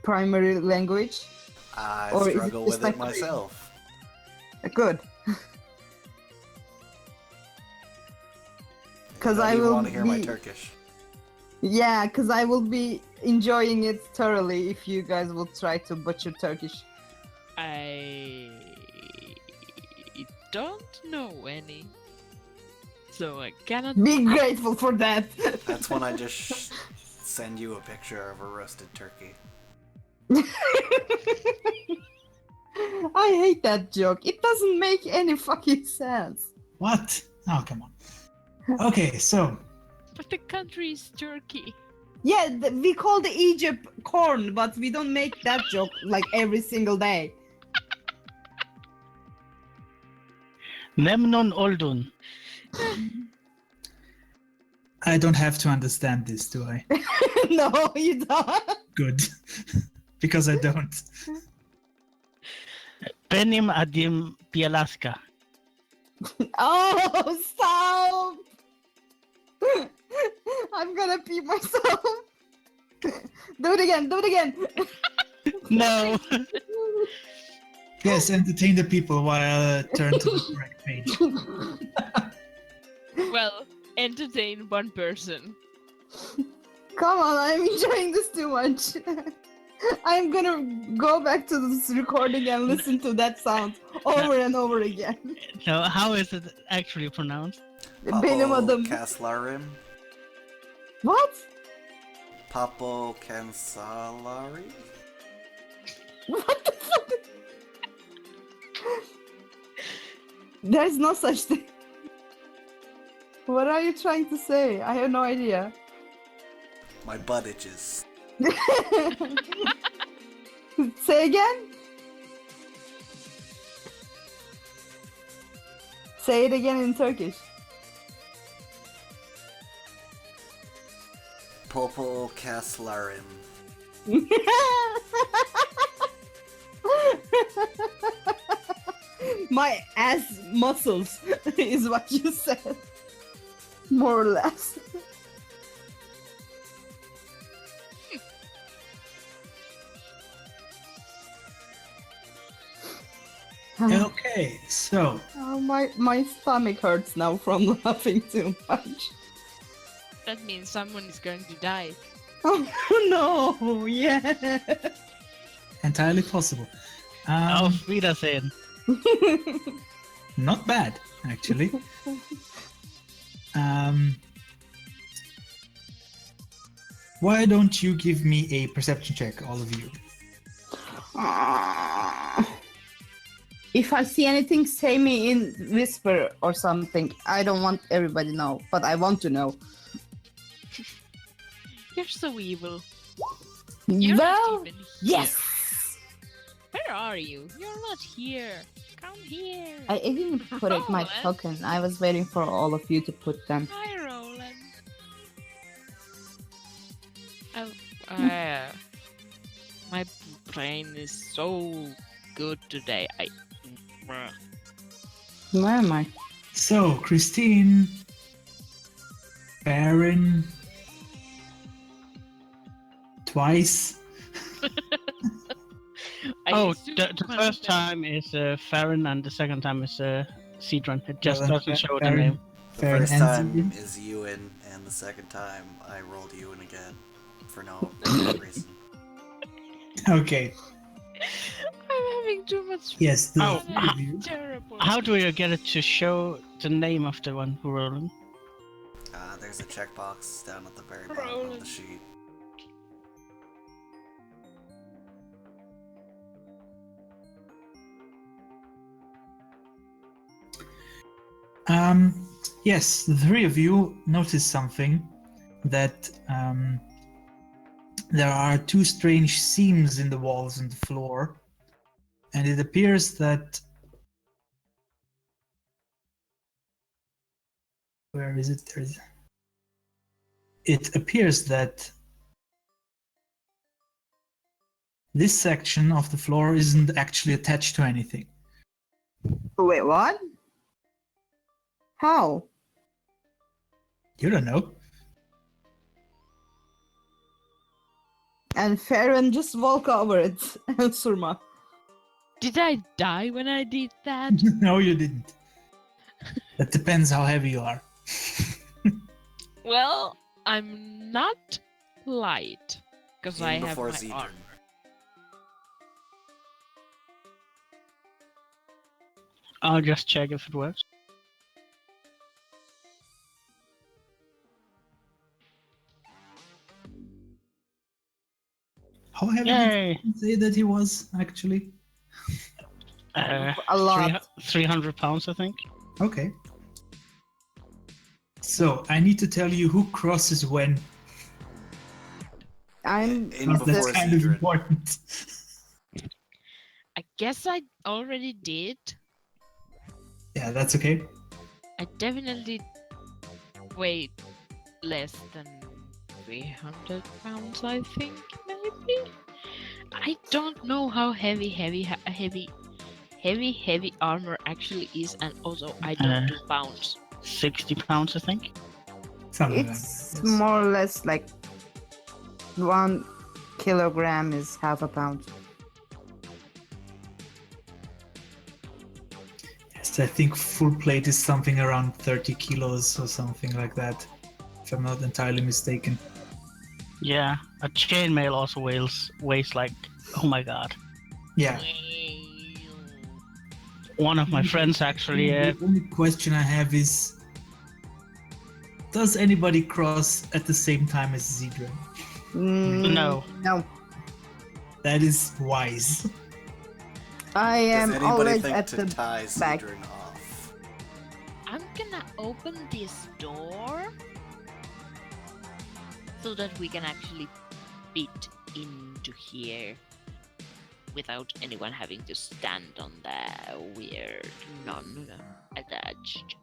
primary language? I Or is it struggle just with it like- myself. Good. Because I don't even will want to hear my be, Turkish. yeah, because I will be enjoying it thoroughly if you guys will try to butcher Turkish. I don't know any. So I cannot. Be grateful for that. That's when I just send you a picture of a roasted turkey. I hate that joke. It doesn't make any fucking sense. What? Oh, come on. Okay, so But the country is Turkey. Yeah, we call the Egypt corn, but we don't make that joke like every single day. Memnon Oldun. I don't have to understand this, do I? No, you don't. Good. Because I don't. Benim Adim Bialaska. Oh, stop! I'm gonna pee myself. Do it again. Do it again. No. Yes, entertain the people while I turn to the correct page. Well, entertain one person. Come on, I'm enjoying this too much. I'm gonna go back to this recording and listen to that sound over and over again. So how is it actually pronounced? Benim Papo adım. Kaslarim? What? Papo Kansalari? What the fuck? There's no such thing. What are you trying to say? I have no idea. My butt itches. Say again? Say it again in Turkish. Popo Kaslarim. My ass muscles is what you said. More or less. Okay, so Oh, my stomach hurts now from laughing too much. That means someone is going to die. Oh no, yeah. entirely possible. Auf Wiedersehen. Not bad, actually. Why don't you give me a perception check, all of you? If I see anything, say me in whisper or something. I don't want everybody to know, but I want to know. You're so evil. You're not Well, even here. yes. Where are you? You're not here. Come here. I didn't put it my Roland. token. I was waiting for all of you to put them. Hi, Roland. Oh, my brain is so good today. Where am I? So, Christine, Baron, twice. Oh, assume the one first of them- time is Farron and the second time is Cedron. It just Well, doesn't show the Farron- name. The Farron first and time Zidane. is Ewan, and the second time I rolled Ewan again. For no apparent reason. Okay, I'm having too much yes, the Oh, three of you. terrible. How do you get it to show the name of the one who rolled it? There's a checkbox down at the very bottom of Roland. the sheet. Yes, the three of you notice something, that there are two strange seams in the walls and the floor, and it appears that... Where is it? It appears that this section of the floor isn't actually attached to anything. Wait, what? How? You don't know. And Farron just walk over it. And Surma. Did I die when I did that? No, you didn't. That depends how heavy you are. Well, I'm not light because I Even have before my Zedrin. armor. I'll just check if it works. How heavy Yay! did you say that he was, actually? A lot. 300 pounds, I think. Okay. So, I need to tell you who crosses when. I'm In Because before that's kind of Zedrin. important. I guess I already did. Yeah, that's okay. I definitely weighed less than 300 pounds, I think, maybe? I don't know how heavy armor actually is, and also I don't do pounds. 60 pounds, I think. Something like It's that, yes. more or less like 1 kilogram is half a pound. Yes, I think full plate is something around 30 kilos or something like that, if I'm not entirely mistaken. Yeah, a chainmail also weighs like, oh my god. Yeah. One of my friends actually, The only question I have is, does anybody cross at the same time as Zedrin? No. No. That is wise. I Does am anybody always think at to the tie back. Zedrin off? I'm gonna open this door so that we can actually fit into here without anyone having to stand on the weird non-attached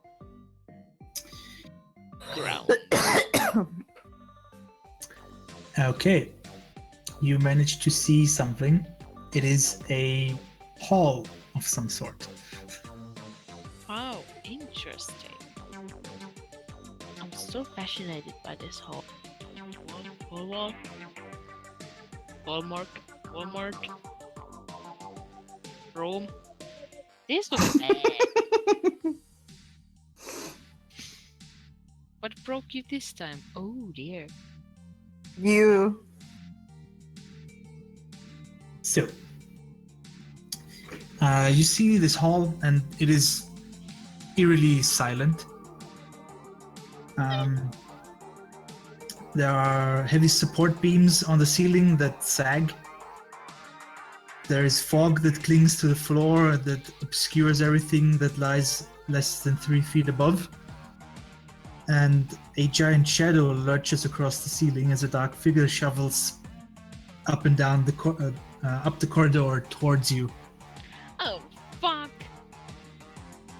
ground. Okay. You managed to see something. It is a hall of some sort. Oh, interesting. I'm so fascinated by this whole Walmart room. This looks bad. What broke you this time? Oh dear. You. So, you see this hall, and it is eerily silent. There are heavy support beams on the ceiling that sag. There is fog that clings to the floor that obscures everything that lies less than 3 feet above. And a giant shadow lurches across the ceiling as a dark figure shovels up and down up the corridor towards you. Oh fuck.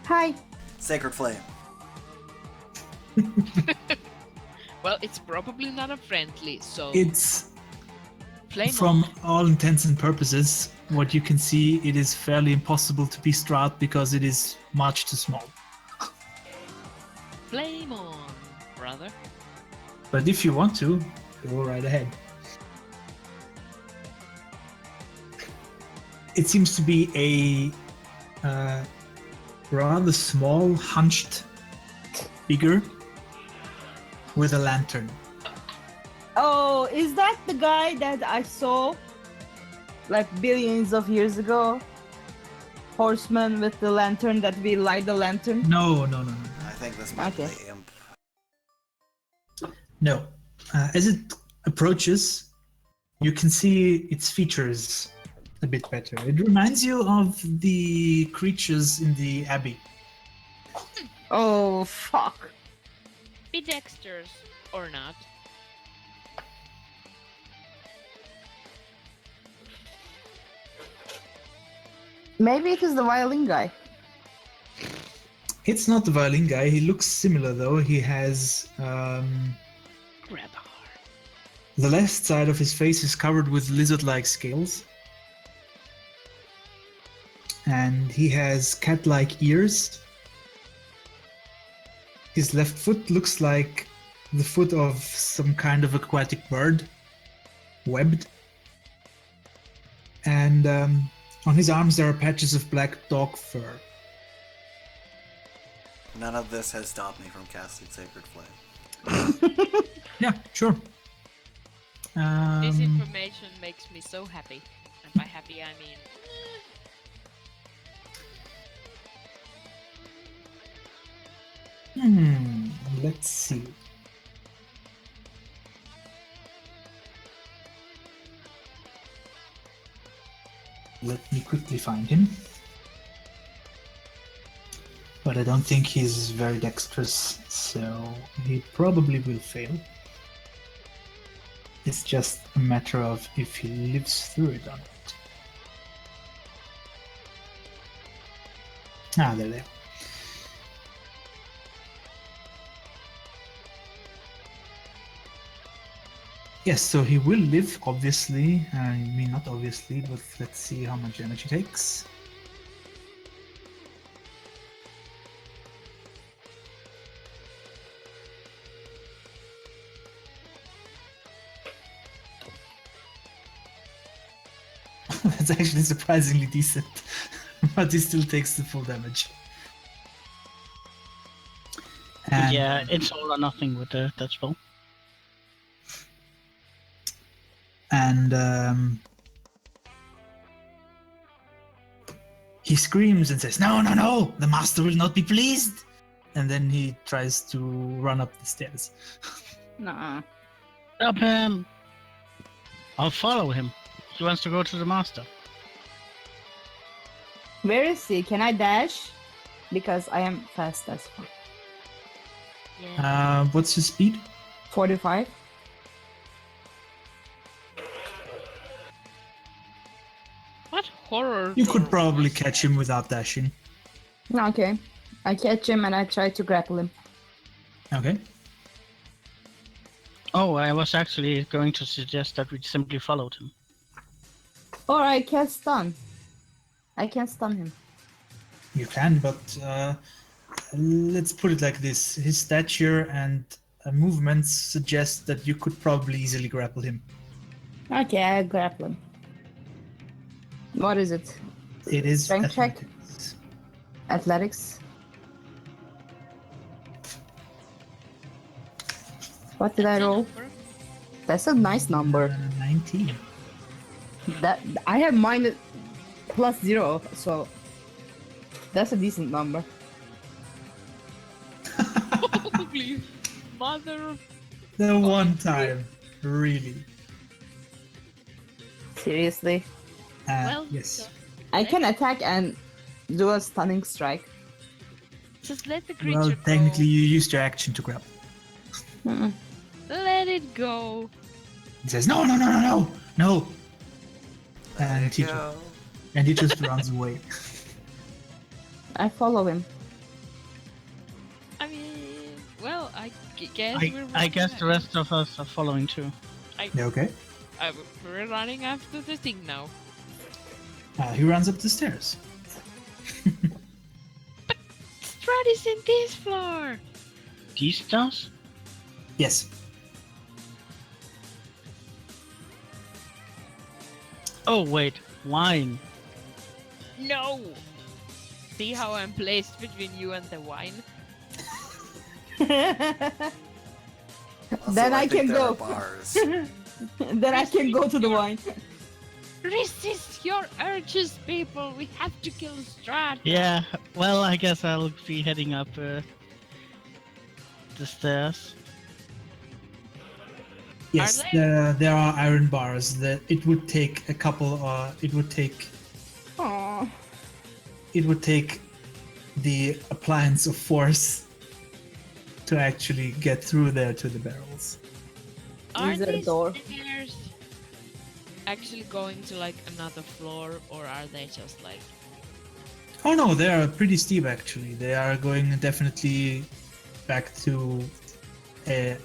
Hi. Sacred Flame. Well, it's probably not a friendly, so It's, flame from on. all intents and purposes, what you can see, it is fairly impossible to piece out because it is much too small. Flame on, brother. But if you want to, go right ahead. It seems to be a rather small, hunched figure with a lantern. Oh, is that the guy that I saw like billions of years ago? Horseman with the lantern that we light the lantern? No. I think this might be Okay. the imp. No. As it approaches, you can see its features a bit better. It reminds you of the creatures in the Abbey. Oh, fuck. Be dexterous or not. Maybe it is the violin guy. It's not the violin guy. He looks similar though. He has Grab hard. the left side of his face is covered with lizard-like scales, and he has cat-like ears. His left foot looks like the foot of some kind of aquatic bird, webbed. And on his arms there are patches of black dog fur. None of this has stopped me from casting Sacred Flame. Yeah, sure. This information makes me so happy. And by happy I mean... Let's see. Let me quickly find him. But I don't think he's very dexterous, so he probably will fail. It's just a matter of if he lives through it or not. Ah, there they are. Yes, so he will live, obviously. I mean, not obviously, but let's see how much damage he takes. That's actually surprisingly decent, but he still takes the full damage. And Yeah, it's all or nothing with that spell. And he screams and says, "No, no, no! The master will not be pleased!" And then he tries to run up the stairs. Nah. Stop him! I'll follow him. He wants to go to the master. Where is he? Can I dash? Because I am fast as fuck. Yeah. What's his speed? 45. What horror? You could door probably was catch that? him without dashing. Okay. I catch him and I try to grapple him. Okay. Oh, I was actually going to suggest that we simply followed him. Or I can stun. I can stun him. You can, but let's put it like this. His stature and movements suggest that you could probably easily grapple him. Okay, I grapple him. What is it? It is Strength check? athletics. Athletics? What did I roll? That's a nice number. 19. That I have minus plus 0, so that's a decent number. Holy mother of... The one time, really. Seriously. Well, Yes. so I can attack and do a stunning strike. just let the creature Well, go. technically, you used your action to grab. Mm-mm. Let it go. He says, "No, no, no, no, no, no!" And There you go. he just runs away. I follow him. I mean, well, I guess we're I guess running the rest of us are following too. Yeah, okay. we're running after the thing now. He runs up the stairs. Strut is in this floor. These stars? Yes. Oh wait, wine. No. See how I'm placed between you and the wine? Also, Then I think can there are go. bars. Then I can go to the wine. Resist your urges, people. We have to kill Strut. Yeah, well, I guess I'll be heading up the stairs. Yes, they? there are iron bars. That it would take a couple. It would take Aww. the appliance of force to actually get through there to the barrels. Are Is there a these door? stairs actually going to like another floor, or are they just like? Oh no, they are pretty steep actually. They are going definitely back to an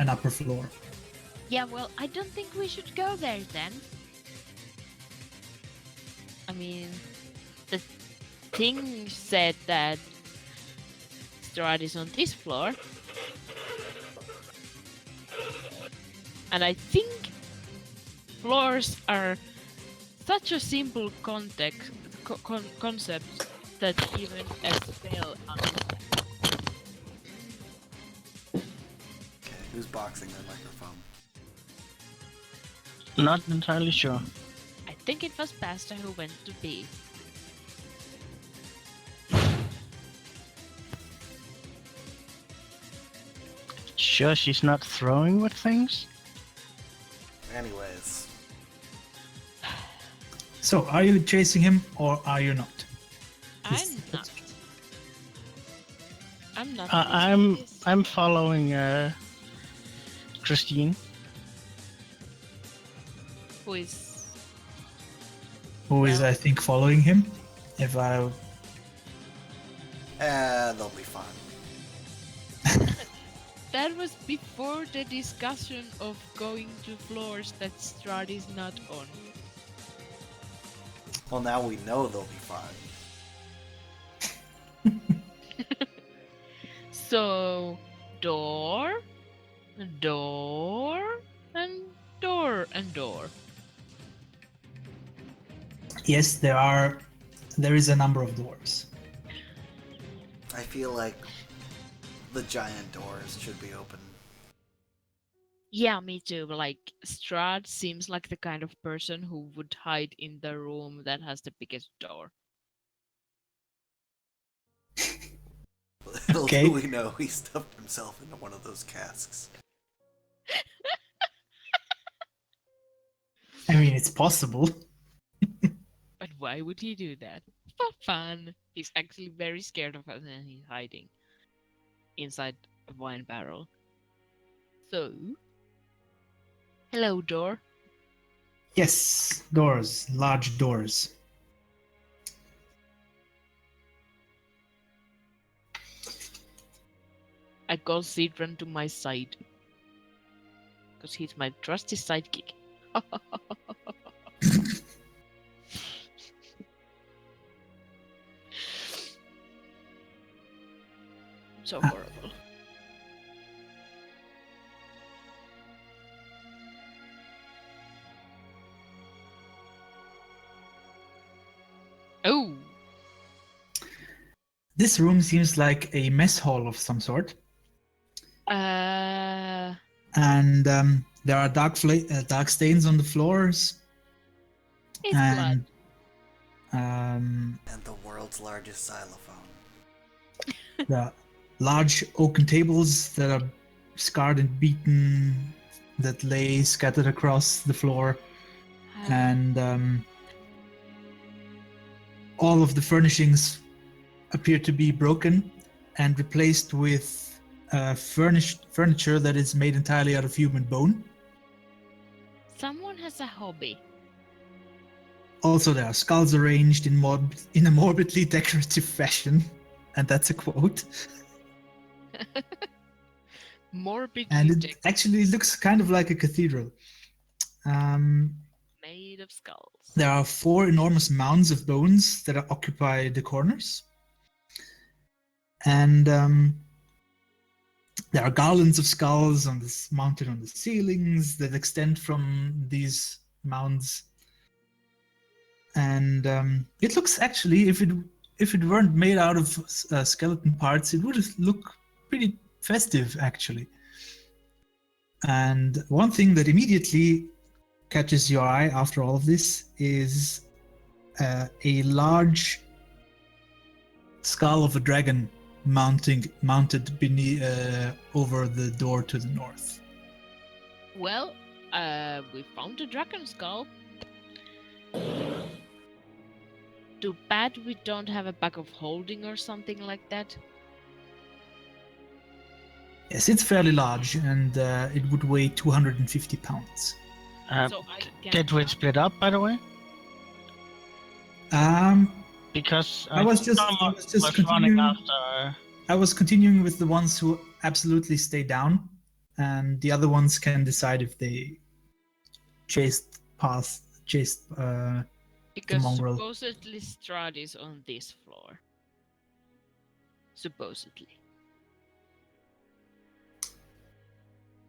upper floor. Yeah, well, I don't think we should go there then. I mean, the thing said that Strahd is on this floor. And I think floors are such a simple concept that even a spell understands. Okay, who's boxing their microphone? Not entirely sure. I think it was Pastor who went to B. Sure she's not throwing with things? Anyways, So, are you chasing him or are you not? I'm not. I'm not. I'm following Christine. Who is? Who is, Well- I think, following him? If I they'll be fine. That was before the discussion of going to floors that Strahd is not on. Well, now we know they'll be fine. So, door, door, and door, and door. yes, there is a number of doors. I feel like the giant doors should be open. Yeah, me too. Like, Strahd seems like the kind of person who would hide in the room that has the biggest door. Little Okay. do we know he stuffed himself into one of those casks. I mean, it's possible. But why would he do that? For fun. He's actually very scared of us and he's hiding inside a wine barrel. So, hello, door. Yes, doors, large doors. I call Sidran to my side. Because he's my trusty sidekick. So horrible. Oh, This room seems like a mess hall of some sort, and there are dark stains on the floors, it's blood. and And the world's largest xylophone. the large oaken tables that are scarred and beaten that lay scattered across the floor, and all of the furnishings appear to be broken and replaced with furniture that is made entirely out of human bone. Someone has a hobby. Also, there are skulls arranged in a morbidly decorative fashion, and that's a quote. Morbidly And it actually looks kind of like a cathedral. made of skulls. There are 4 enormous mounds of bones that occupy the corners. And there are garlands of skulls mounted on the ceilings that extend from these mounds. And it looks actually, if it weren't made out of skeleton parts, it would look pretty festive actually. And one thing that immediately catches your eye after all of this is a large skull of a dragon mounted beneath over the door to the north. Well, we found a dragon skull. too bad we don't have a bag of holding or something like that. Yes, it's fairly large, and it would weigh 250 pounds. So I can. Did we split up, by the way? Because I was just someone continuing. was running after. I was continuing with the ones who absolutely stay down, and the other ones can decide if they chase. Because mongrel. supposedly Strahd is on this floor. Supposedly.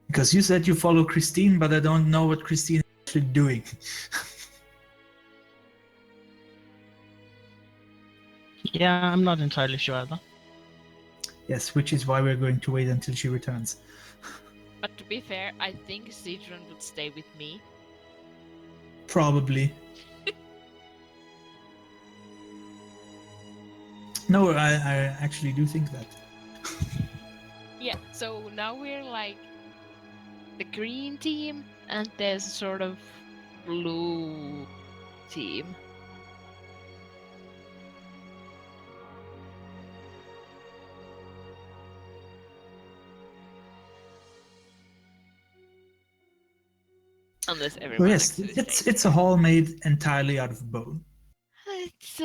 Because you said you follow Christine, but I don't know what Christine is actually doing. Yeah, I'm not entirely sure either. Yes, which is why we're going to wait until she returns. But to be fair, I think Citron would stay with me. Probably. No, I actually do think that. Yeah, so now we're like the green team and there's a sort of blue team. Unless everyone Oh, yes, actually stays it's a hall made entirely out of bone. It's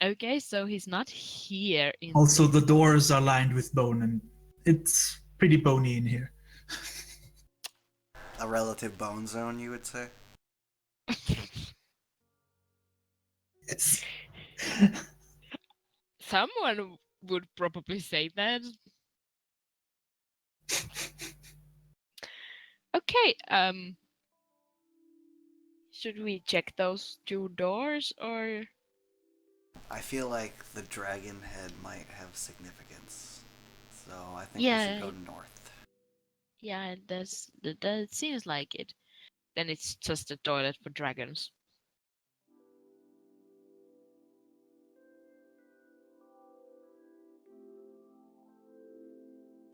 okay, so he's not here in Also, this. the doors are lined with bone, and it's pretty bony in here. A relative bone zone, you would say? It's Someone would probably say that. Okay, should we check those two doors or I feel like the dragon head might have significance. So I think we Yeah. should go north. yeah, that seems like it. Then it's just a toilet for dragons.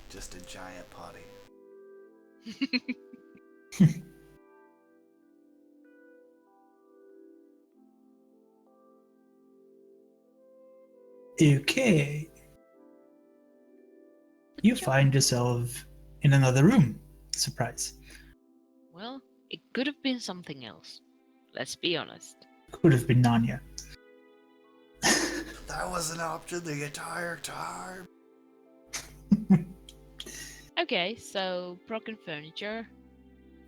Just a giant potty. okay. You find yourself in another room. Surprise. Well, it could have been something else. Let's be honest. Could have been Narnia. That was an option the entire time. Okay, so broken furniture.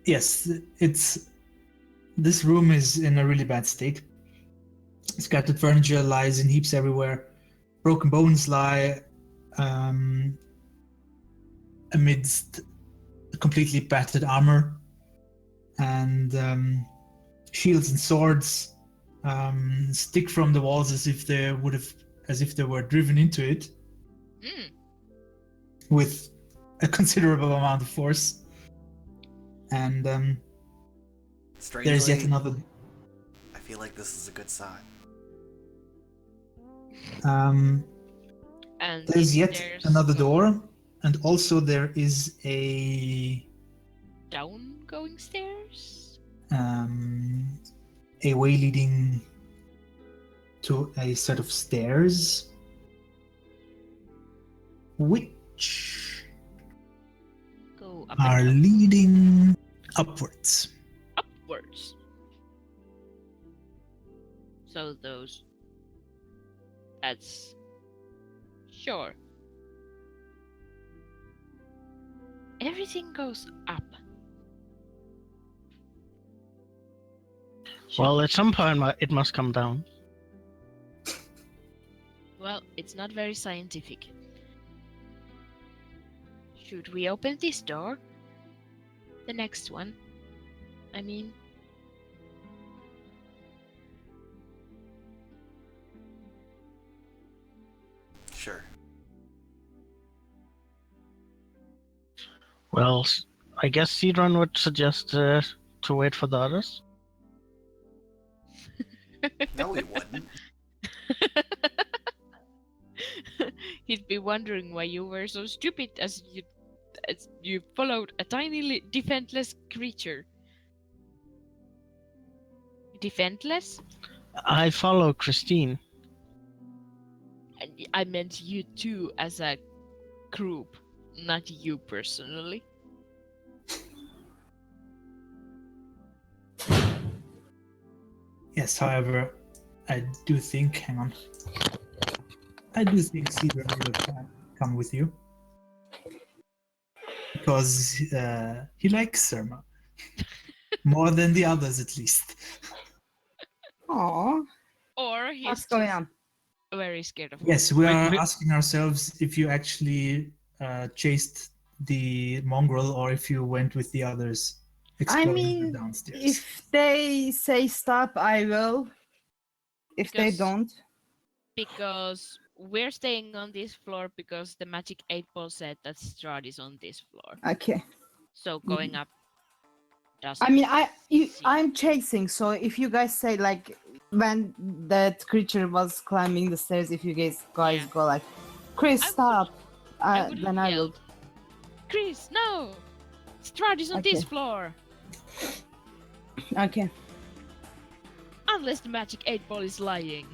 Yes, this room is in a really bad state. Scattered furniture lies in heaps everywhere. Broken bones lie amidst completely battered armor, and shields and swords stick from the walls as if they were driven into it Hmm. with a considerable amount of force. And Strangely, there's yet another. I feel like this is a good sign. Um, And there's yet there's another some door, and also there is a down going stairs. way leading to a set of stairs, which Go up are and down. leading upwards. Upwards. So those. That's sure. Everything goes up. Well, at some point it must come down. Well, it's not very scientific. Should we open this door? The next one. I mean, Sure. Well, I guess Cedron would suggest to wait for the others. No, we wouldn't. he'd be wondering why you were so stupid as you followed a tiny defenseless creature. Defenseless? I follow Christine. I meant you two as a group, not you personally. Yes, however, I do think. Hang on. I do think Cedar would have come with you because he likes Surma more than the others, at least. Aww. Or he's What's going just on? very scared of Yes, we are we- asking ourselves if you actually chased the mongrel or if you went with the others exploring mean, downstairs. If they say stop, I will. If they Because- don't, because we're staying on this floor because the magic 8 ball said that Strahd is on this floor. okay. So going up doesn't. I mean, seem- I'm chasing. So if you guys say like when that creature was climbing the stairs, if you guys Yeah. go like, Chris, I would- stop, I would then have I will. yelled, Chris, no! Strahd is on this Okay. floor! Okay. Unless the magic 8 ball is lying.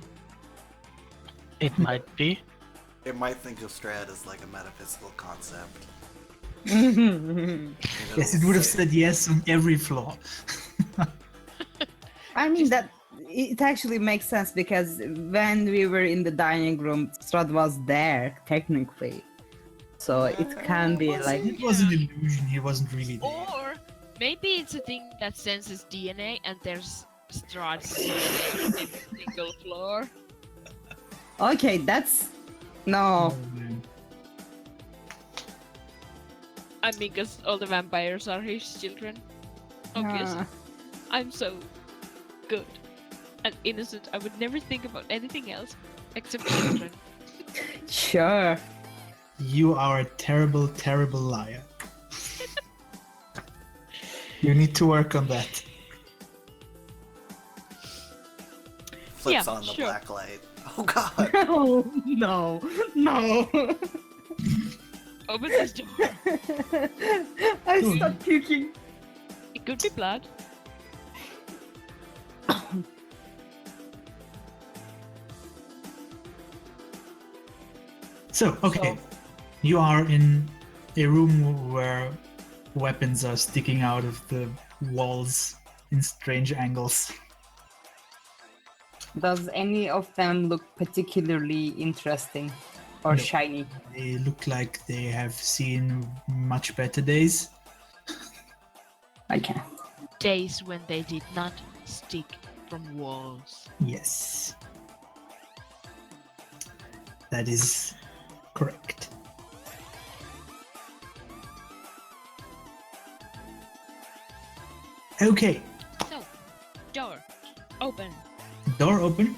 It might be. It might think of Strahd as like a metaphysical concept. I and Yes, it'll it would have say- said yes on every floor. mean that it actually makes sense because when we were in the dining room, Strad was there technically, so it can be was like he? It was an illusion, he wasn't really there. Or maybe it's a thing that senses DNA and there's Strahd's DNA on every single floor. okay. That's no. man. I mean, because all the vampires are his children. Obviously. Uh, I'm so good and innocent. I would never think about anything else except children. sure. You are a terrible, terrible liar. You need to work on that. Flips Yeah, on the sure. black light. Oh god. Oh no, no. Open this door. I stopped puking. It could be blood. So, okay. You are in a room where weapons are sticking out of the walls in strange angles. Does any of them look particularly interesting or No. shiny? They look like they have seen much better days. Okay. Days when they did not stick from walls. Yes. That is correct. Okay, So, door, open. door open.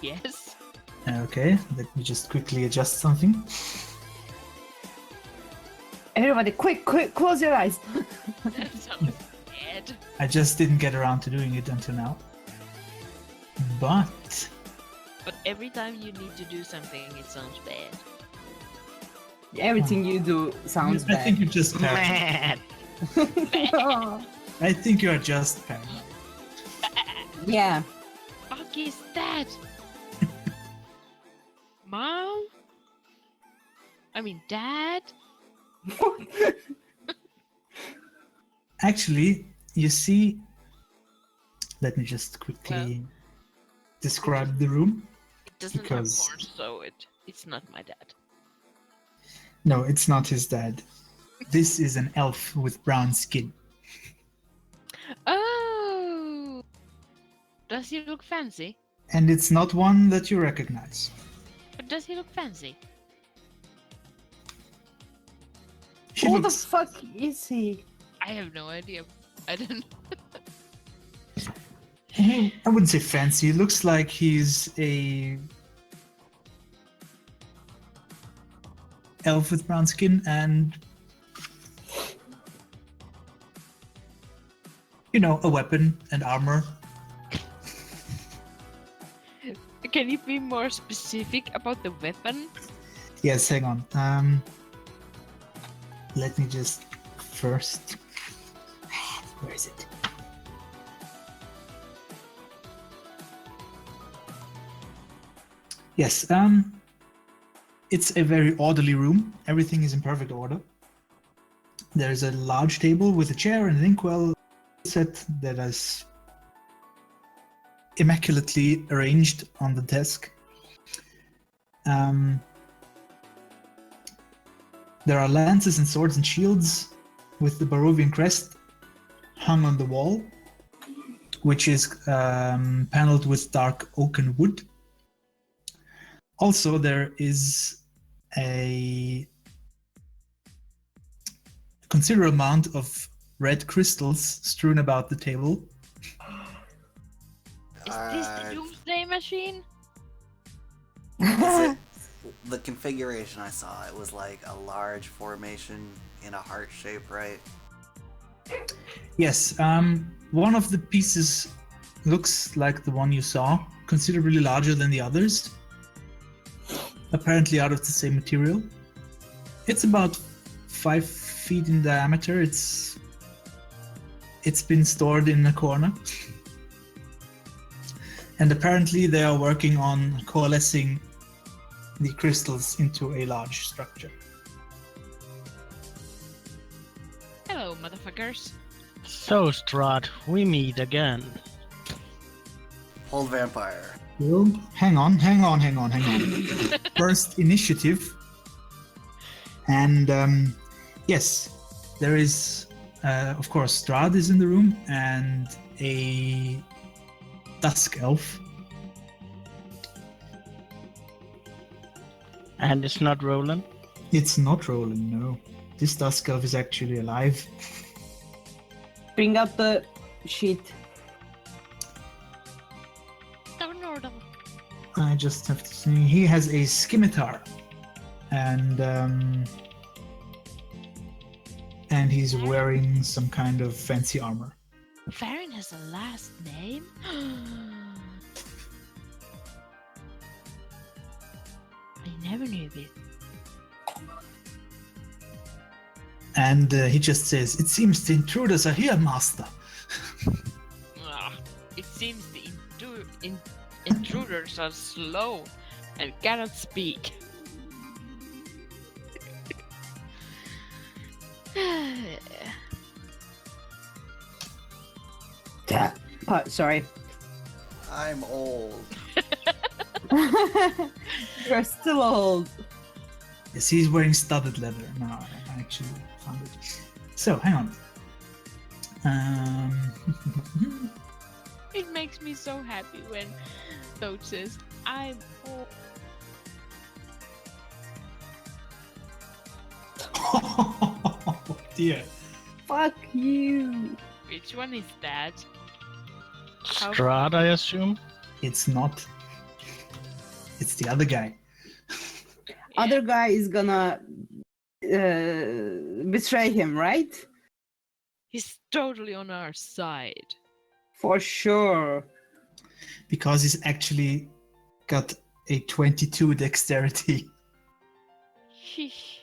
Yes. Okay, let me just quickly adjust something. Everybody, quick, close your eyes. That sounds bad. I just didn't get around to doing it until now. But But every time you need to do something, it sounds bad. Everything you do sounds I think bad. you're just paranoid. Mad. I think you're just paranoid. yeah. Fuck is that? Mom? I mean, Dad? Actually, you see, let me just quickly Well. describe the room. It doesn't Because- have horns, so it's not my dad. No, it's not his dad. This is an elf with brown skin. Oh! Does he look fancy? And it's not one that you recognize. But does he look fancy? She Who looks, the fuck is he? I have no idea. I don't know. I wouldn't say fancy. It looks like he's a elf with brown skin and, you know, a weapon and armor. Can you be more specific about the weapon? Yes, hang on. Let me just first. Where is it? Yes. It's a very orderly room. Everything is in perfect order. There's a large table with a chair and an inkwell set that is immaculately arranged on the desk. There are lances and swords and shields with the Barovian crest hung on the wall, which is paneled with dark oaken wood. Also, there is a considerable amount of red crystals strewn about the table. Is this the Doomsday Machine? Is it the configuration I saw? It was like a large formation in a heart shape, right? Yes, one of the pieces looks like the one you saw, considerably larger than the others. Apparently out of the same material. It's about 5 feet in diameter. It's been stored in a corner. And apparently they are working on coalescing the crystals into a large structure. Hello, motherfuckers. So, Strahd, we meet again. Hold vampire. Well, hang on. First initiative. And yes, there is, of course, Strahd is in the room and a dusk elf. And it's not Roland. It's not Roland, no. This dusk elf is actually alive. Bring up the sheet. Donordle. I just have to say, he has a scimitar. And he's wearing some kind of fancy armor. Farron has a last name? I never knew this. And he just says, "It seems the intruders are here, master." It seems the intruders are slow and cannot speak. Sorry. I'm old. You're still old. Yes, he's wearing studded leather. No, I actually found it. So, hang on. It makes me so happy when Toad says, I'm old. Oh dear. Fuck you. Which one is that? Strahd, I assume? It's not. It's the other guy. Other guy is gonna betray him, right? He's totally on our side. For sure. Because he's actually got a 22 dexterity. Sheesh.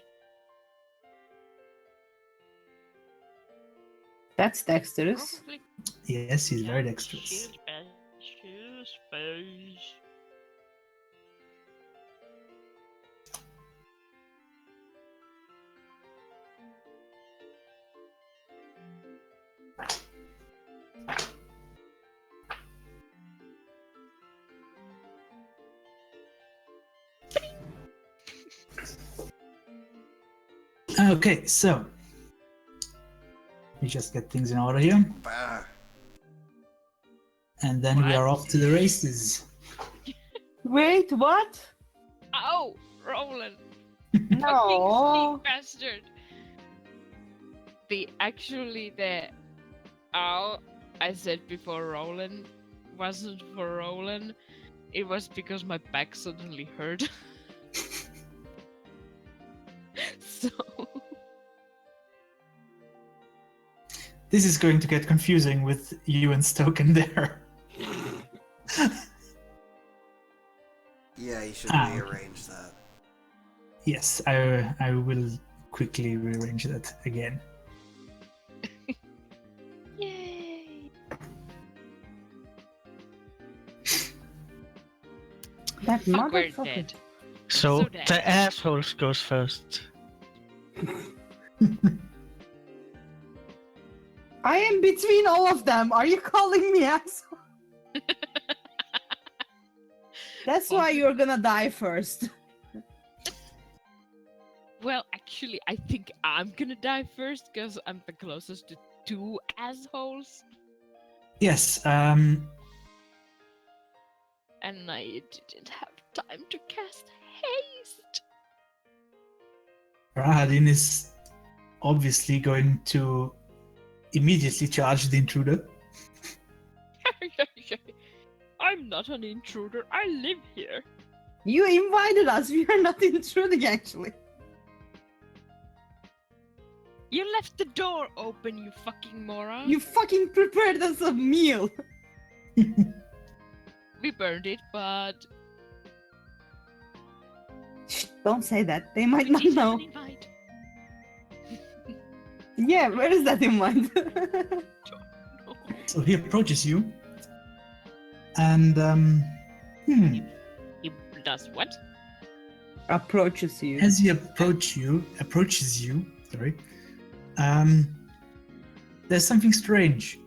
That's dexterous. Probably Yes, he's very dexterous. Space. Okay, so we just get things in order here, Bah. and then we are off to the races. Wait, what? Ow! Roland! No. Fucking bastard! The ow I said before Roland wasn't for Roland. It was because my back suddenly hurt. So This is going to get confusing with you and Stoken there. Yeah, you should Ah, okay. rearrange that. Yes, I will quickly rearrange that again. yay! That Fuck, we're motherfucker. dead. So So dead. the assholes goes first. I am between all of them. Are you calling me asshole? That's why Also- you're gonna die first. Well, actually, I think I'm gonna die first because I'm the closest to 2 assholes, Yes. and I didn't have time to cast haste. Rahadin is obviously going to immediately charge the intruder. I'm not an intruder. I live here. You invited us. We are not intruding, actually. You left the door open, you fucking moron. You fucking prepared us a meal. We burned it, but Shh, don't say that. They might we not did have know. an invite. Yeah, where is that in mind? No. So he approaches you, and He does what? Approaches you. as he approaches you, sorry, there's something strange.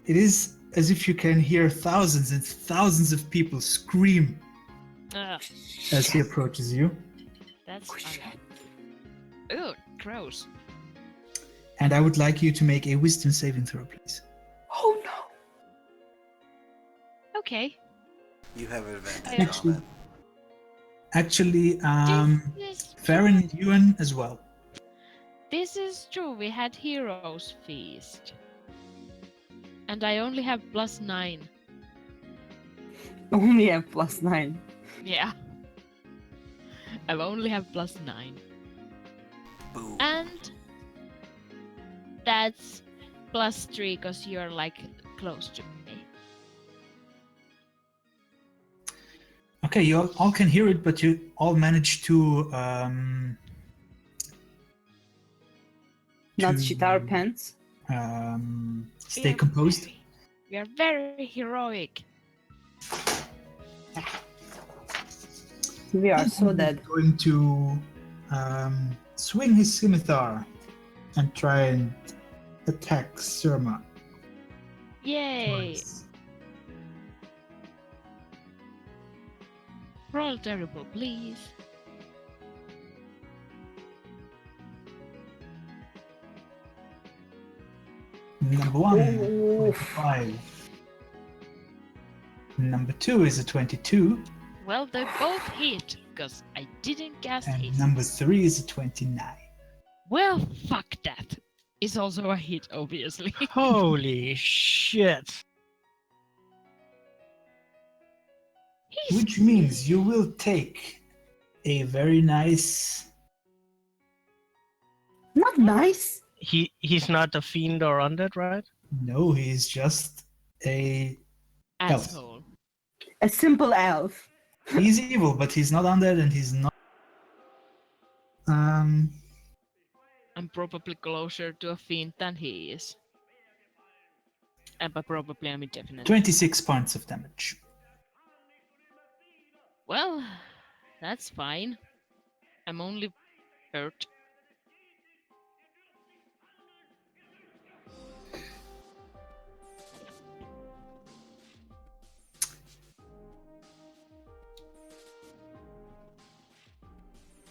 It is as if you can hear thousands and thousands of people scream Ugh, as he approaches you. that's Ugh, gross. And I would like you to make a wisdom saving throw, please. Oh no. Okay. You have advantage on it. Actually, This is Farron and Ewan as well. This is true. We had Heroes Feast. And I only have +9. Only have +9. Yeah. I only have +9. Boom. And that's +3 because you're like close to me. Okay, you all can hear it, but you all manage to Not to, shit our pants. stay composed. We are very heroic. We are so He's dead. going to swing his scimitar and try and attack Surma. Yay! Twice. Roll terrible, please. Number one, Oof. 25. Number two is a 22, Well, they both hit because I didn't cast and haste. number three is a 29. Well, fuck that. It's also a hit, obviously. Holy shit. He's Which means you will take a very nice. Not nice. He's not a fiend or undead, right? No, he is just a. asshole. A simple elf. He's evil, but he's not undead, and he's not. I'm probably closer to a fiend than he is. But probably I'm indefinite. 26 points of damage. Well, that's fine. I'm only hurt.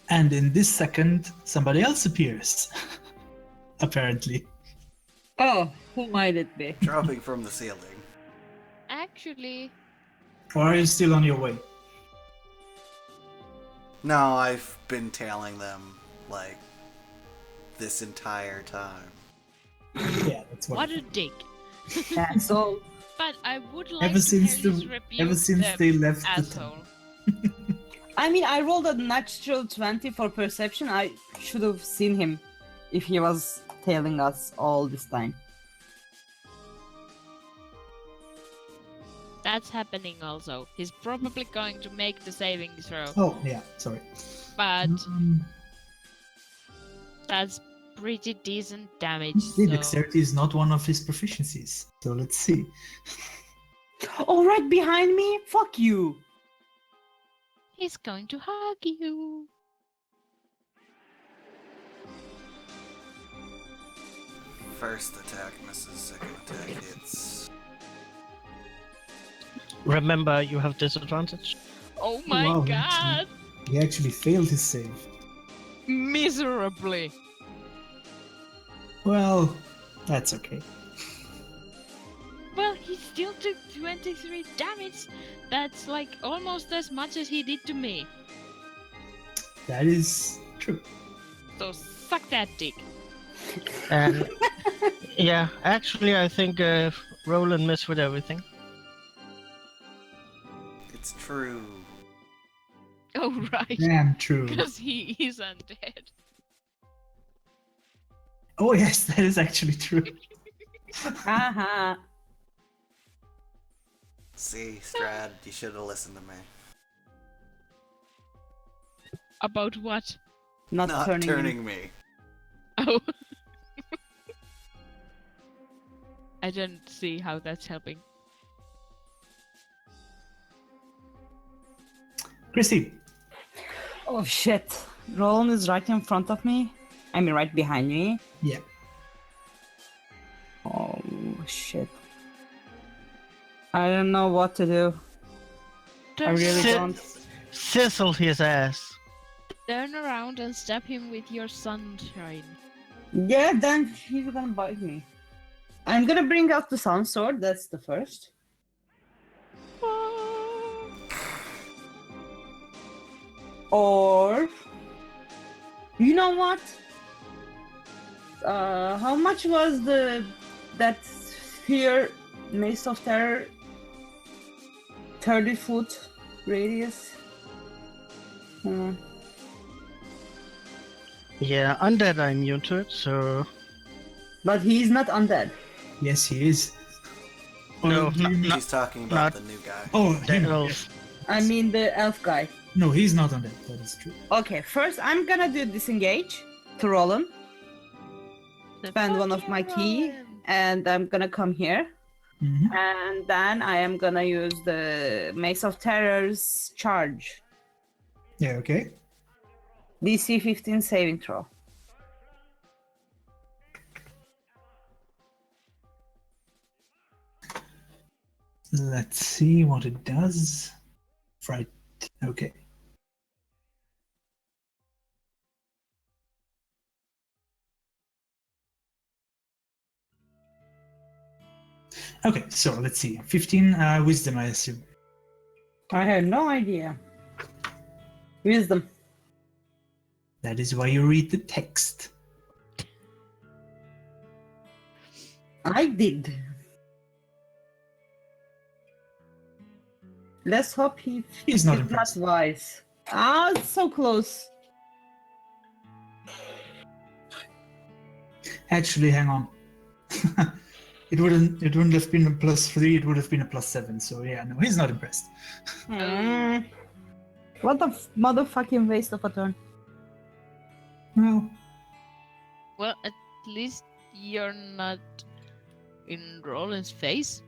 And in this second, somebody else appears. Apparently. Oh, who might it be? Dropping from the ceiling. Actually, Or are you still on your way? No, I've been tailing them, like, this entire time. Yeah, that's what a dick. Asshole. But I would like Ever to since hear you the- rebuke ever since the they left the asshole. I mean, I rolled a natural 20 for perception. I should have seen him if he was tailing us all this time. That's happening also. He's probably going to make the saving throw, Oh, yeah, sorry. but Um, that's pretty decent damage. the So dexterity is not one of his proficiencies. So let's see. Oh, right behind me? Fuck you. He's going to hug you. First attack misses, second attack hits. Remember, you have disadvantage. Oh my Wow, god! He actually failed his save. Miserably. Well, that's okay. Well, he still took 23 damage. That's like almost as much as he did to me. That is true. So suck that dick. And yeah, actually, I think Roland missed with everything. It's true. Oh right, Damn true. because he is undead. Oh yes, that is actually true. Haha. See, Strad, you should have listened to me. About what? Not, Not turning. turning me. Oh. I don't see how that's helping. Christy, Oh shit. Roland is right in front of me. I mean, right behind me. yeah. Oh shit. I don't know what to do. I really Sit. don't. Sizzle his ass. Turn around and stab him with your sunshine. Yeah, then he's gonna bite me. I'm gonna bring out the sun sword. That's the first. Or, you know what? How much was that sphere Mace of Terror? 30-foot radius. Yeah, undead are immune to it, so But he's not undead. Yes, he is. No, Or do you mean- He's talking about not- the new guy. Oh, the him. elf. I mean the elf guy. No, he's not on that. That is true. Okay, first I'm gonna do disengage to Roland, spend one of my key, and I'm gonna come here. Mhm. And then I am gonna use the Mace of Terror's charge. Yeah, okay. DC 15 saving throw. Let's see what it does. Right. Okay. Okay, so let's see. 15 wisdom, I assume. I have no idea. Wisdom. That is why you read the text. I did. Let's hope He's not he's impressed. wise. Ah, it's so close. Actually, hang on. It wouldn't have been a +3, it would have been a +7. So yeah, no, he's not impressed. What a motherfucking waste of a turn. Well, Well, at least you're not in Roland's face.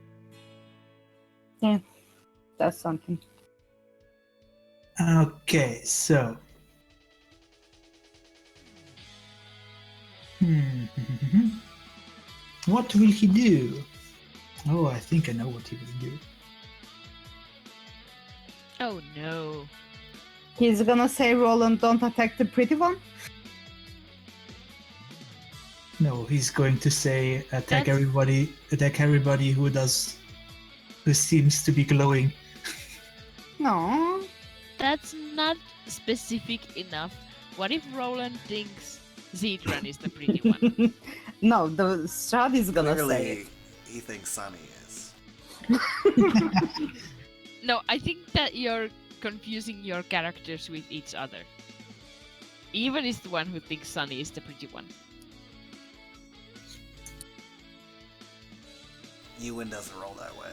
That's something. okay, so. What will he do? Oh, I think I know what he will do. Oh no. He's gonna say, Roland, don't attack the pretty one? No, he's going to say attack That's- everybody who seems to be glowing. No. That's not specific enough. What if Roland thinks Zedran is the pretty one? No, the Strad is gonna say Clearly, it. he thinks Sunny is. No, I think that you're confusing your characters with each other. Even is the one who thinks Sunny is the pretty one. Ewan doesn't roll that way.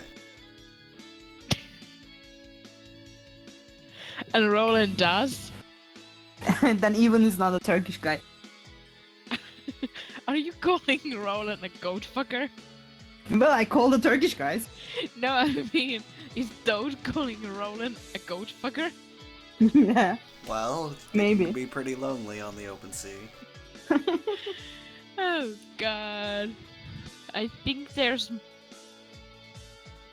And Roland does? Then even is not a Turkish guy. Are you calling Roland a goat fucker? Well, I call the Turkish guys. No, I mean, is Toad calling Roland a goat fucker? Yeah, Well, it Maybe. can be pretty lonely on the open sea. Oh god. I think there's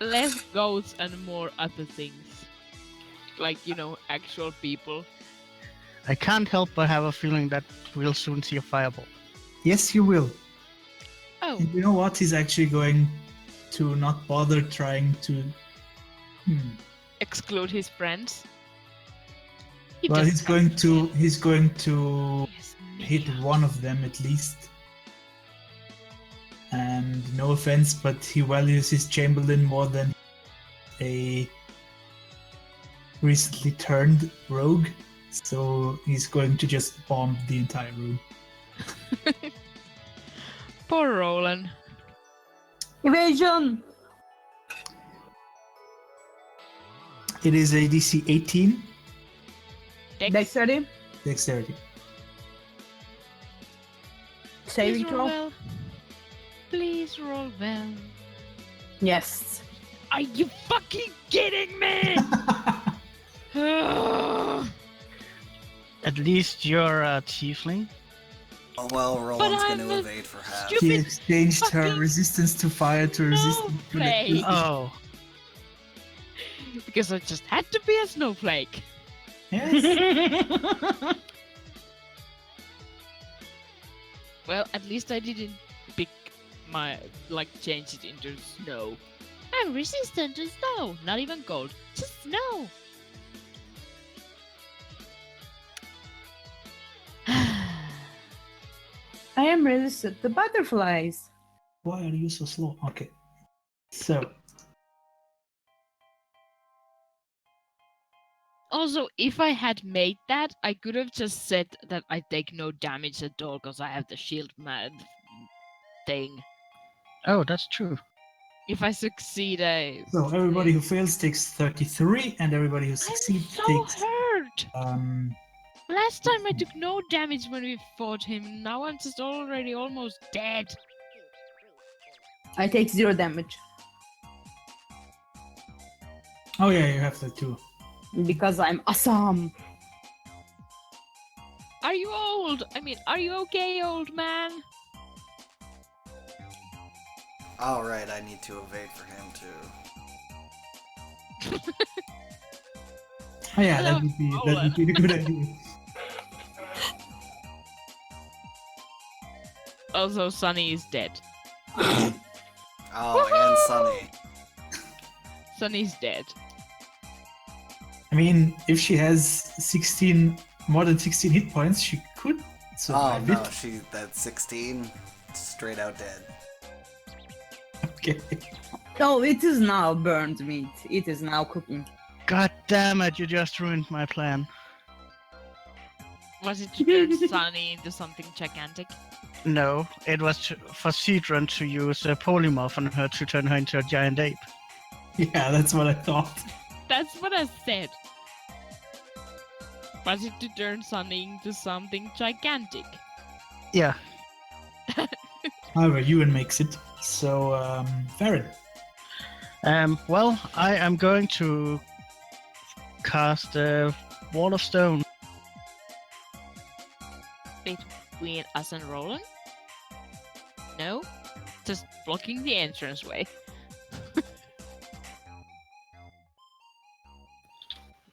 less goats and more other things. Like, actual people. I can't help but have a feeling that we'll soon see a fireball. Yes, you will. Oh, And you know what? He's actually going to not bother trying to. exclude his friends. He Well, just he's going has to. men. He's going to Yes, hit minions. one of them at least. And no offense, but he values his Chamberlain more than a recently turned rogue. So he's going to just bomb the entire room. Poor Roland. Evasion. It is a DC 18 Dex, Dexterity. dexterity. Saving please roll throw. well. Please roll well. Yes. Are you fucking kidding me? Ugh. At least you're a tiefling. Oh well, Roland's I'm gonna a evade for half. stupid- She exchanged her fucking resistance to fire to resistance to snowflake. electricity. Oh, Because I just had to be a snowflake. Yes. Well, at least I didn't pick change it into snow. I'm resistant to snow. Not even cold, just snow. I am resistant to butterflies. Why are you so slow? Okay. So, Also, if I had made that, I could have just said that I take no damage at all because I have the shield mad thing. oh, that's true. If I succeed, I. so everybody who fails takes 33, and everybody who I'm succeeds so takes hurt! Last time I took no damage when we fought him. Now I'm just already almost dead. I take 0 damage Oh yeah, you have that too. because I'm awesome. Are you old? I mean, are you okay, old man? Alright, I need to evade for him too. Oh yeah, Hello, that would be a good idea. Also, Sunny is dead. Oh, and Sunny. Sunny's dead. I mean, if she has more than 16 hit points, she could Oh survive no, it. that's 16. Straight out dead. Okay. Oh, it is now burned meat. It is now cooking. God damn it, you just ruined my plan. Was it to turn Sunny into something gigantic? No, it was for Cedron to use a polymorph on her to turn her into a giant ape. Yeah, that's what I thought. That's what I said. Was it to turn Sunny into something gigantic? Yeah. However, Ewan makes it. So, Farron. Well, I am going to cast a Wall of Stone. Between us and Roland? No? Just blocking the entranceway.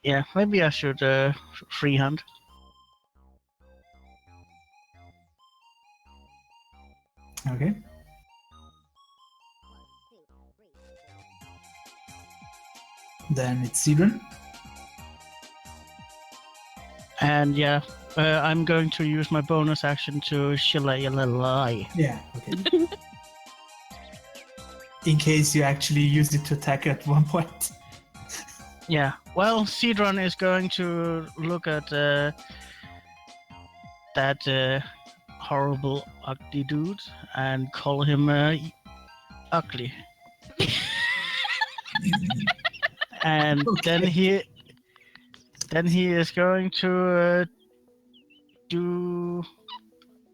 Yeah, maybe I should freehand. Okay. Then it's Cedron. And yeah, I'm going to use my bonus action to shillelagh. Yeah, okay. In case you actually used it to attack at one point. Yeah, well, Cedron is going to look at that horrible, ugly dude and call him ugly. And then he is going to do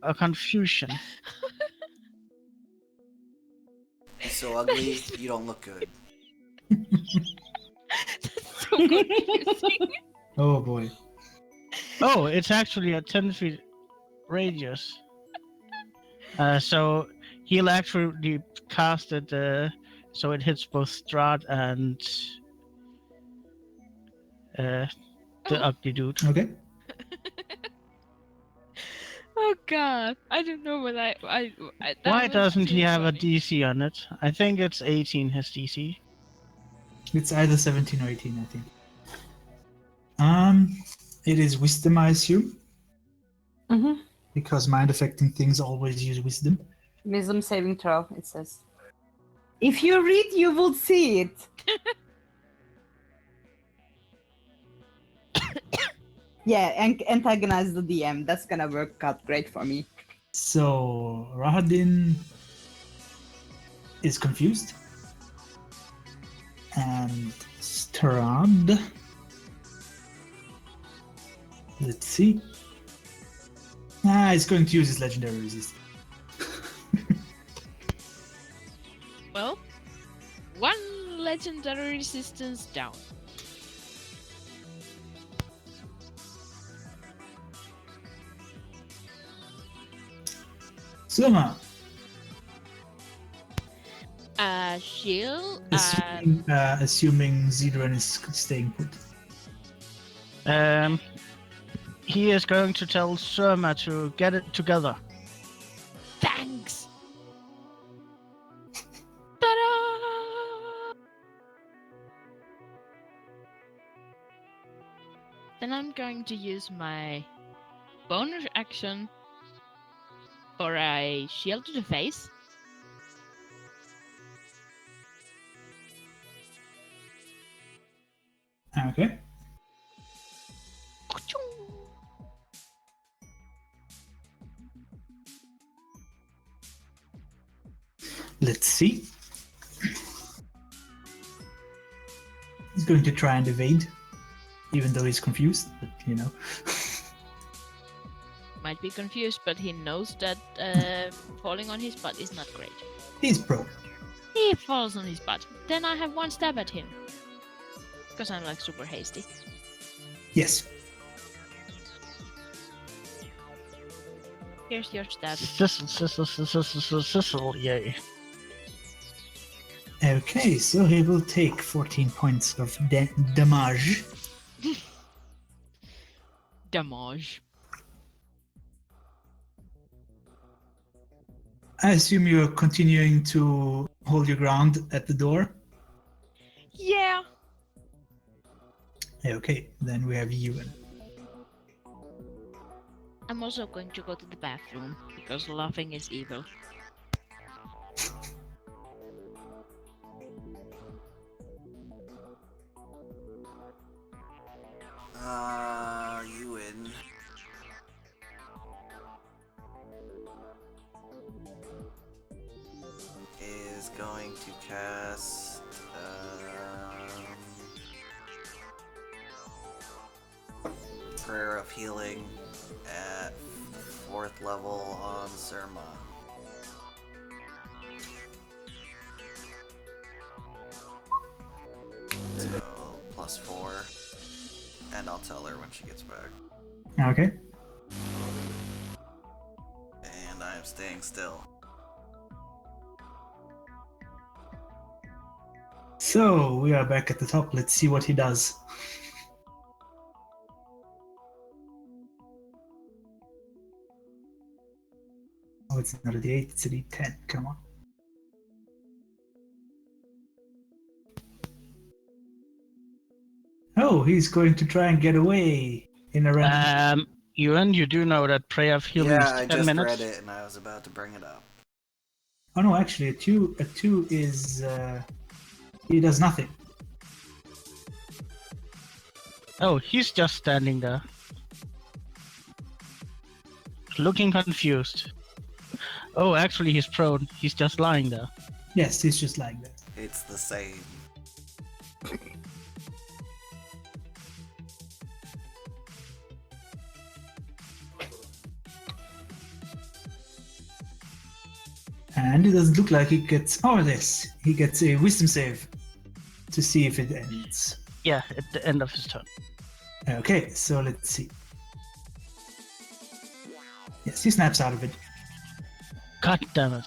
a confusion. He's so ugly, you don't look good. That's so confusing. Oh boy. Oh, it's actually a 10 feet radius. So he'll actually cast it so it hits both Strahd and the Oh. ugly dude. Okay. Oh god, I don't know what I that Why was doesn't he too have a funny. DC on it? I think it's 18 his DC. It's either 17 or 18, I think. It is wisdom, I assume, Mm-hmm. because mind affecting things always use wisdom. Wisdom saving throw, it says. If you read, you will see it. Yeah, and antagonize the DM. That's gonna work out great for me. So Rahadin is confused. And Strahd. Let's see. He's going to use his legendary resist. Well, one legendary resistance down. Suma, Shield. assuming Zedran is staying put. He is going to tell Surma to get it together. Thanks. Ta-da! Then I'm going to use my bonus action for a shield to the face. Okay. Let's see. He's going to try and evade, even though he's confused, but you know. Might be confused, but he knows that falling on his butt is not great. He's prone. He falls on his butt. Then I have one stab at him. Because I'm like super hasty. Yes. Here's your stab. Sissel, yay. Okay, so he will take 14 points of damage. Damage. I assume you're continuing to hold your ground at the door. Yeah. Okay, then we have Ewan. I'm also going to go to the bathroom because laughing is evil. Ewan. Is going to cast Prayer of Healing at 4th level on Surma. So +4, and I'll tell her when she gets back. Okay. And I am staying still. So we are back at the top. Let's see what he does. Oh, it's not a D8, it's a D10. Come on. Oh, he's going to try and get away in a random. Ewan, you do know that Prayer of Healing Yeah, is I 10 just minutes? read it and I was about to bring it up. Oh no, actually, a two is he does nothing. Oh, he's just standing there. Looking confused. Oh, actually he's prone. He's just lying there. Yes, he's just like that. It's the same. And it doesn't look like he gets. Oh, yes, he gets a wisdom save to see if it ends. Yeah, at the end of his turn. Okay, so let's see. Yes, he snaps out of it. God damn it.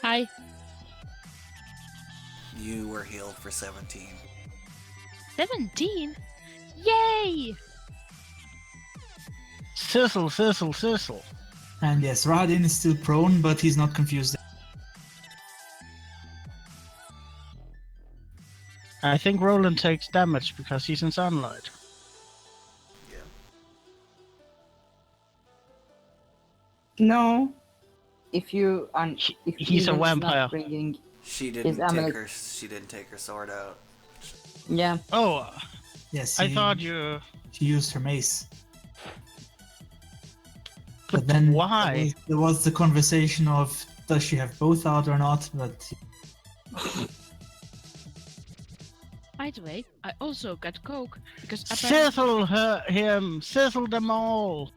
Hi. You were healed for 17. 17? Yay! Sizzle, sizzle, sizzle. And yes, Radin is still prone, but he's not confused. I think Roland takes damage because he's in sunlight. Yeah. No. If you if He's a Evan's not vampire. bringing She his didn't take amulet. her. She didn't take her sword out. Yeah. Oh, Yes, I thought you... she used her mace. But then why? there was the conversation of does she have both out or not? But By the way, I also got coke because Sizzle him! Sizzle them all!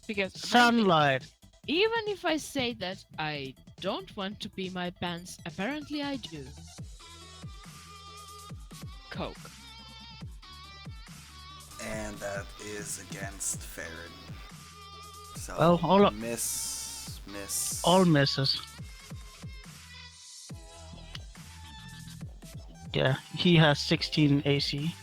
because Sunlight! even if I say that I don't want to pee my pants, apparently I do. Coke. And that is against Farron. So Well, all miss. All misses. Yeah, he has 16 AC.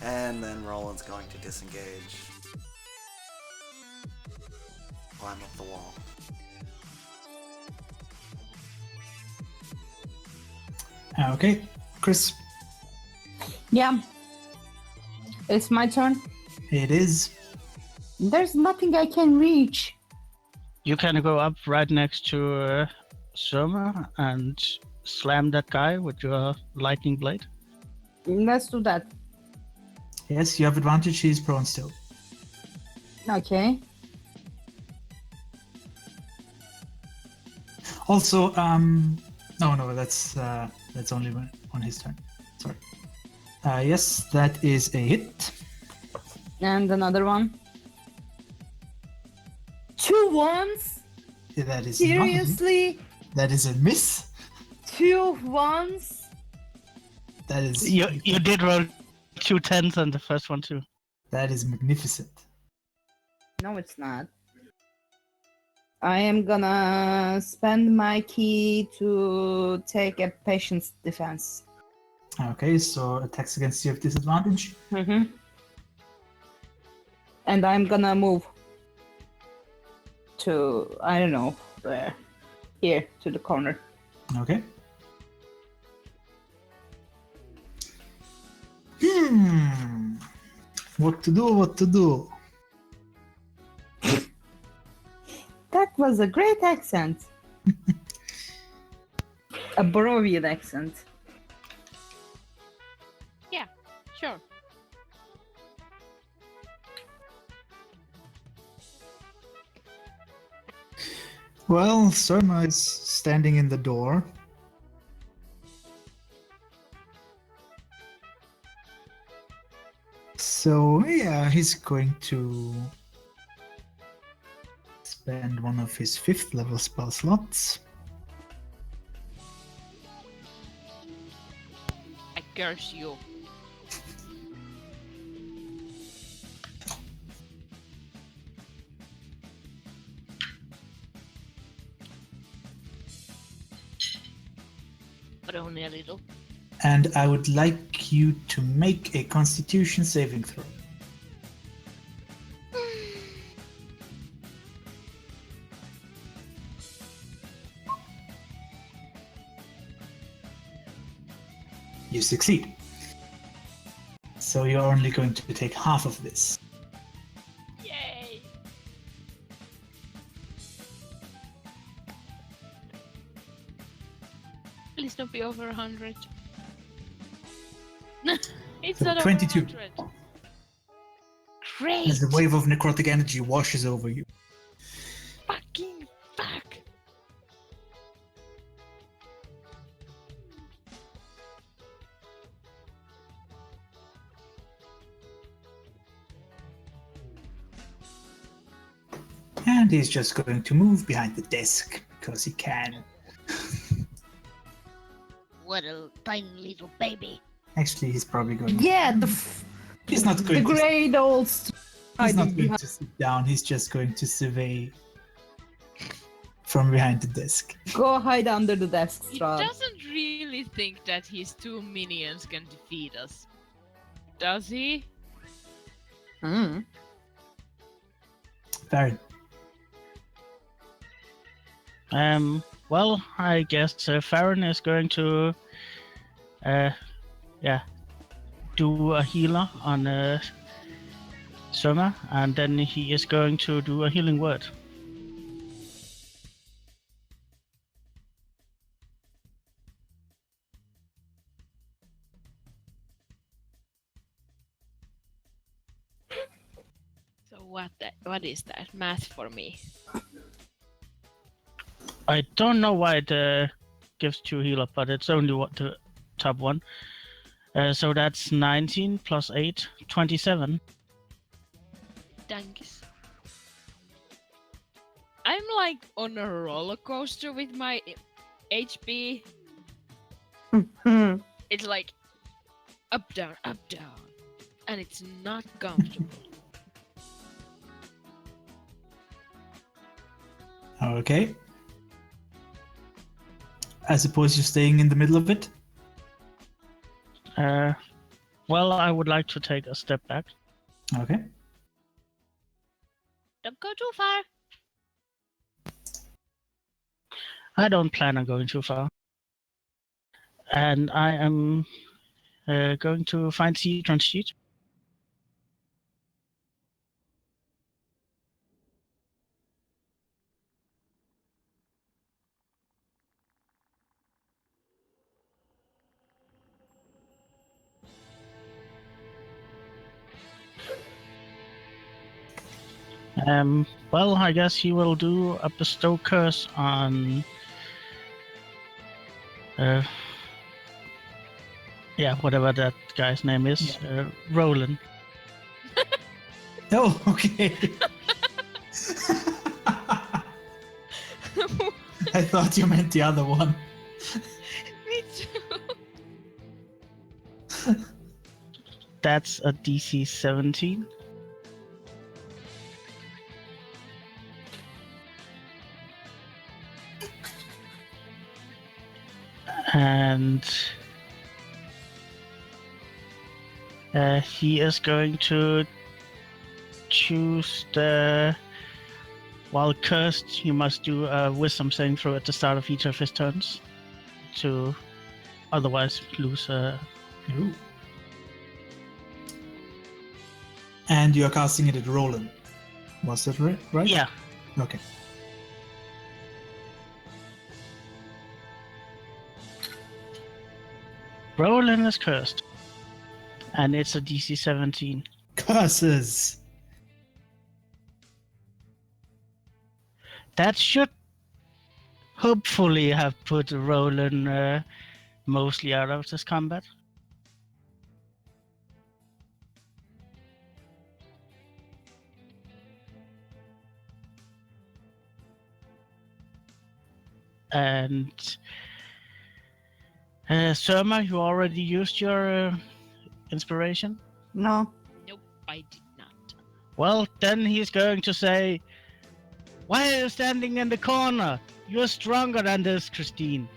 And then Roland's going to disengage. Climb up the wall. okay, Chris, Yeah. It's my turn. it is. There's nothing I can reach. You can go up right next to Surma and slam that guy with your lightning blade. Let's do that. Yes, you have advantage. He's prone still. Okay. Also, no, that's only on his turn. Sorry. Yes, that is a hit. And another one. 2 ones? That is Seriously? that is a miss. 2 ones? That is You did roll 2 10s on the first one too. that is magnificent. No, it's not. I am gonna spend my key to take a patience defense. Okay, so attacks against you have disadvantage. Mm-hmm. And I'm gonna move to, I don't know where. Here, to the corner. Okay. What to do? That was a great accent. A Borovian accent. Yeah, sure. Well, Surma is standing in the door. So, yeah, he's going to spend one of his 5th level spell slots. I curse you. But only a little. And I would like you to make a Constitution saving throw. You succeed. So you're only going to take half of this. Yay! Please don't be over 100. It's So not 22. over 100. Great! As a wave of necrotic energy washes over you. Fucking fuck! And he's just going to move behind the desk because he can. What a tiny little baby. Actually, he's probably going. Yeah, He's not the going. great old. He's hiding not going behind- to sit down. He's just going to survey from behind the desk. Go hide under the desk, He Strahd. doesn't really think that his 2 minions can defeat us. Does he? Mm. Baron. Well, I guess Farron is going to, do a healer on Soma, and then he is going to do a healing word. So what is that? Math for me. I don't know why it gives 2 healer, but it's only what the top one. So that's 19 plus 8, 27. Thanks. I'm like on a roller coaster with my HP. It's like up, down, and it's not comfortable. Okay. I suppose you're staying in the middle of it? Well, I would like to take a step back. Okay. Don't go too far. I don't plan on going too far. And I am going to find Cedron's sheet. Well, I guess he will do a bestow curse on whatever that guy's name is, Roland. Oh, okay. I thought you meant the other one. Me too. That's a DC 17. And he is going to choose the... While cursed, you must do a wisdom saving throw at the start of each of his turns to otherwise lose a... Ooh. And you're casting it at Roland. Was that right? Yeah. Okay. Roland is cursed. And it's a DC 17. Curses! That should hopefully have put Roland mostly out of this combat. And Surma, you already used your inspiration? No. Nope, I did not. Well, then he's going to say, "Why are you standing in the corner? You're stronger than this, Christine."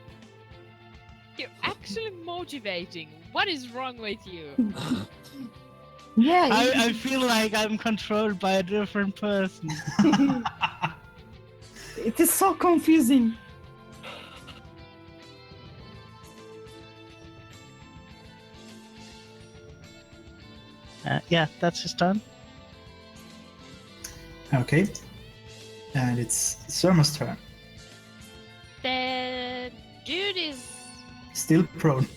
You're actually motivating. What is wrong with you? Yeah. I feel like I'm controlled by a different person. It is so confusing. Yeah, that's his turn. Okay. And it's Surma's turn. The dude is... Still prone.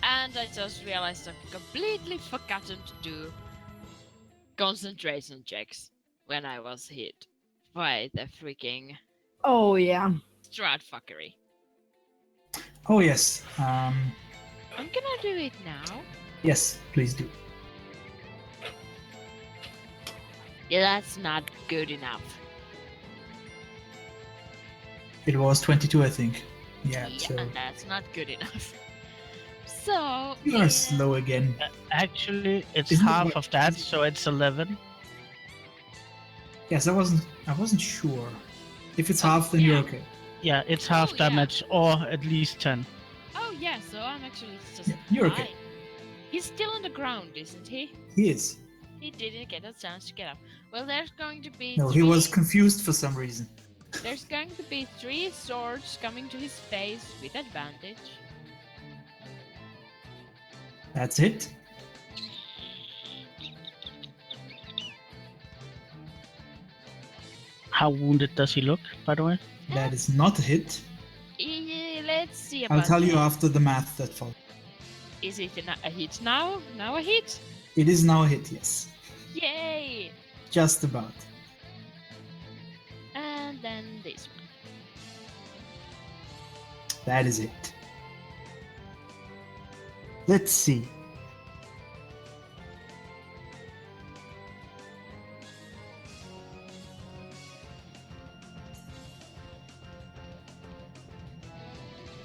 And I just realized I've completely forgotten to do concentration checks when I was hit by the freaking Oh yeah. Strahd fuckery. Oh, yes. I'm gonna do it now. Yes, please do. Yeah, that's not good enough. It was 22, I think. Yeah, Yeah, so that's not good enough. So You are slow again. Actually, it's Isn't it half what- of that, so it's 11. Yes, I wasn't sure. If it's Oh, half, then you're yeah. okay. Yeah, it's half Oh, yeah. damage, or at least 10. Oh yeah, so I'm actually just Yeah, you're fine. okay. He's still on the ground, isn't he? He is. He didn't get a chance to get up. Well, there's going to be No, he was confused for some reason. There's going to be 3 swords coming to his face with advantage. That's it. How wounded does he look, by the way? That is not a hit. Let's see about I'll tell you that. after the math that follows. Is it a hit now? Now a hit? It is now a hit, yes. Yay! Just about. And then this one. That is it. Let's see.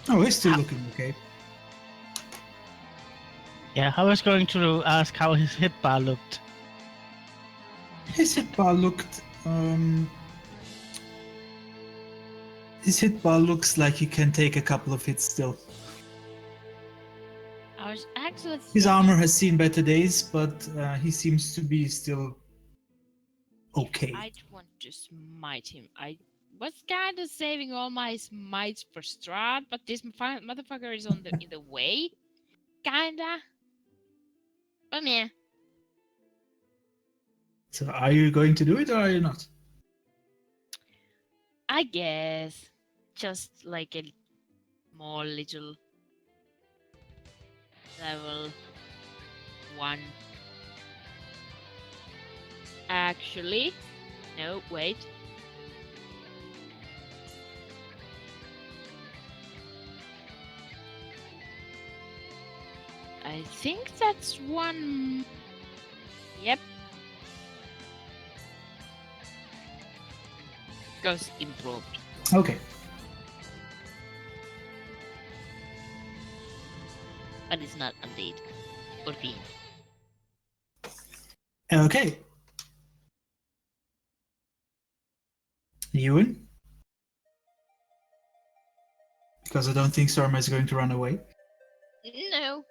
Oh, he's still looking okay. Yeah, I was going to ask how his hit bar looked. His hit bar looked. His hit bar looks like he can take a couple of hits still. I was actually His armor has seen better days, but he seems to be still okay. I'd want to smite him. I was kind of saving all my smites for Strahd, but this motherfucker is on the in the way. Kinda. But yeah. So, are you going to do it or are you not? I guess. Just like a more little level 1. Actually, no, wait. I think that's 1. Yep. Goes improved. Okay. But it's not undead or fiend. Okay. Ewan? Because I don't think Storma is going to run away. No.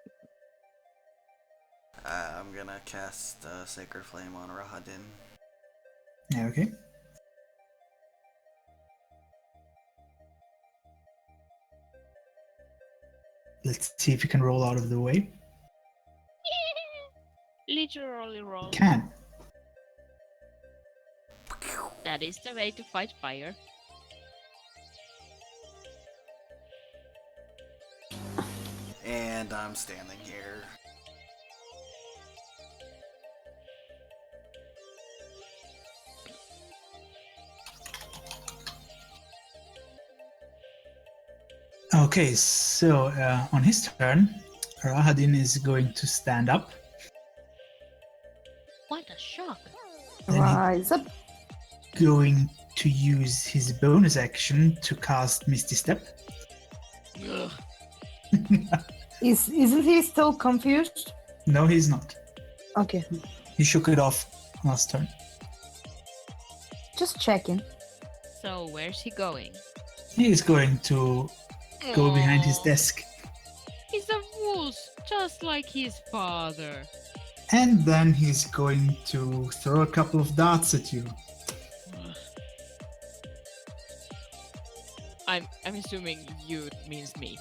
I'm gonna cast Sacred Flame on Rahadin. Okay. Let's see if you can roll out of the way. Literally roll. Can. That is the way to fight fire. And I'm standing here. Okay, so on his turn, Rahadin is going to stand up. What a shock. Then he- Rise up. Going to use his bonus action to cast Misty Step. Ugh. Isn't he still confused? No, he's not. Okay, He shook it off last turn. just checking. So where's he going? He is going to go behind his Aw, desk. He's a wuss, just like his father. And then he's going to throw a couple of darts at you. Ugh. I'm assuming you means me.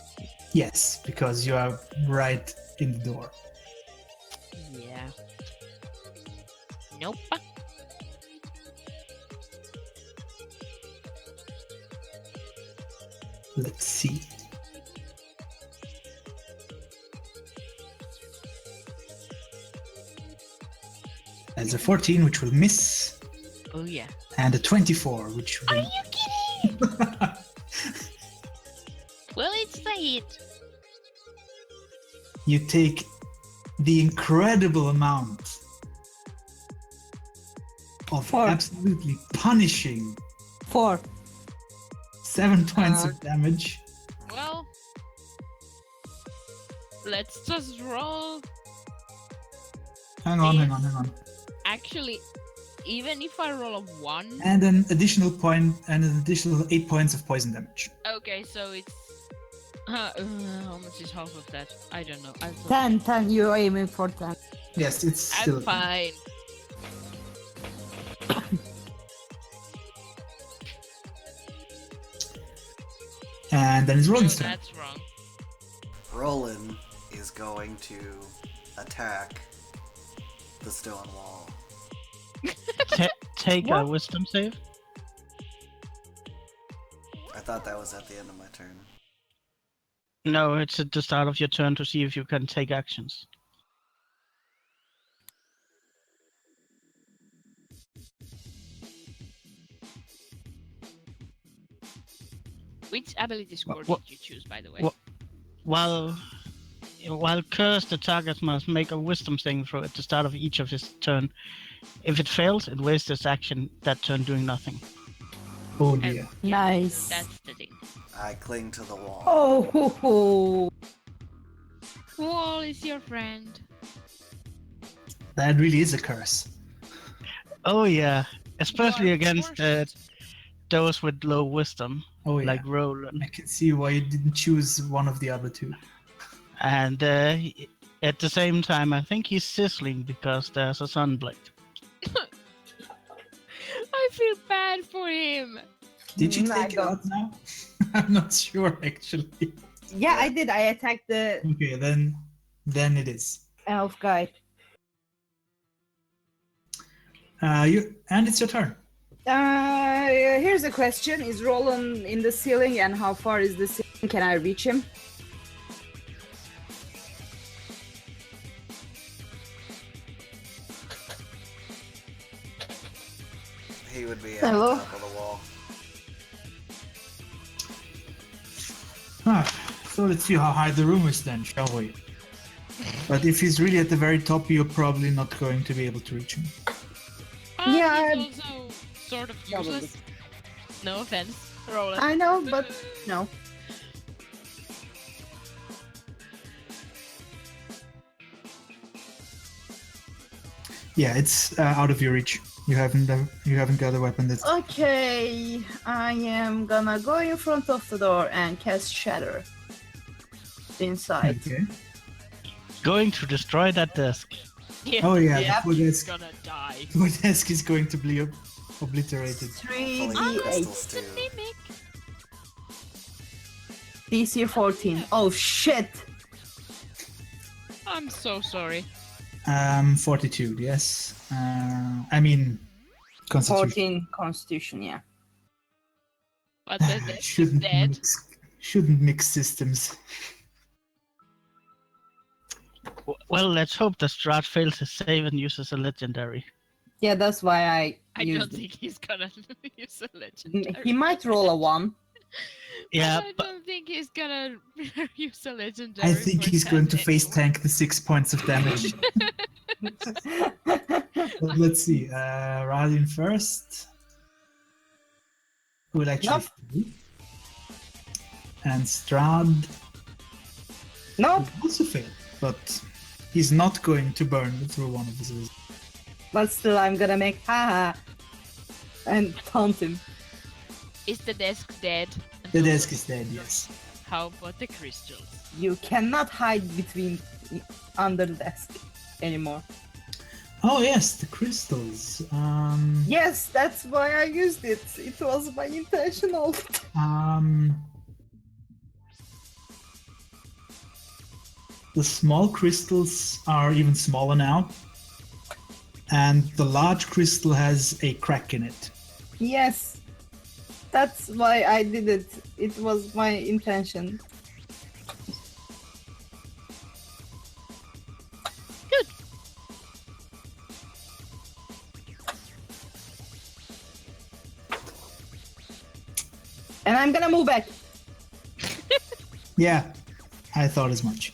Yes, because you are right in the door. Yeah. Nope. Let's see. That's a 14, which will miss, Oh yeah. and a 24, which Are will... you kidding? Well, it's a hit. You take the incredible amount of 4. absolutely punishing 4. 7 points of damage. Well, Let's just roll. Hang on. Actually, even if I roll a 1. And an additional 8 points of poison damage. Okay, so it's. How much is half of that? I don't know. I thought 10, 10, you're aiming for 10. Yes, it's still. I'm fine. And then it's No, Roland's turn. that's wrong. Roland is going to attack the stone wall. Take a What? wisdom save. I thought that was at the end of my turn. No, it's at the start of your turn to see if you can take actions. Which ability score Wha- did you choose, by the way? wha- While cursed, the target must make a wisdom saving throw at the start of each of his turn. If it fails, it wastes its action that turn doing nothing. Oh And- dear. Nice. That's the thing. I cling to the wall. Oh, ho, ho. Wall is your friend. That really is a curse. Oh yeah, especially You are against forced. those with low wisdom, Oh yeah. like Roland. I can see why you didn't choose one of the other two. And at the same time, I think he's sizzling because there's a sunblade. I feel bad for him. Did you I take it don't. out now? I'm not sure actually. Yeah, I did. I attacked the Okay, then it is. elf guy. And it's your turn. Here's a question. Is Roland in the ceiling and how far is the ceiling? Can I reach him? He would be at Hello? the top of the wall. So let's see how high the room is then, shall we? But if he's really at the very top, you're probably not going to be able to reach him. Yeah, He's also sort of Probably. useless. No offense, Roland. I know, but no. Yeah, it's out of your reach. You haven't got a weapon that's. Okay, I am gonna go in front of the door and cast Shatter inside. Okay. Going to destroy that desk. Yeah, Oh yeah, Yep. the he's desk. gonna die. The desk is going to be obliterated. Hopefully 3d8. crystals It's a too. mimic. DC 14. Oh shit! I'm so sorry. 42. Yes. I mean, Constitution. 14 Constitution, yeah. But the desk is Shouldn't dead. shouldn't mix systems. Well, let's hope the Strat fails his save and uses a legendary. Yeah, that's why I I used don't it. think he's gonna use a legendary. He might roll a 1. Yeah, I but don't think he's gonna use a legendary. I think for he's that going to face anyway. tank the 6 points of damage. But let's see. Radin first. Will actually Nope. fail. And Strad Nope, will also fail, but he's not going to burn through one of his wisdom. but still I'm gonna make haha and taunt him. Is the desk dead? And The also, desk is dead, yes. How about the crystals? You cannot hide between under the desk anymore. Oh yes, the crystals. Yes, that's why I used it. It was my intentional. The small crystals are even smaller now, and the large crystal has a crack in it. Yes, that's why I did it. It was my intention. Good. And I'm gonna move back. Yeah, I thought as much.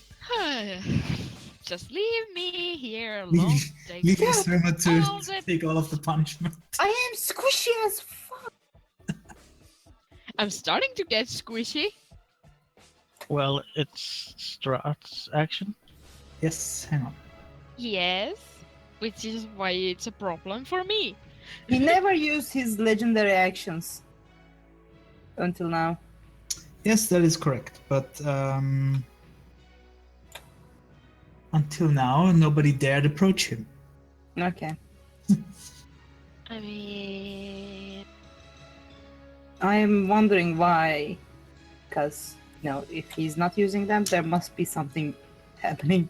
Just leave me here alone. Leave, Take leave Surma all to the- take all of the punishment. I am squishy as fuck. I'm starting to get squishy. Well, it's Strat's action. Yes, hang on. Yes, which is why it's a problem for me. He never used his legendary actions until now. Yes, that is correct. But until now, nobody dared approach him. Okay. I mean, I'm wondering why. Because, if he's not using them, there must be something happening.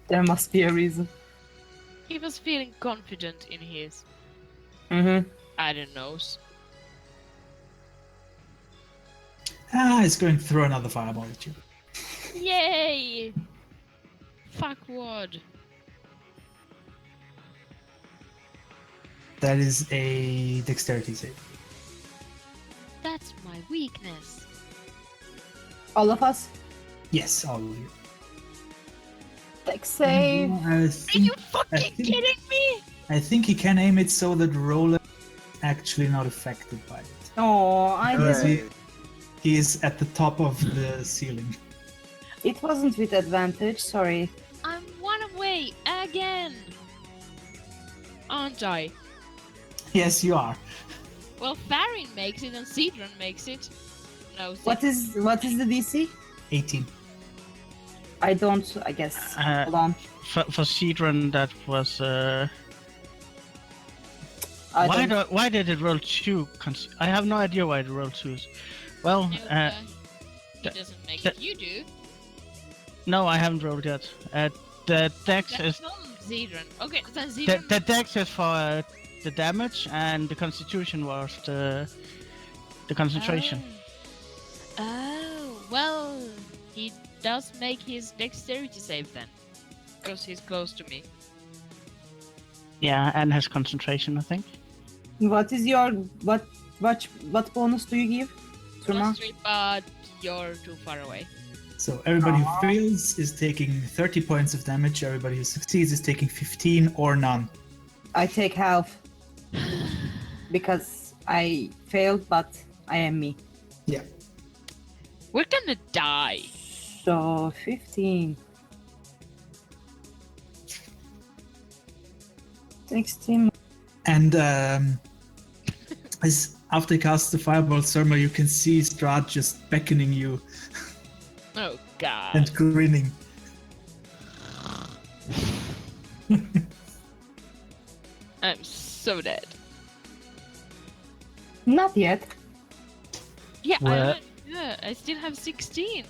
There must be a reason. he was feeling confident in his, Mm-hmm. I don't know. He's going to throw another fireball at you. Yay! Fuck what? That is a dexterity save. That's my weakness. All of us? Yes, all of you. Dex save. I Are think, you fucking think- kidding me? I think he can aim it so that Roller is actually not affected by it. Oh, I Because didn't. he is at the top of the ceiling. It wasn't with advantage, sorry. I'm one away again. Aren't I? Yes, you are. Well, Farin makes it and Cedron makes it. No, What is the DC? 18. I don't, I guess. Uh, Hold on. For Cedron, that was. I Why don't- why did it roll two? I have no idea why it rolled twos. Well, No, he doesn't make that- it. You do. no, I haven't rolled yet. The dex That's is not Cedron. Okay, then the Cedron. dex is for the damage, and the constitution was the concentration. Oh, well, he does make his dexterity save then, because he's close to me. Yeah, and has concentration, I think. What is your what bonus do you give? Turma? +3, but you're too far away. So everybody who fails is taking 30 points of damage. Everybody who succeeds is taking 15 or none. I take half because I failed, but I am me. Yeah. We're gonna die. So 15. 16. And as after he casts the fireball, Surma, you can see Strahd just beckoning you Oh god. and grinning. I'm so dead. Not yet. Yeah, Well- I still have 16.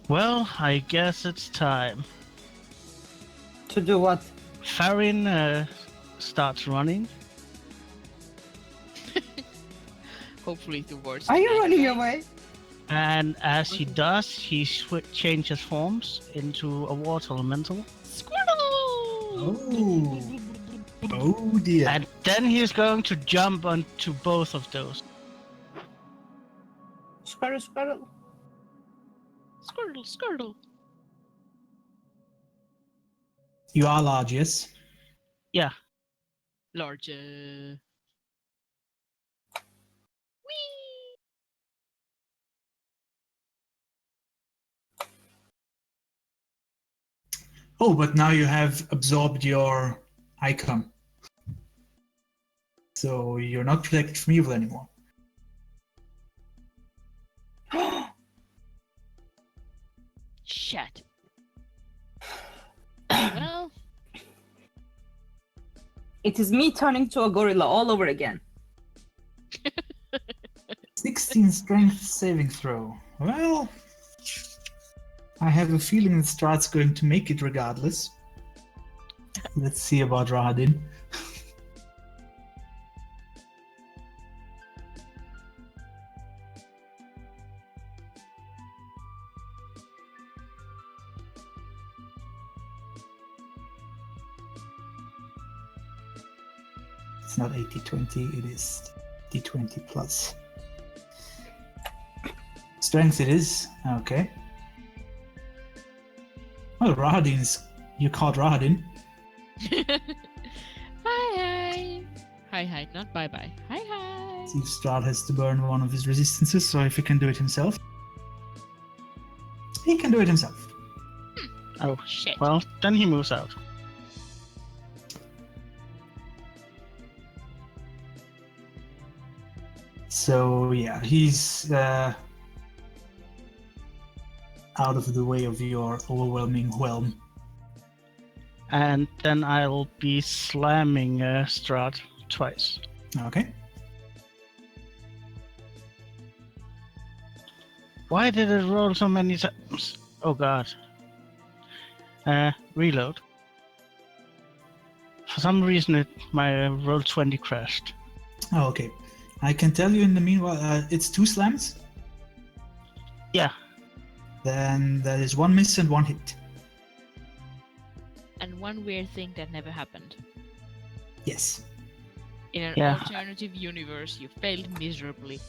Well, I guess it's time. To do what? Farin starts running. Hopefully towards. Are the you bad running guy. away? And as he does, he changes forms into a water elemental. Squirtle! Oh. Oh dear. And then he's going to jump onto both of those. Squirrel, squirrel. Squirtle, squirtle. You are large, yes? Yeah. Larger. Whee! Oh, but now you have absorbed your icon. So you're not protected from evil anymore. Shit. Well, It is me turning to a gorilla all over again. 16 strength saving throw. Well, I have a feeling that Strahd's going to make it regardless. Let's see about Rahadin. It's not 80-20, it is D20 plus. Strength it is, okay. Well, Rahadin is... You caught Rahadin. hi. Hi, not bye bye. Hi. See if Strahd has to burn one of his resistances, so if he can do it himself. He can do it himself. Oh, Shit. well, then he moves out. So yeah, he's out of the way of your overwhelming whelm. And then I'll be slamming Strahd twice. Okay. Why did it roll so many times? Oh god. Reload. For some reason my roll 20 crashed. Oh, okay. I can tell you in the meanwhile, it's 2 slams. Yeah. Then that is 1 miss and 1 hit. And one weird thing that never happened. Yes. In an Yeah. alternative universe, you failed miserably.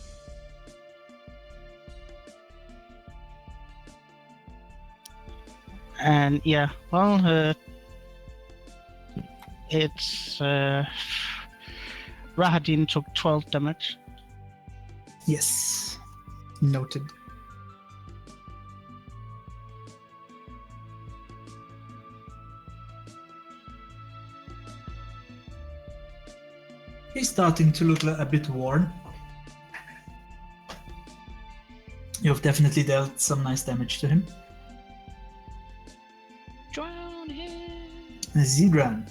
And yeah, well, it's Rahadin took 12 damage. Yes. Noted. He's starting to look a bit worn. You've definitely dealt some nice damage to him. Drown him! Zidran.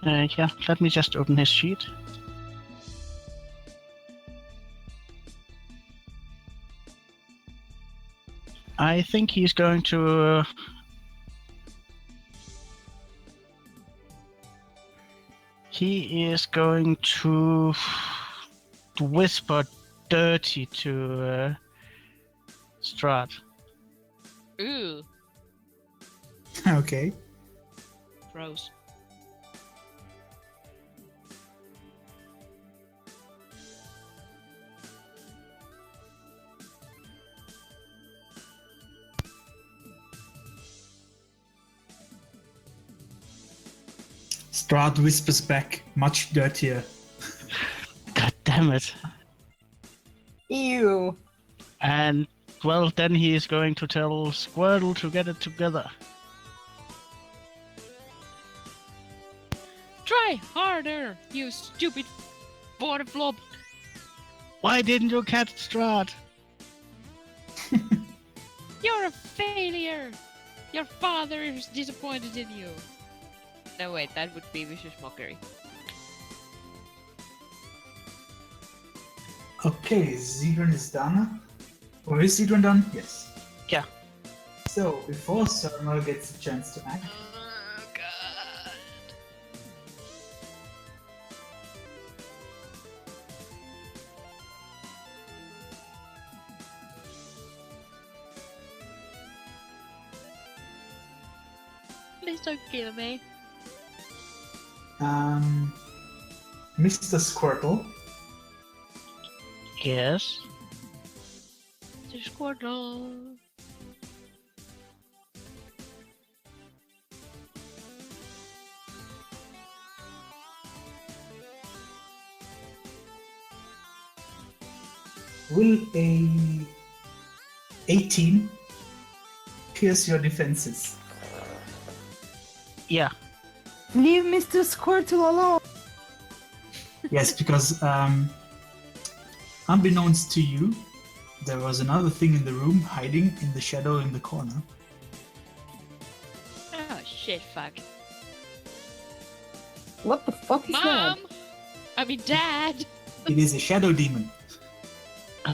Yeah, let me just open his sheet. I think he's going to... he is going to whisper dirty to Strahd. Ooh, Okay. gross. Strahd whispers back, much dirtier. God damn it. Ew. And, well, then he is going to tell Squirtle to get it together. Try harder, you stupid water flop. Why didn't you catch Strahd? You're a failure. Your father is disappointed in you. No, wait, that would be vicious mockery. Okay, Zidran is done. Or is Zidran done? Yes. Yeah. So, before Surma gets a chance to act, Oh, God. Please don't kill me. Mr. Squirtle, Yes. The Squirtle. will a 18 pierce your defenses? Yeah. Leave Mr. Squirtle alone. Yes, because unbeknownst to you, there was another thing in the room hiding in the shadow in the corner. Oh, shit, fuck. What the fuck is Mom! I mean, Dad! It is a shadow demon.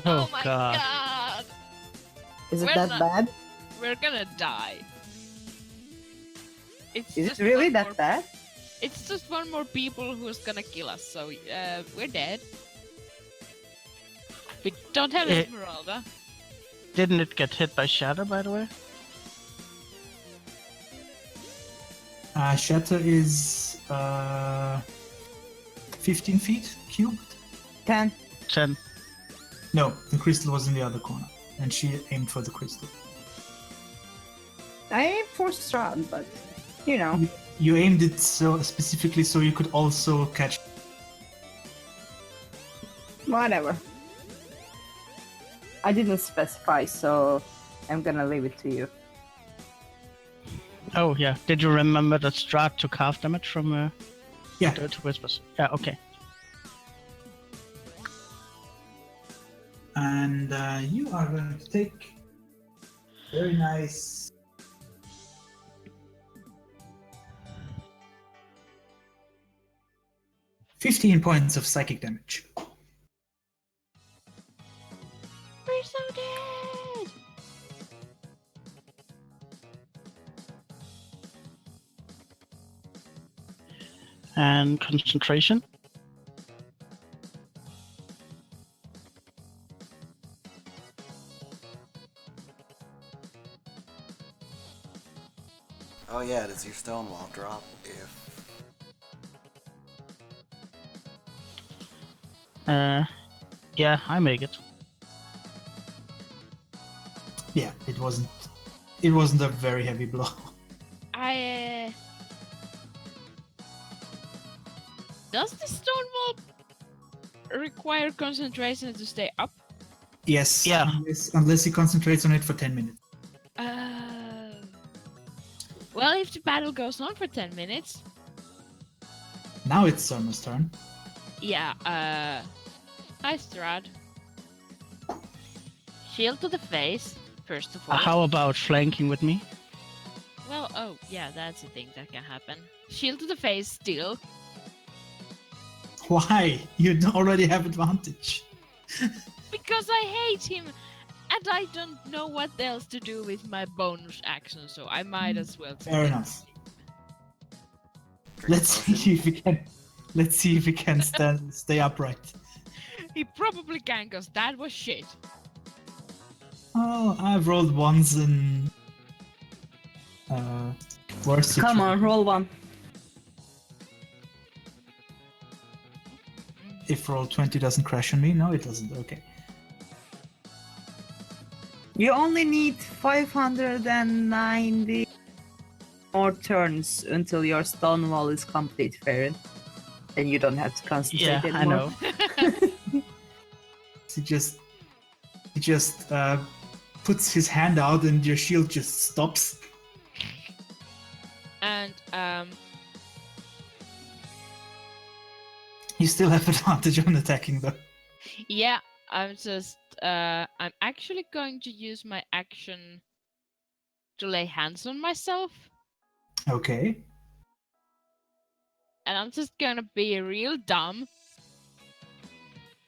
Oh, my god. God! that? Is it We're that not- bad? We're gonna die. It's Is just it really one that more- bad? It's just one more people who's gonna kill us, so we're dead. We don't have Eh. Esmeralda. Didn't it get hit by Shadow, by the way? Shatter is 15 feet cubed? 10. 10. No, the crystal was in the other corner, and she aimed for the crystal. I aim for Strahd, but you know. You aimed it so specifically so you could also catch. Whatever. I didn't specify, so I'm gonna leave it to you. Oh yeah. Did you remember that Strahd took half damage from Yeah. Dirty Whispers? Yeah. Okay. And you are going to take very nice 15 points of psychic damage. We're so dead! And concentration. Oh yeah, does your Stonewall drop if... Yeah, I make it. Yeah, it wasn't a very heavy blow. Does the stone wall require concentration to stay up? Yes. Yeah. Unless he concentrates on it for 10 minutes. Well, if the battle goes on for 10 minutes, Now it's Surma's turn. yeah, hi Strahd. Shield to the face, first of all. How about flanking with me? Well, oh, yeah, that's a thing that can happen. Shield to the face still. Why? You already have advantage. Because I hate him! And I don't know what else to do with my bonus action, so I might as well Fair take enough. drink Let's a potion? see if we can. Let's see if we can stay upright. He probably can, cause that was shit. Oh, I've rolled ones in. Worse. Come on, roll one. If roll 20 doesn't crash on me, no, it doesn't. Okay. You only need 590 more turns until your stone wall is complete, Farron. Then you don't have to concentrate Yeah, anymore. I know. He just puts his hand out and your shield just stops. And, You still have advantage on attacking though. yeah, I'm actually going to use my action to lay hands on myself. Okay. And I'm just gonna be real dumb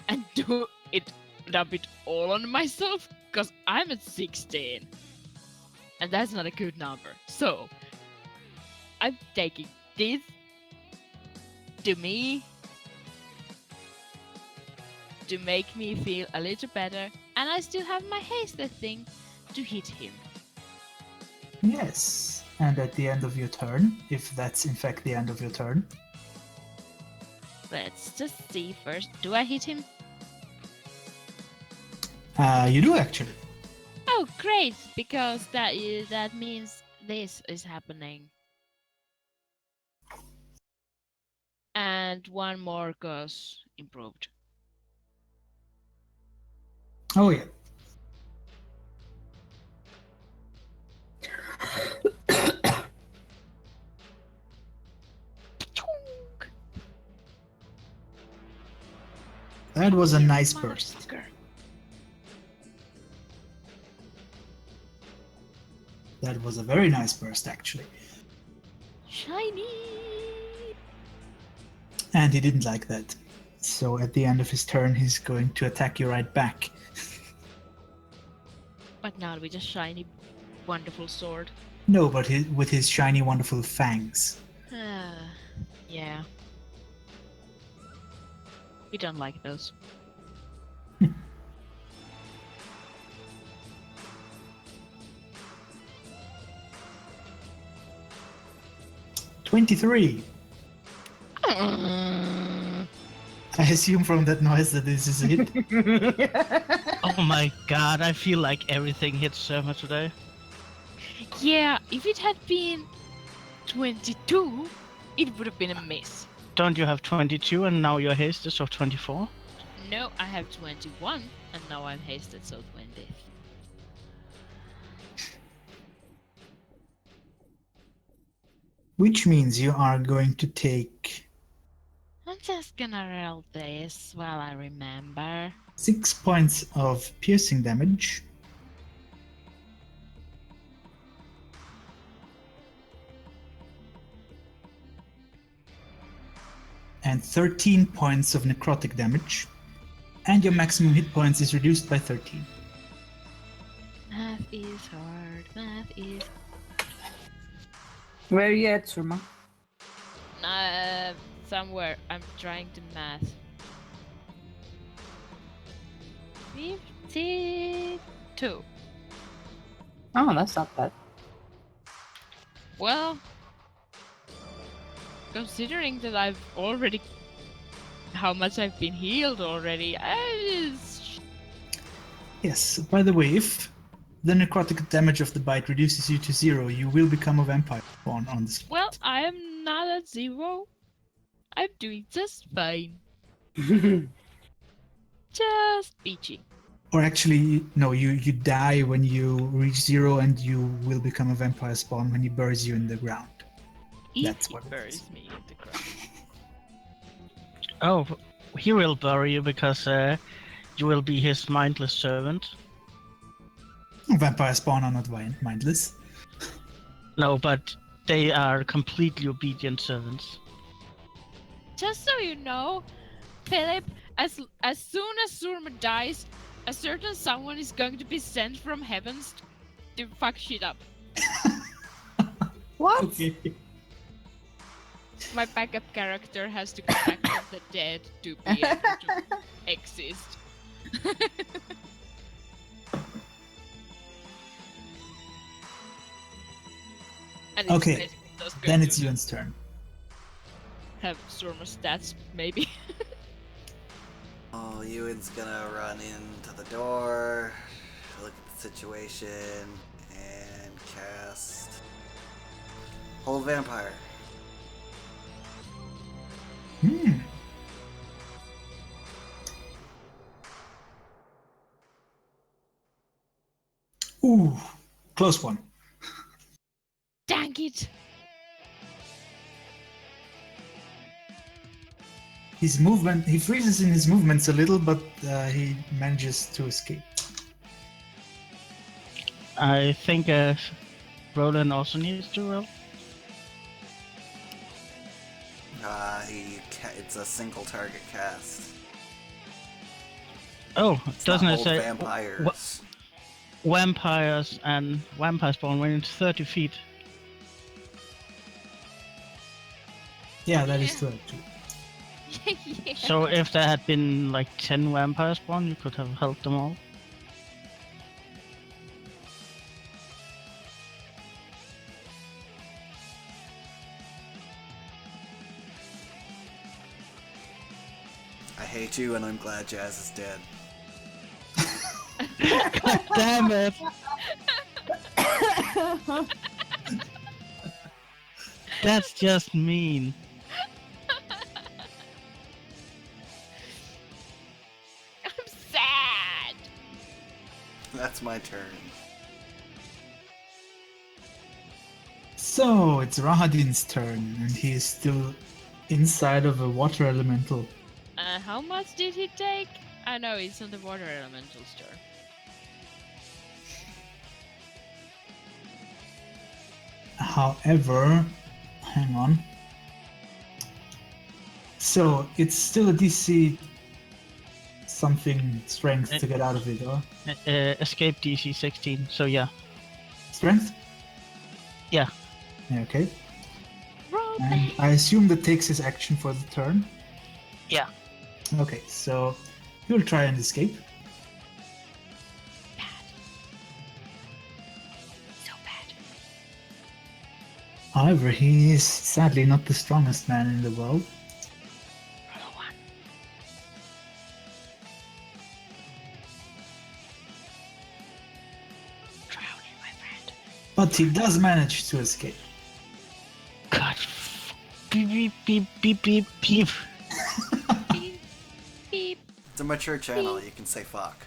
and dump it all on myself, because I'm at 16. And that's not a good number. So, I'm taking this to me to make me feel a little better, and I still have my hasted thing to hit him. Yes. And at the end of your turn, if that's in fact the end of your turn, Let's just see first. Do I hit him? you do actually. Oh, great! Because that means this is happening. And one more goes improved. Oh yeah. That was a nice burst. Motherfucker. That was a very nice burst actually. Shiny! And he didn't like that. So at the end of his turn, he's going to attack you right back. But now with a shiny, wonderful sword. No, but with his shiny, wonderful fangs. Yeah. We don't like those. 23. I assume from that noise that this is it. Oh my god, I feel like everything hits Surma today. Yeah, if it had been 22, it would have been a miss. Don't you have 22 and now your haste is of 24? No, I have 21, and now I'm hasted, so 20. Which means you are going to take I'm just gonna roll this while I remember. 6 points of piercing damage. And 13 points of necrotic damage. And your maximum hit points is reduced by 13. Math is hard, math is... Where are you at, Surma? Somewhere. I'm trying to math. 52. Oh, that's not bad. Well, considering that I've already... how much I've been healed already, Yes, by the way, if the necrotic damage of the bite reduces you to 0, you will become a vampire on this. well, I am not at 0. I'm doing just fine. Just peachy. Or actually, no, you die when you reach 0 and you will become a vampire spawn when he buries you in the ground. If That's he what it buries is. me in the ground. Oh, he will bury you because you will be his mindless servant. Vampire spawn are not mindless. No, but they are completely obedient servants. Just so you know, Philip, as soon as Surma dies, a certain someone is going to be sent from heavens to fuck shit up. What? Okay. My backup character has to come back from the dead to be able to exist. And it's Okay, basically just going Then to it's Ewan's turn. have Surma stats, maybe. Oh, Ewan's gonna run into the door, look at the situation, and cast Hold Vampire. Hmm. Ooh, close one. Dang it! His movement, he freezes in his movements a little, but he manages to escape. I think Roland also needs to roll. It's a single target cast. Oh, It's doesn't not it hold say vampires? vampires and vampire spawn when it's 30 feet? Yeah, that is true actually. Yeah. So if there had been like 10 vampire spawn, you could have helped them all. I hate you, and I'm glad Jazz is dead. Damn it! That's just mean. I'm sad! That's my turn. So it's Rahadin's turn, and he is still inside of a water elemental. How much did he take? I know it's on the water elemental store. However, hang on. So it's still a DC something strength to get out of it, or Escape DC 16, so yeah. strength? Yeah. Yeah, okay. Roll And I assume that takes his action for the turn. Yeah. Okay, so he will try and escape. bad. So bad. However, he is sadly not the strongest man in the world. Roll a 1. Drowning, my friend. But he does manage to escape. beep beep beep beep beep. Beep, beep. It's a mature channel. You can say fuck.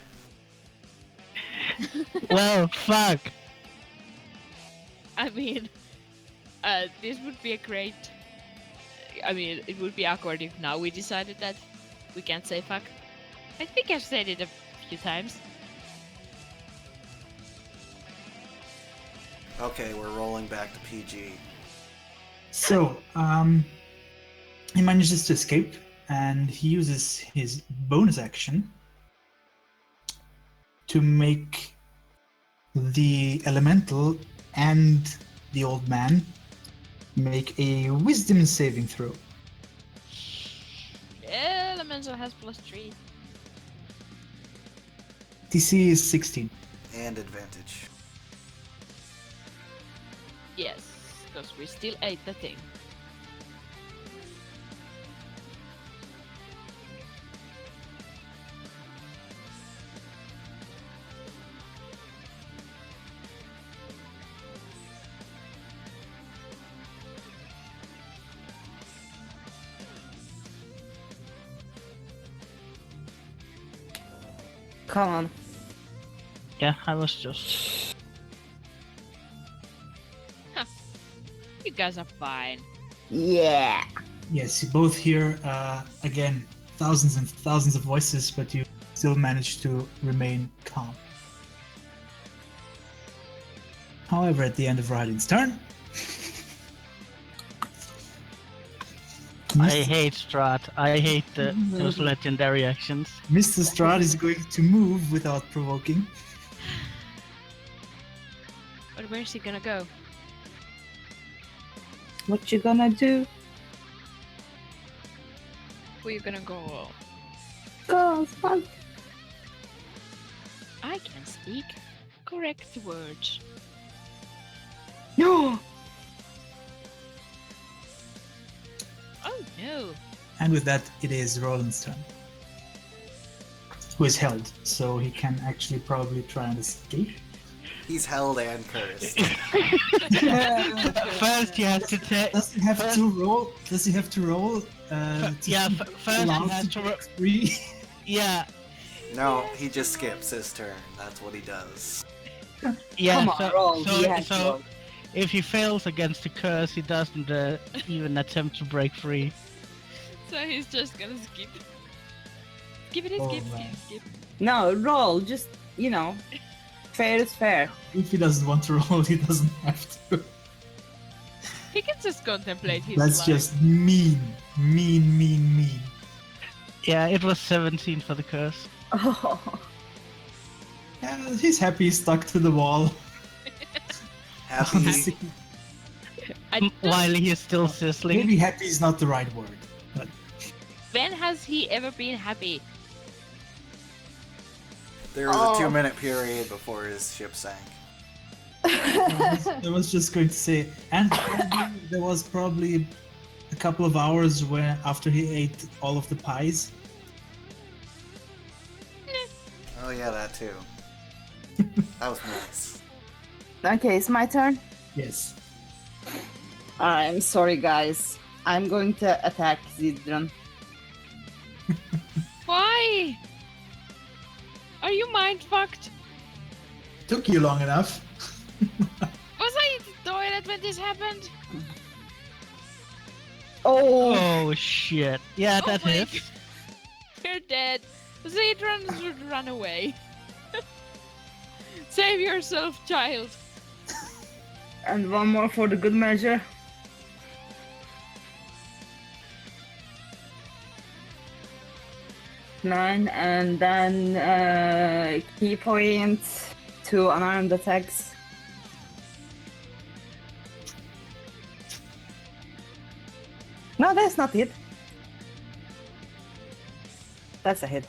Well, fuck. I mean, this would be a great. I mean, it would be awkward if now we decided that we can't say fuck. I think I've said it a few times. Okay, we're rolling back to PG. So, he manages to escape, and he uses his bonus action to make the elemental and the old man make a wisdom saving throw. Elemental has +3. DC is 16. And advantage. Yes, because we still ate the thing. Come on. Yeah, I was just. You guys are fine. Yeah. Yes, you both hear, again, thousands and thousands of voices, but you still manage to remain calm. However, at the end of Raidin's turn, I hate Strat. I hate those legendary actions. Mr. Strahd is going to move without provoking. But where's he gonna go? What you gonna do? Where you gonna go? Go, Spunk. I can speak correct words. No. Oh no! And with that, it is Roland's turn. Who is held, so he can actually probably try and escape. He's held and cursed. First, you have to take. Does he have to roll? Does he have to roll? Yeah, first he allowed has to to. break free? Yeah, No, he just skips his turn. That's what he does. yeah. Come on, so, roll. so, He has to so roll. if he fails against the curse, he doesn't even attempt to break free. So he's just gonna skip. Skip it, Oh, skip, man. skip. No, roll. Just, fair is fair. If he doesn't want to roll, he doesn't have to. He can just contemplate his That's life. just mean. Yeah, it was 17 for the curse. Oh. Yeah, he's happy he's stuck to the wall. Happy. I don't- While he is still sizzling. Maybe happy is not the right word. But When has he ever been happy? There was Oh. a 2-minute period before his ship sank. I was just going to say, and probably there was probably a couple of hours where after he ate all of the pies. Oh yeah, that too. That was nice. Okay, it's my turn. Yes. I'm sorry, guys. I'm going to attack Zidron. Why? Are you mind fucked? Took you long enough. Was I in the toilet when this happened? Oh, Oh shit. Yeah, Oh that my hits. You're dead. Zedron should run away. Save yourself, child. and one more for the good measure. Nine, and then key point to unarmed attacks. No, that's not it. That's a hit.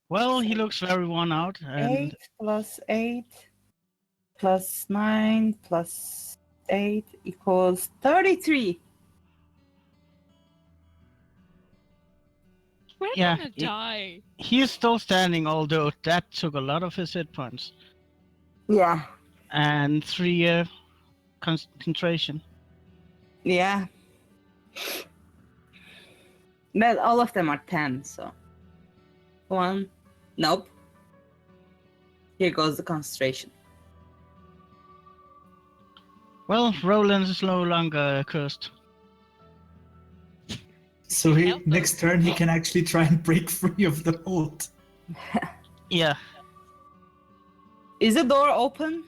Well, he looks very worn out, and 8 plus 8 plus 9 plus 8 equals 33. We're Yeah, gonna die. he is still standing, although that took a lot of his hit points. Yeah. and 3 concentration. Yeah. Well, all of them are 10, so. 1. Nope. Here goes the concentration. Well, Roland is no longer cursed. So he Help next us. turn he can actually try and break free of the hold. Yeah. Is the door open?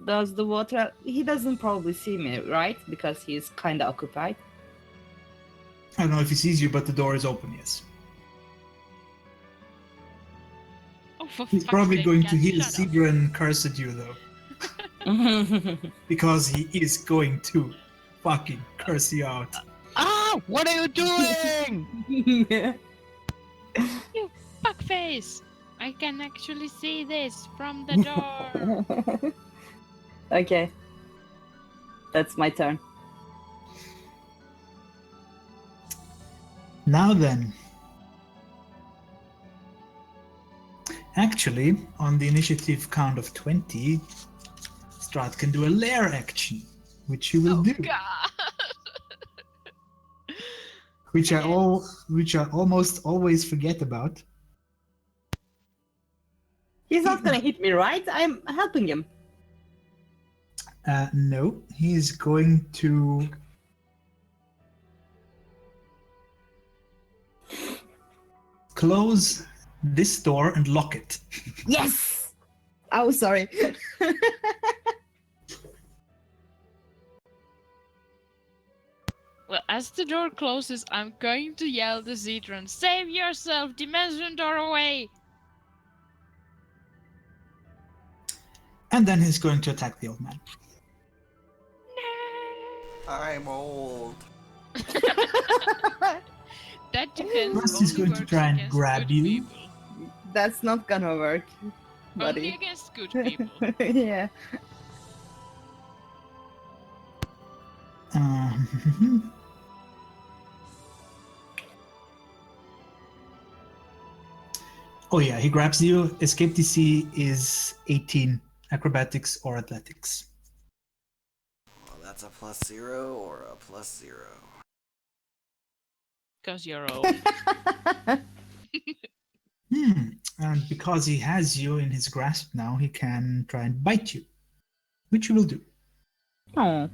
Does the water... He doesn't probably see me, right? Because he's kind of occupied. I don't know if he sees you, but the door is open, yes. Oh, for He's fuck's probably sake, going to Cat, heal shut up. Zebra and curse at you, though. Because he is going to fucking curse you out. Ah! What are you doing? You fuckface! I can actually see this from the door. Okay. That's my turn. Now then. Actually, on the initiative count of 20, Strat can do a lair action, which he will Oh do. god! Which I Yes. almost always forget about. He's not gonna hit me, right? I'm helping him. No, he's going to close this door and lock it. Yes! Oh, sorry. Well, as the door closes, I'm going to yell to Zedron, save yourself! Dimension door away! And then he's going to attack the old man. No! I'm old. That defense First he's only going to works try and against grab good you. people. That's not gonna work, Only buddy. against good people. Yeah. Oh yeah, he grabs you. Escape DC is 18, acrobatics or athletics. Well, that's a +0 or a +0. Because you're old. And because he has you in his grasp now, he can try and bite you, which he will do. Oh.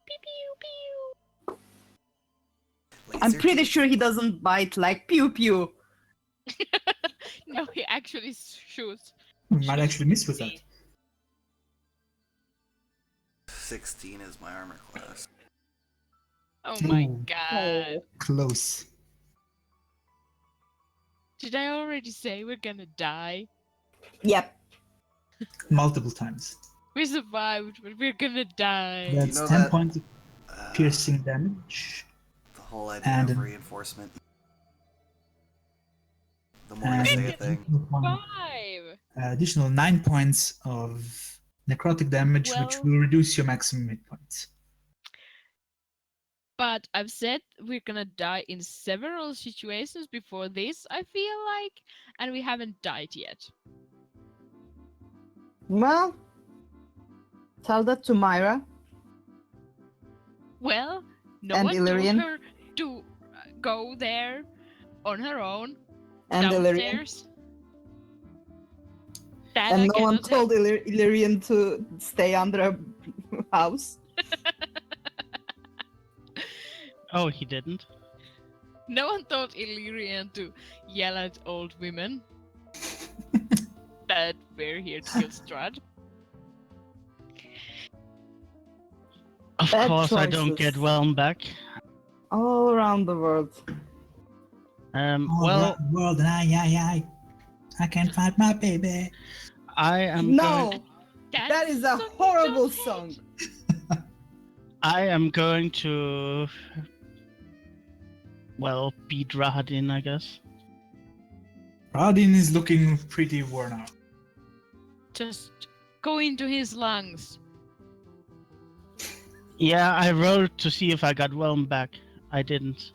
Pew pew pew. I'm Laser pretty teeth. sure he doesn't bite like pew pew. No, he actually shoots. You might actually miss with that. 16 is my armor class. Oh my Ooh. god. Close. Did I already say we're gonna die? Yep. Multiple times. We survived, but we're gonna die. That's know 10 that- points of piercing damage. The whole idea And of an- reinforcement. The more you And say an a thing. additional 9 points of necrotic damage, which Well- will reduce your maximum hit points. But I've said we're gonna die in several situations before this, I feel like, and we haven't died yet. Well, tell that to Myra. Well, no And one Illyrian. told her to go there on her own, And Illyrian. downstairs. That I And no one cannot help. told Illyrian to stay under a house. Oh, he didn't. No one told Illyrian to yell at old women that we're here to kill Strahd. Of Bad course, I don't choices. get Whelm back. All around the world. Well, around the world and I can't find my baby. I am No! going. That is a song you horrible don't hate. song. I am going to. Well, beat Rahadin, I guess. Radin is looking pretty worn out. Just go into his lungs. Yeah, I rolled to see if I got Whelm back. I didn't.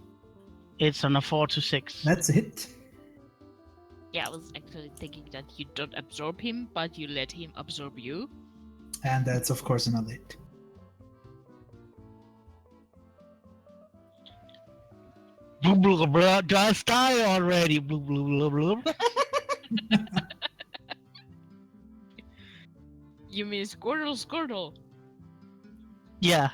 It's on a 4 to 6. That's a hit. Yeah, I was actually thinking that you don't absorb him, but you let him absorb you. And that's, of course, another hit. Blah, blah, blah, just die already. Blah, blah, blah, blah. You mean Squirtle Squirtle? Yeah.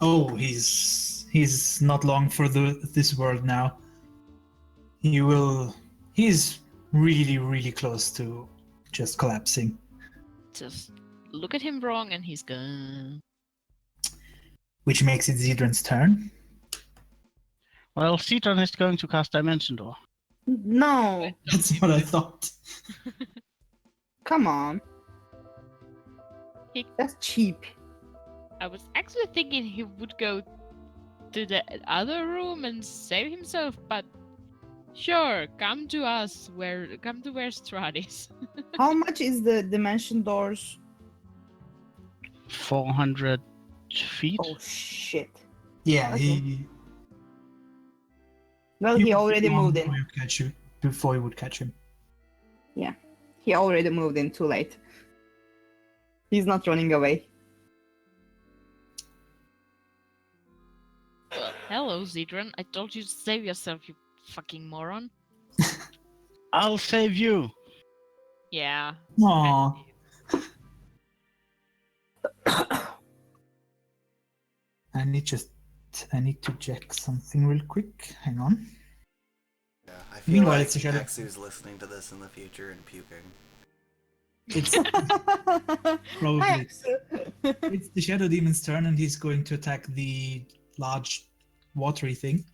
Oh, he's not long for this world now. He's really, really close to just collapsing. Just look at him wrong and he's gone. Which makes it Zedran's turn. Well, Citron is going to cast Dimension Door. No, That's what I thought. come on. That's cheap. I was actually thinking he would go to the other room and save himself, but sure, come to us. Come to where Strahd is. How much is the dimension doors? 400 feet. Oh shit. Yeah, Okay. Well, he already moved in. Before you would catch him. He already moved in too late. He's not running away. Well, hello, Zedran. I told you to save yourself, you fucking moron. I'll save you. Yeah. Aww. I need to check something real quick. Hang on. Yeah, I feel Meanwhile, like it's a shadow. Axu's listening to this in the future and puking. It's probably it's the Shadow Demon's turn, and he's going to attack the large watery thing.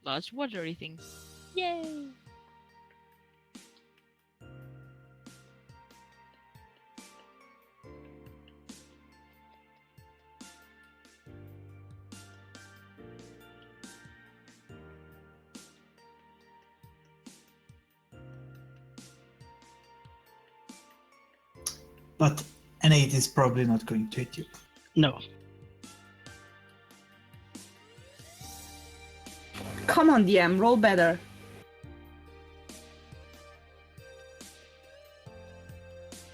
Large watery thing. Yay! But an 8 is probably not going to hit you. No. Come on, DM, roll better.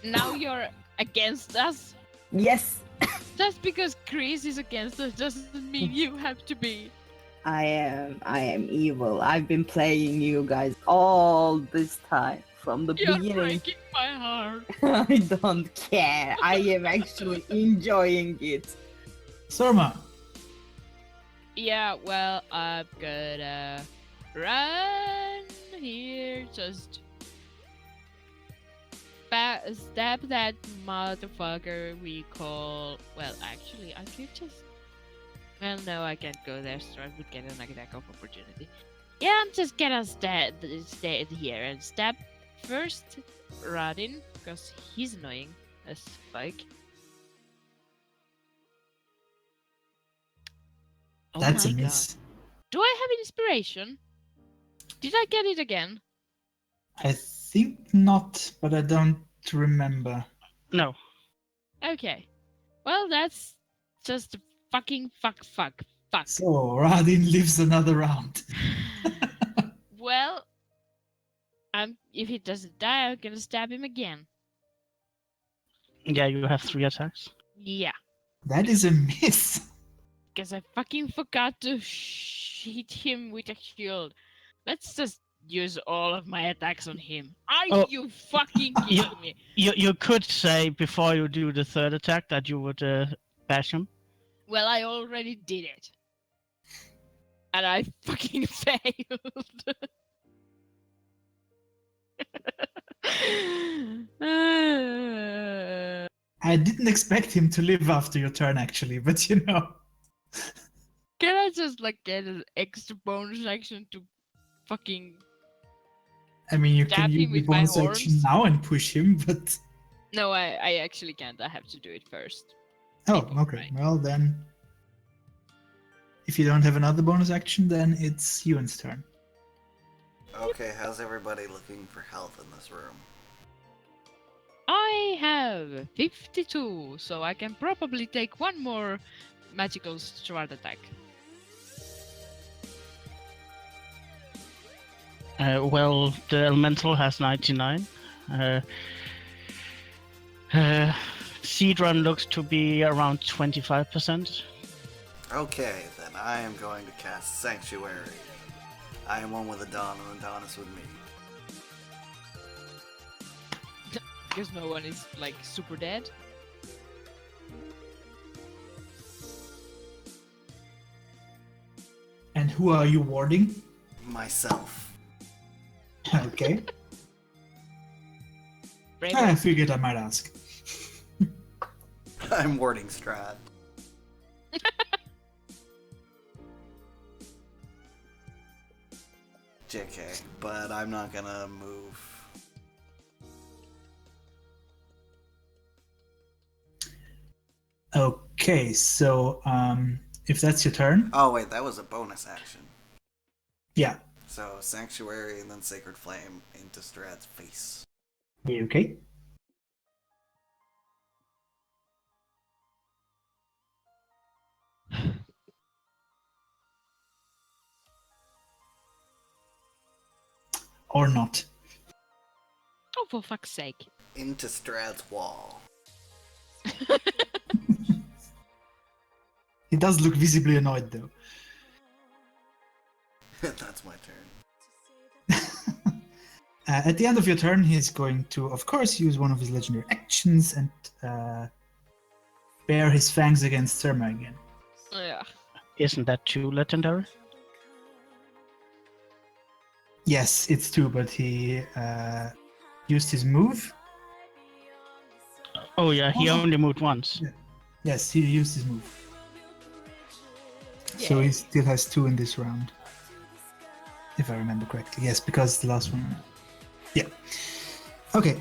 Now you're against us? Yes, Just because Chris is against us doesn't mean you have to be. I am evil. I've been playing you guys all this time from the You're beginning. breaking my heart. I don't care. I am actually enjoying it. Surma, Yeah, well, I'm gonna run here, just stab that motherfucker we call. Well, actually, I could just. Well, no, I can't go there, so I would get an attack of opportunity. Yeah, I'm just gonna stay here and stab first Radin, because he's annoying as fuck. Oh that's a my miss. God. Do I have inspiration? Did I get it again? I think not, but I don't remember. No. Okay. Well, that's just fucking fuck. So Radin lives another round. Well, if he doesn't die, I'm gonna stab him again. Yeah, you have 3 attacks. Yeah, That is a miss. because I fucking forgot to hit him with a shield. Let's just use all of my attacks on him. Are Oh. you fucking kidding me? You could say before you do the 3rd attack that you would bash him. Well, I already did it. And I fucking failed. I didn't expect him to live after your turn, actually, but you know. Can I just like get an extra bonus action to fucking... I mean, you Stab can use him the with my bonus action horns? now and push him, but... No, I actually can't. I have to do it first. Oh, People, okay. right. Well, then... If you don't have another bonus action, then it's Ewan's turn. Okay, how's everybody looking for health in this room? I have have 52, so I can probably take one more magical stride attack. Well, the elemental has 99. Seed run looks to be around 25%. Okay, then I am going to cast Sanctuary. I am one with the Dawn, and the Dawn is with me. Because no one is like super dead. And who are you warding? Myself. Okay. Brave. I figured I might ask. I'm warding Strahd. JK, but I'm not gonna move. Okay, so if that's your turn, Oh wait, that was a bonus action. yeah. So Sanctuary and then Sacred Flame into Strahd's face. Okay. Or not. Oh, for fuck's sake. Into Strahd's wall. He does look visibly annoyed though. That's my turn. At the end of your turn, he's going to, of course, use one of his legendary actions and bare his fangs against Surma again. Yeah. Isn't that too legendary? Yes, it's two, but he used his move. Oh yeah, he Oh. only moved once. Yes, he used his move. So he still has two in this round. If I remember correctly. Yes, because the last one. Yeah. Okay.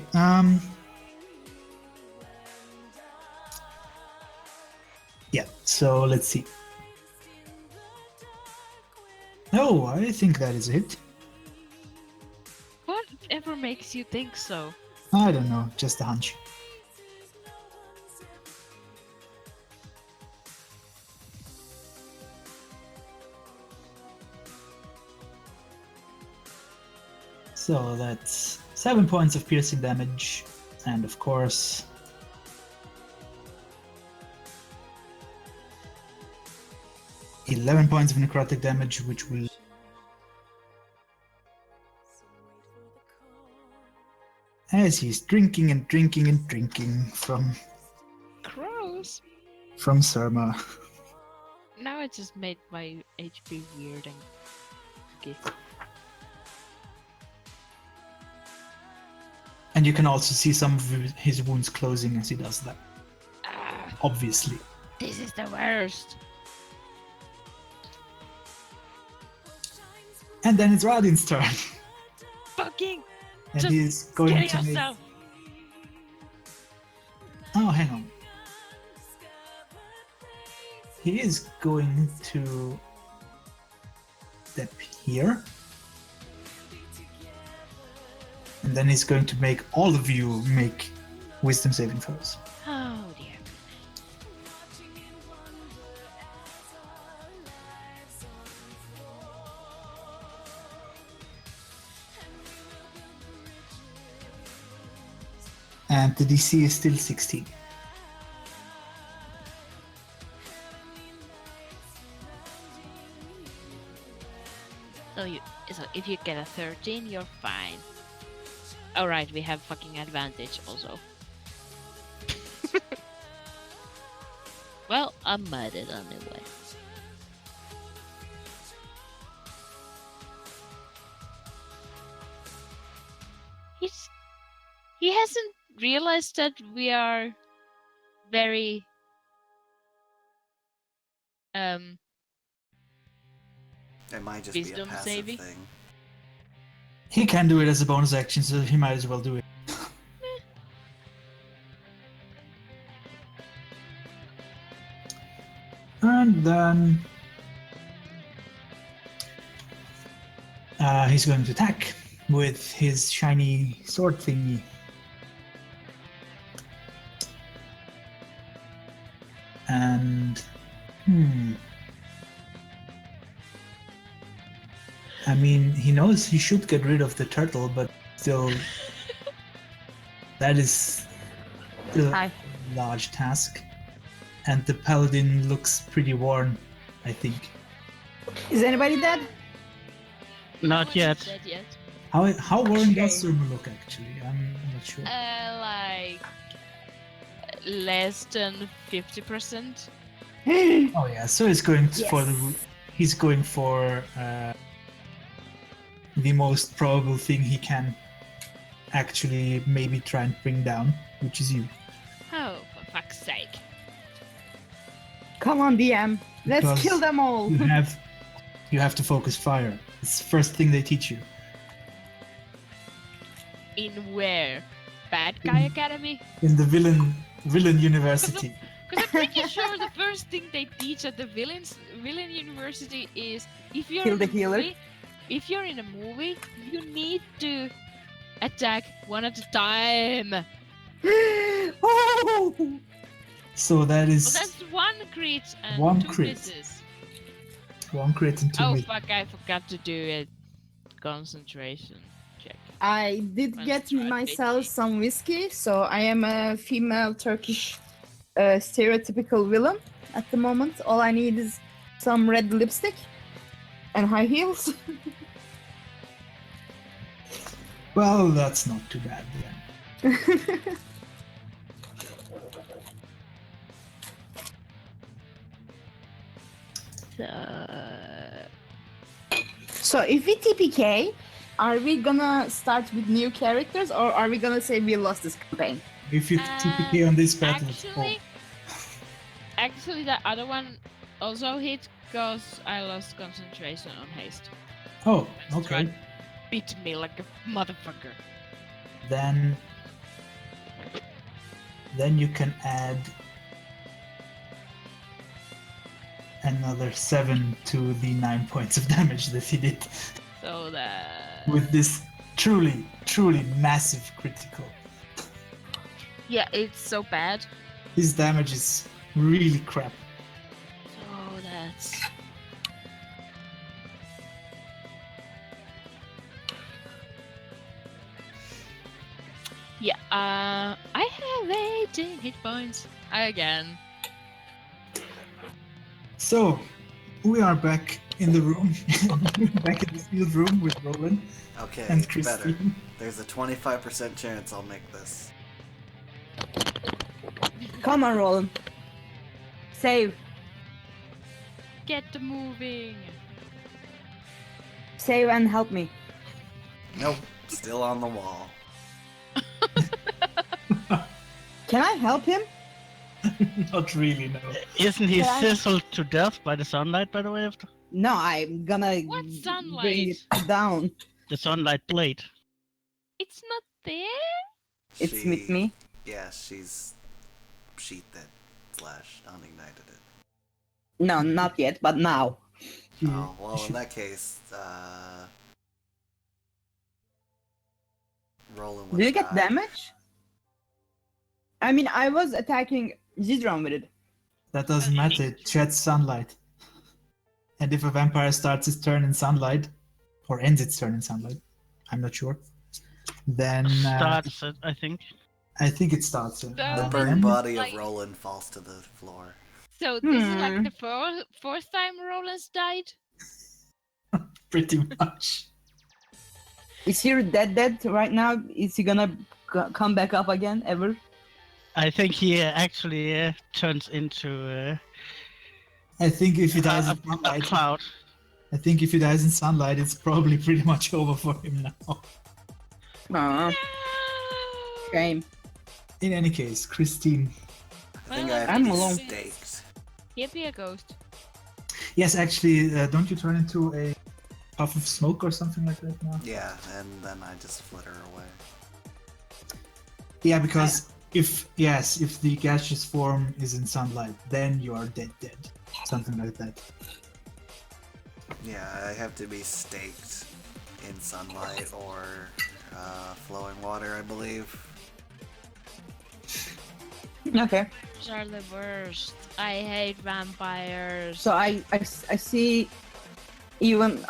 Yeah, so let's see. Oh, I think that is it. Whatever makes you think so? I don't know, just a hunch. So that's 7 points of piercing damage, and of course, $11 points of necrotic damage, which will as he's drinking and drinking and drinking from Gross. Surma. Now it just made my HP weird and okay. And you can also see some of his wounds closing as he does that. Ah, Obviously. this is the worst. And then it's Radin's turn. Fucking And just he's going get to make... yourself. Oh, hang on. He is going to step here. And then he's going to make all of you make wisdom saving throws. Oh dear. And the DC is still 16. So if you get a 13, you're fine. Alright, we have fucking advantage also. Well, I'm mudded anyway. He hasn't realized that we are very It might just be a Wisdom passive saving? thing. He can do it as a bonus action, so he might as well do it. And then he's going to attack with his shiny sword thingy. And I mean, he knows he should get rid of the turtle, but still, that is still Hi. a large task. And the paladin looks pretty worn, I think. Is anybody dead? Not No one yet. is dead yet. How worn does Okay. Surma look actually? I'm not sure. Like less than 50%. Oh yeah, so he's going for the Yes. he's going for the most probable thing he can actually maybe try and bring down, which is you. Oh, for fuck's sake. Come on, DM. Let's Because kill them all. you have to focus fire. It's the first thing they teach you. In where? Bad Guy Academy? In the villain university. Because I'm pretty sure the first thing they teach at the villain university is if you're Kill in the a healer. movie, if you're in a movie, you need to attack one at a time. Oh! So that Well, is that's one crit and One two crit. misses. one crit and two Oh misses. fuck! I forgot to do a concentration check. I did Let's get try myself fishing. some whiskey, so I am a female Turkish stereotypical villain at the moment. All I need is some red lipstick and high heels. Well, that's not too bad then. So if we TPK, are we gonna start with new characters or are we gonna say we lost this campaign? If you TPK on this battle, it's Actually, that other one also hit because I lost concentration on haste. oh, That's okay. right. Beat me like a motherfucker. Then you can add another 7 to the 9 points of damage that he did So that. with this truly massive critical. Yeah, it's so bad. His damage is really crap. So that's. Yeah, I have 18 hit points again. So we are back in the room, back in the field room with Roland Okay, and it's better. Christine. There's a 25% chance I'll make this. Come on, Roland. Save. Get moving. Save and help me. Nope, still on the wall. Can I help him? Not really, no. Isn't he Yeah. sizzled to death by the sunlight, by the way? After No, I'm gonna What bring sunlight? it down. the sunlight blade. It's not there? It's with me. Yeah, she's sheathed it slash unignited it. No, not yet, but now. Oh, well, in that case, Roland would Did you get die. damage? I mean, I was attacking Zidron with it. That doesn't matter, it sheds sunlight. And if a vampire starts its turn in sunlight, or ends its turn in sunlight, I'm not sure, then Starts it, I think. I think it starts. The Then- burned body of Like- Roland falls to the floor. So this is like Hmm. the fourth time Roland's died? Pretty much. Is he dead right now? Is he gonna come back up again ever? I think he actually turns into I think if he dies a in sunlight, cloud. I think if he dies in sunlight, it's probably pretty much over for him now. Aw, shame. In any case, Christine. I think Well, I have I'm to be alone. staked. He'll be a ghost. Yes, actually, don't you turn into a puff of smoke or something like that now? Yeah, and then I just flitter away. Yeah, because if the gaseous form is in sunlight, then you are dead. Something like that. Yeah, I have to be staked in sunlight or flowing water, I believe. Okay. Those are the worst. I hate vampires. So I see even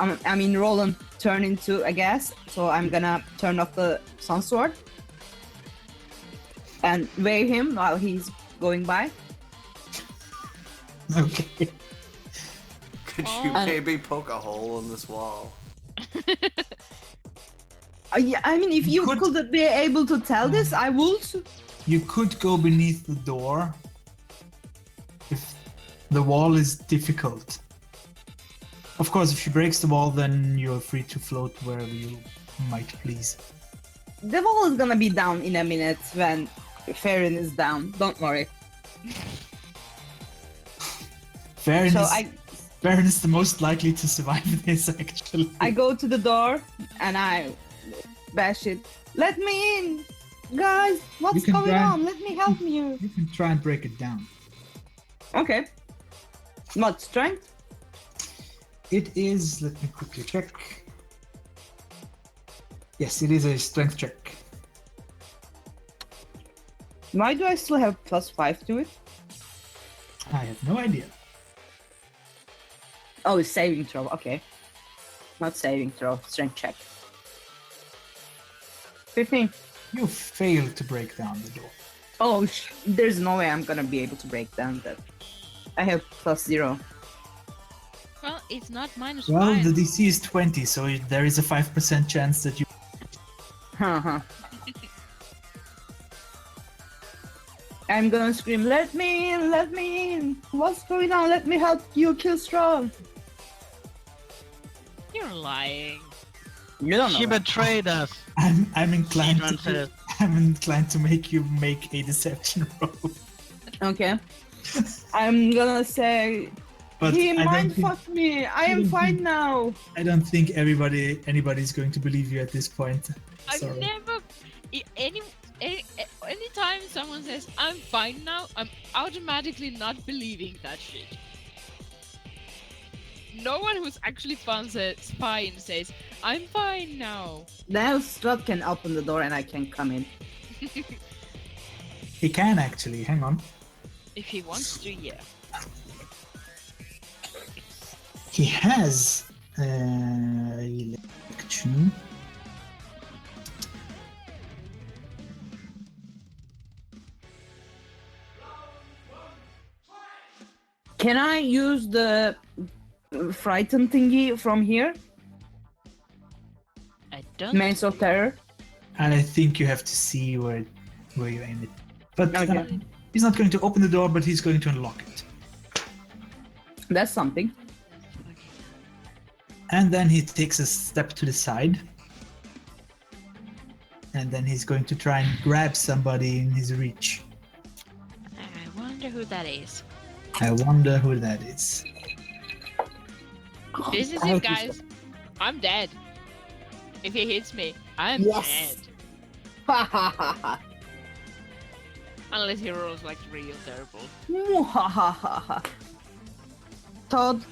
Roland turn into a gas. So I'm gonna turn off the sun sword and wave him while he's going by. Okay. Could Oh. you maybe poke a hole in this wall? Yeah, I mean, if You you could- could be able to tell this, I would. You could go beneath the door if the wall is difficult. Of course, if she breaks the wall, then you're free to float wherever you might please. The wall is gonna be down in a minute when Farron is down. Don't worry. Farron So is the most likely to survive this, actually. I go to the door and I bash it. Let me in, guys. What's can going try- on? Let me help you. You can try and break it down. Okay. What strength? It is, let me quickly check. Yes, it is a strength check. Why do I still have +5 to it? I have no idea. Oh, it's saving throw. Okay. Not saving throw. Strength check. 15. You failed to break down the door. Oh, there's no way I'm gonna be able to break down that. I have +0. Well, it's not minus Well, 5. the DC is 20, so there is a 5% chance that you... Haha. I'm gonna scream, let me in, let me in. What's going on? Let me help you kill Strong. You're lying. You don't She know. betrayed us. I'm inclined Adrian to... said. I'm inclined to make you make a deception roll. Okay. I'm gonna say, But he I don't mind think, fucked me. I am don't fine think- now. I don't think anybody's going to believe you at this point. I've Sorry. never. Anytime someone says, I'm fine now, I'm automatically not believing that shit. No one who's actually fine says, I'm fine now. Now Strut can open the door and I can come in. He can actually, hang on. If he wants to, yeah. He has election. Can I use the frighten thingy from here? I don't. Maze of Terror? And I think you have to see where you aim it. But Okay. he's not going to open the door, but he's going to unlock it. That's something. And then he takes a step to the side. And then he's going to try and grab somebody in his reach. I wonder who that is. I wonder who that is. This is I it, hope he's- guys. I'm dead. If he hits me, I'm Yes. dead. Ha ha ha ha. Unless he rolls like real terrible. Mwahahaha. Todd,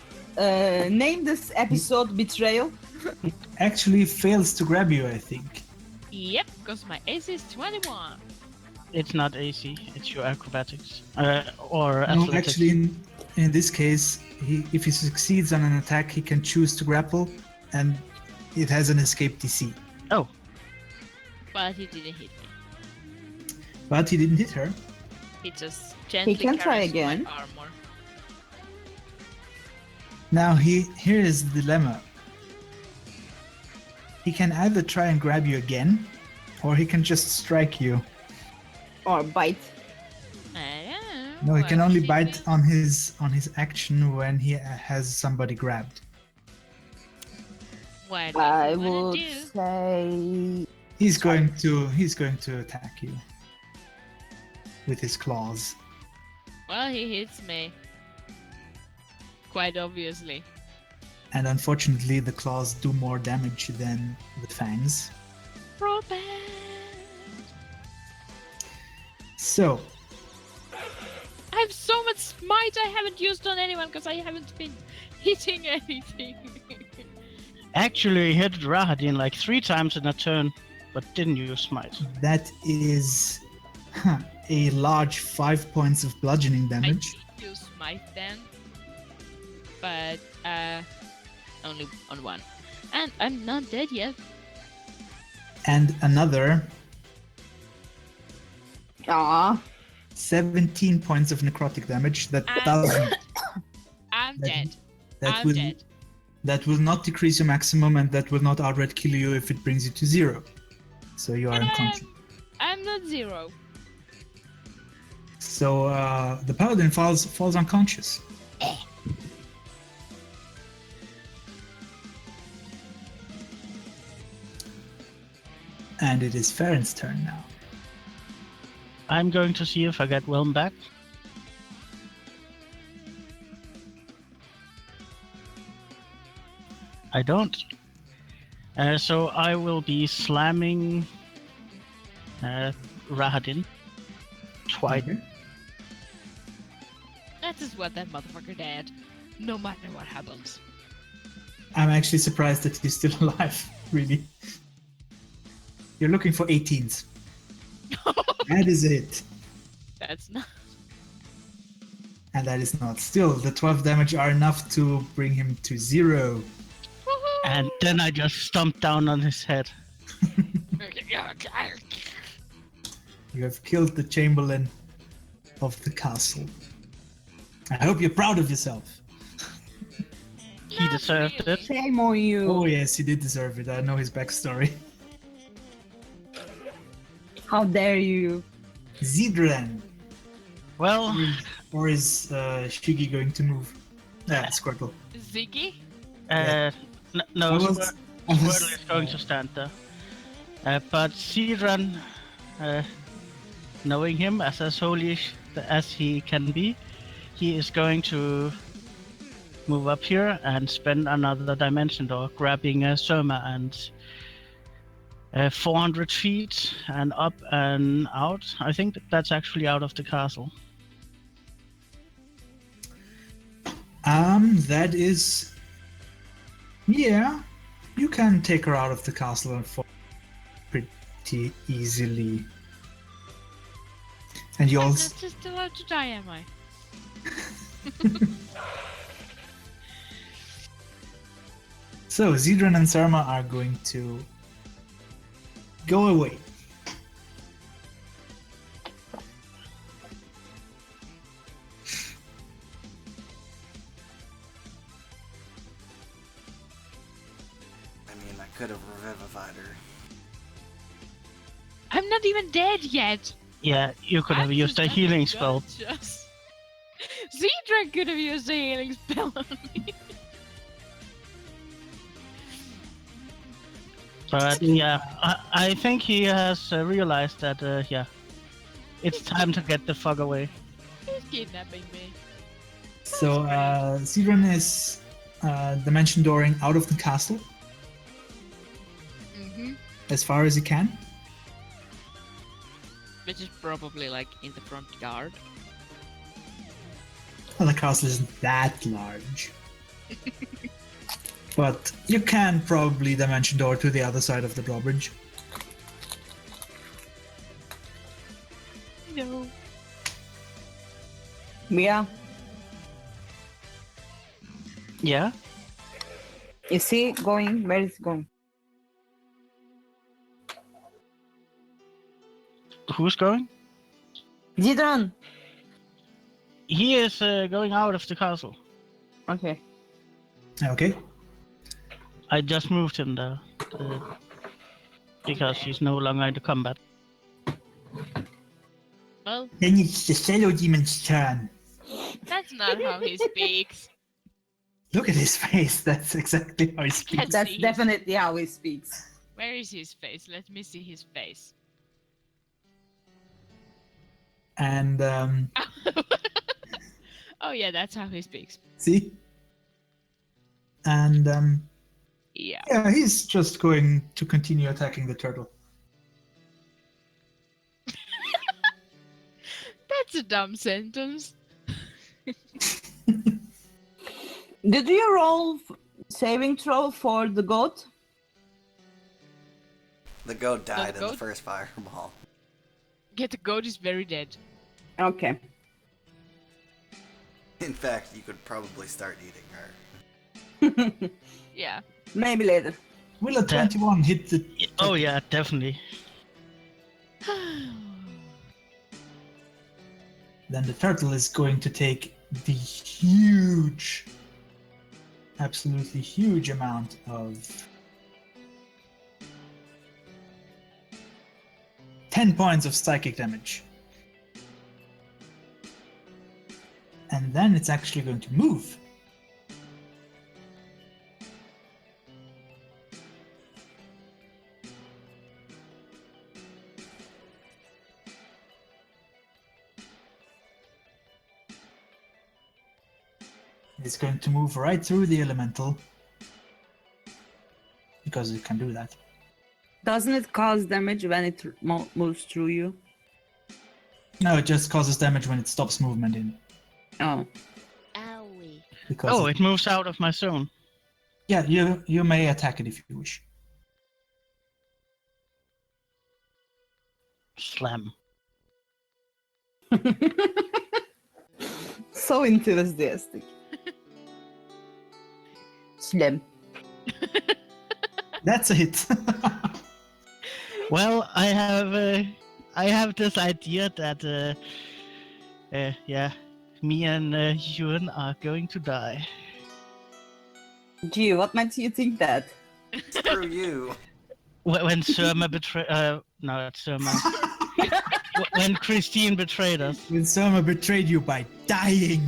name this episode Betrayal. Actually fails to grab you, I think. Yep, because my AC is 21. It's not AC. It's your acrobatics or No, athletics. actually, in this case, if he succeeds on an attack, he can choose to grapple, and it has an escape DC. Oh, But he didn't hit me. But he didn't hit her. He just gently can try carries again. my armor. Now here is the dilemma. He can either try and grab you again, or he can just strike you. Or bite. I don't No, know. he what can only she bite did. on his action when he has somebody grabbed. What does I he wanna would do? say. He's going to attack you with his claws. Well, he hits me. Quite obviously. And unfortunately, the claws do more damage than the fangs. Roll back. So, I have so much smite I haven't used on anyone because I haven't been hitting anything. actually, he hit Rahadin like 3 times in a turn, but didn't use smite. that is a large 5 points of bludgeoning damage. use smite then, but only on one. And I'm not dead yet. And another Aw. 17 points of necrotic damage. That And- doesn't. I'm That- dead. That I'm will dead. that will not decrease your maximum, and that will not outright kill you if it brings you to 0. So you are unconscious. I'm not 0. So the paladin falls unconscious. And it is Farron's turn now. I'm going to see if I get Wilm back. I don't. So I will be slamming Rahadin twice. Okay. That is what that motherfucker did. No matter what happens. I'm actually surprised that he's still alive, really. You're looking for 18s. That is it. That's not. And that is not. Still, the 12 damage are enough to bring him to 0. And then I just stomp down on his head. You have killed the Chamberlain of the castle. I hope you're proud of yourself. He Not deserved really. it. Shame on you. Oh yes, he did deserve it. I know his backstory. How dare you? Zidran. Well, Or is Shiggy going to move? Squirtle. Ziggy? no, I was- Squirtle is going to stand there. But Sidran, knowing him as soulish as he can be, he is going to move up here and spend another dimension door, grabbing Soma and 400 feet and up and out. I think that's actually out of the castle. That is. Yeah, you can take her out of the castle and fall pretty easily. And you I'm also. not just allowed to die, am I? So Zidran and Sarma are going to go away. I mean, I could have revivified her. I'm not even dead yet. Yeah, you could have I'm used a just healing spell. unconscious. Zedra could have used a healing spell on me. But yeah, I think he has realized that, yeah, it's time to get the fuck away. He's kidnapping me. So Zidran is dimension dooring out of the castle Mm-hmm. as far as he can. Which is probably like in the front yard. Well, the castle isn't that large. But you can probably dimension door to the other side of the drawbridge. No. Yeah. Yeah? You see, going. Where is it going? Who's going? Zidran. He is going out of the castle. Okay. Okay. I just moved him there. Because he's no longer in the combat. Well, Then it's the Shadow Demon's turn. that's not how he speaks. Look at his face. That's exactly how he speaks. Can't That's see his- definitely how he speaks. Where is his face? Let me see his face. And Oh yeah, that's how he speaks. see? And Yeah. yeah, he's just going to continue attacking the turtle. That's a dumb sentence. Did you roll saving throw for the goat? The goat died in the goat? first fireball. Yeah, the goat is very dead. Okay. In fact, you could probably start eating her. Yeah. Maybe later. Will a 21 hit the... Oh yeah, definitely. Then the turtle is going to take the huge, absolutely huge amount of 10 points of psychic damage. And then it's actually going to move. It's going to move right through the elemental. Because it can do that. Doesn't it cause damage when it moves through you? No, it just causes damage when it stops movement in. Oh. Owie. Because Oh, it moves out of my zone. yeah, you may attack it if you wish. Slam. So enthusiastic. Slim. That's a hit. Well, I have this idea that yeah, me and Yuan are going to die. Gee, what makes you think that? Screw you. When Surma betrayed, no, it's Surma. When Christine betrayed us. When Surma betrayed you by dying.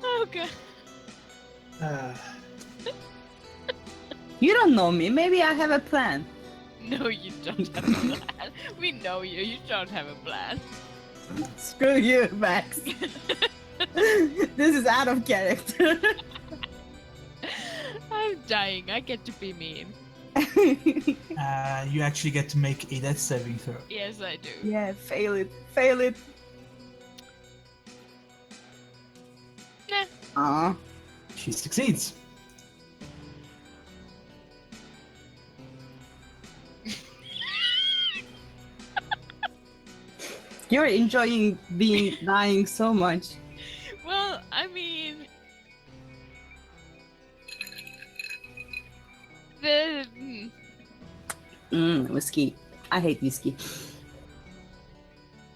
Oh god. You don't know me. Maybe I have a plan. No, you don't have a plan. We know you. You don't have a plan. Screw you, Max. This is out of character. I'm dying. I get to be mean. You actually get to make a death saving throw. Yes, I do. Yeah, fail it. Fail it. Nah. Aw. She succeeds. You're enjoying being dying so much. Well, I mean, Whiskey. I hate whiskey.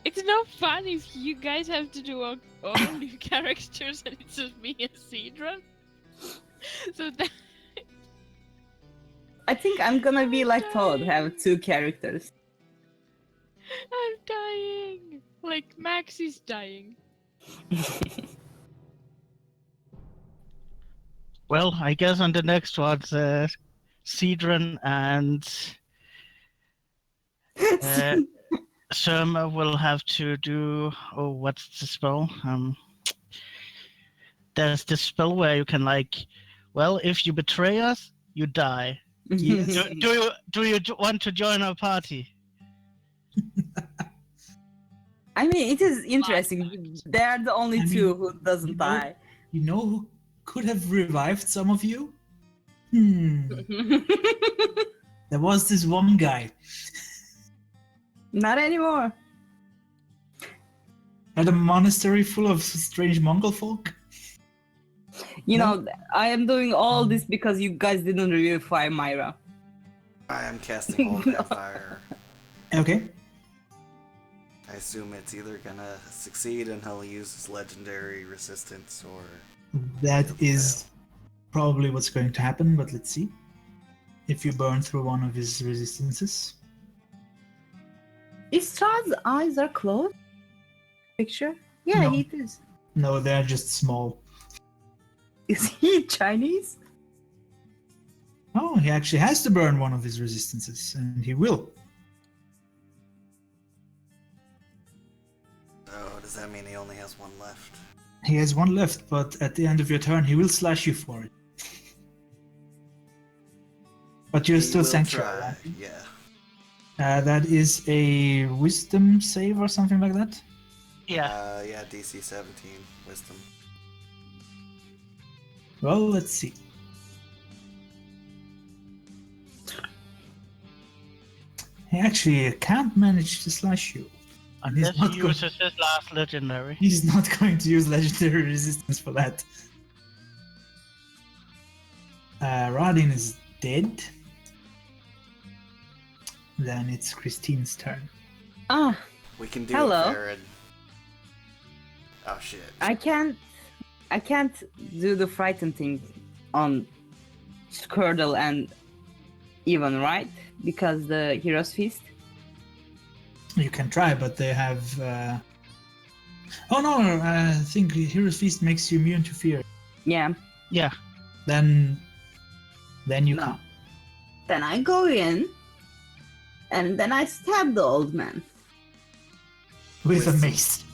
it's not fun if you guys have to do all new characters and it's just me and Cedron. So that I think I'm gonna be like Todd, have 2 characters. I'm dying. Like Max is dying. Well, I guess on the next one, Cedron and Surma will have to do. Oh, what's the spell? There's this spell where you can well, if you betray us, you die. Yes. Do you want to join our party? I mean, it is interesting. They are the only I mean, 2 who doesn't die. You know who could have revived some of you? There was this one guy. Not anymore. At a monastery full of strange Mongol folk. You know, I am doing all this because you guys didn't revivify Myra. I am casting Hold Vampire. Okay. I assume it's either gonna succeed and he'll use his legendary resistance, or That is probably what's going to happen, but let's see. If you burn through one of his resistances. Istrad's eyes are closed? Picture? Yeah, No. he is. No, they're just small. Is he Chinese? Oh, he actually has to burn one of his resistances, and he will. oh, does that mean he only has one left? He has one left, but at the end of your turn, he will slash you for it. But you're He still will sanctuary. try, Right? yeah. That is a wisdom save or something like that. Yeah. Yeah, DC 17, Wisdom. Well, let's see. He actually can't manage to slash you. Unless not he going- uses his last legendary. He's not going to use legendary resistance for that. Radin is dead. Then it's Christine's turn. Ah, We can do Hello. it, Farron. Oh shit. I can't do the frightened thing on Squirtle and even, right? Because the Hero's Feast. You can try, but they have. Oh no! I think Hero's Feast makes you immune to fear. Yeah. Yeah. Then you No. can't. Then I go in, and then I stab the old man. With a Wisdom. mace.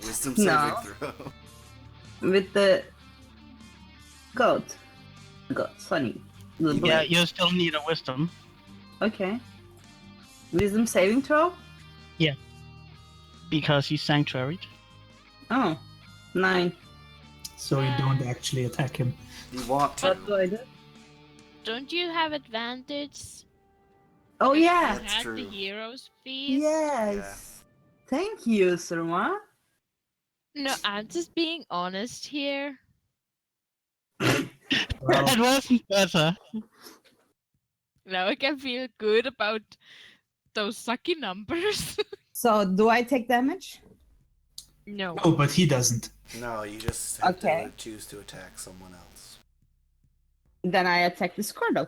Wisdom No. saving throw. With the goat. Goat, funny. The Yeah. Yeah, blade. you still need a wisdom. Okay. Wisdom saving throw? Because he's sanctuaried. Oh. 9. So you don't actually attack him. You want to. What do I do? Don't you have advantage? Oh Because yeah. You That's had true. the hero's feast. Yes. Thank you, Surma. No, I'm just being honest here. Well, It wasn't better. Now I can feel good about those sucky numbers. So do I take damage? No. oh, but he doesn't. No, you just have Okay. to choose to attack someone else. Then I attack the Squirtle.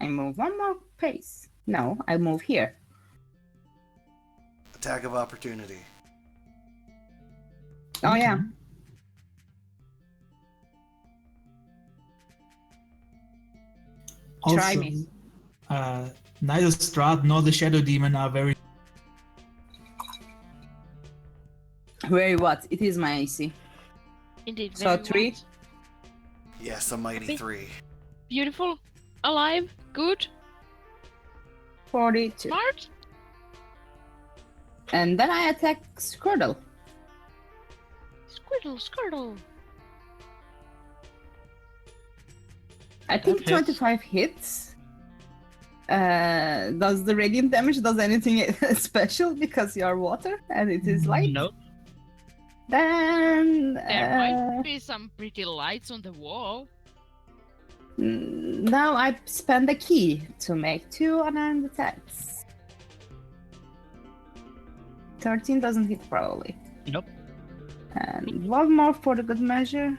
I move one more pace. No, I move here. Attack of opportunity. Oh yeah. Try me. Neither Strahd nor the Shadow Demon are very. Very what? It is my AC. Indeed. So very 3? what? Yes, a mighty Okay. 3. Beautiful. Alive. Good. 42. Smart. And then I attack Squirtle. Squirtle, squirtle. I think That hits. 25 hits. Does the radiant damage does anything special because you are water and it is light? Nope. Then There might be some pretty lights on the wall. now I spend a key to make 2 unarmed attacks. 13 doesn't hit probably. Nope. And one more for the good measure.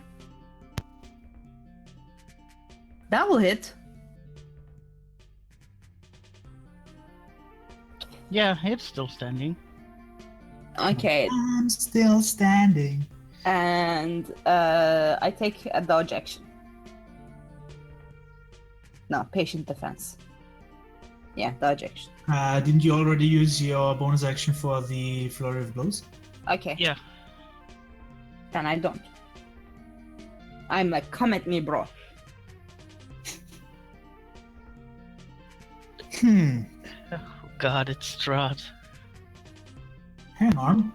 That will hit. Yeah, it's still standing. Okay, I'm still standing. and I take a dodge action. No, patient defense. Yeah, dodge action. Didn't you already use your bonus action for the Flurry of Blows? Okay, Yeah. then I don't. I'm like, come at me, bro. Hmm. Oh god, it's Strahd. Hang on.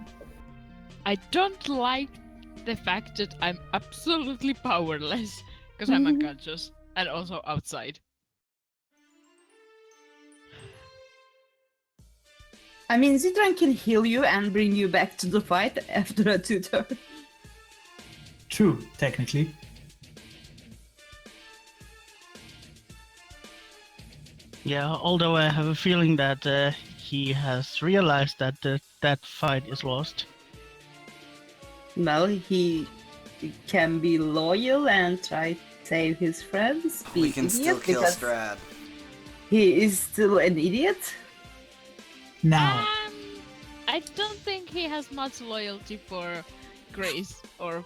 I don't like the fact that I'm absolutely powerless because I'm unconscious and also outside. I mean, Zidran can heal you and bring you back to the fight after a 2-turn. True, technically. Yeah, although I have a feeling that he has realized that that fight is lost. Well, he can be loyal and try to save his friends. Be We can still idiot kill because Strad. he is still an idiot. Now, I don't think he has much loyalty for Grace or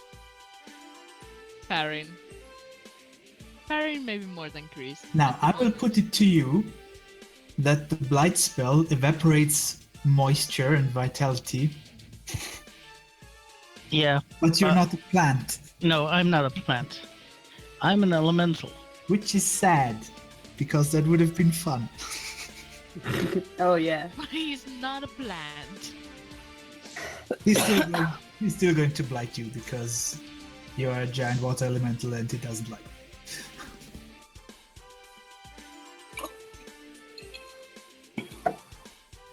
Farron. Farron maybe more than Grace. now I will put it to you that the Blight spell evaporates moisture and vitality, Yeah, but you're not a plant, no, I'm not a plant. I'm an elemental. which is sad, because that would have been fun. Oh yeah. He's not a plant. He's still going to blight you because you're a giant water elemental and he doesn't like it.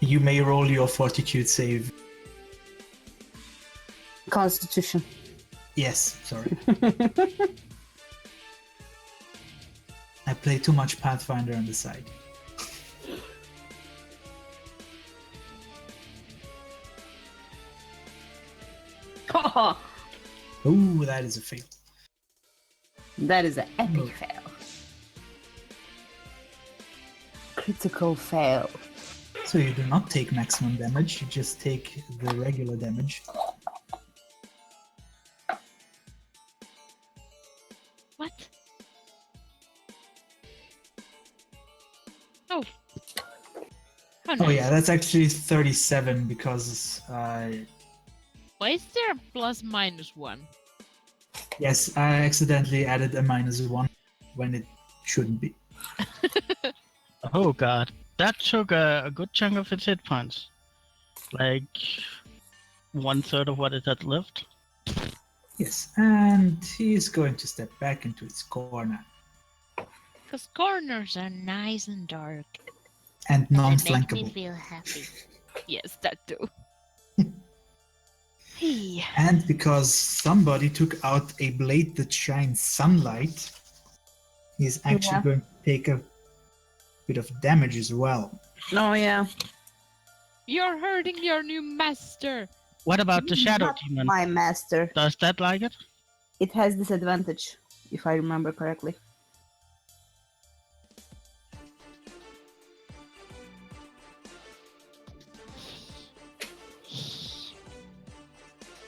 You may roll your fortitude save Constitution. Yes, sorry. I play too much Pathfinder on the side. Ooh, that is a fail. That is an epic fail. Critical fail. So you do not take maximum damage, you just take the regular damage. What? Oh. Oh, Oh nice. yeah, that's actually 37 because Why is there a plus minus one? yes, I accidentally added a -1 when it shouldn't be. Oh god. That took a good chunk of its hit points. Like 1/3 of what it had left. Yes, and he is going to step back into his corner Because corners are nice and dark. and They make me non-flankable. feel happy. Yes, that too. Hey. And because somebody took out a blade that shines sunlight, he's actually Yeah. going to take a bit of damage as well. Oh yeah. You're hurting your new master. What about the Shadow Not Demon? my master. Does that like it? It has disadvantage, if I remember correctly.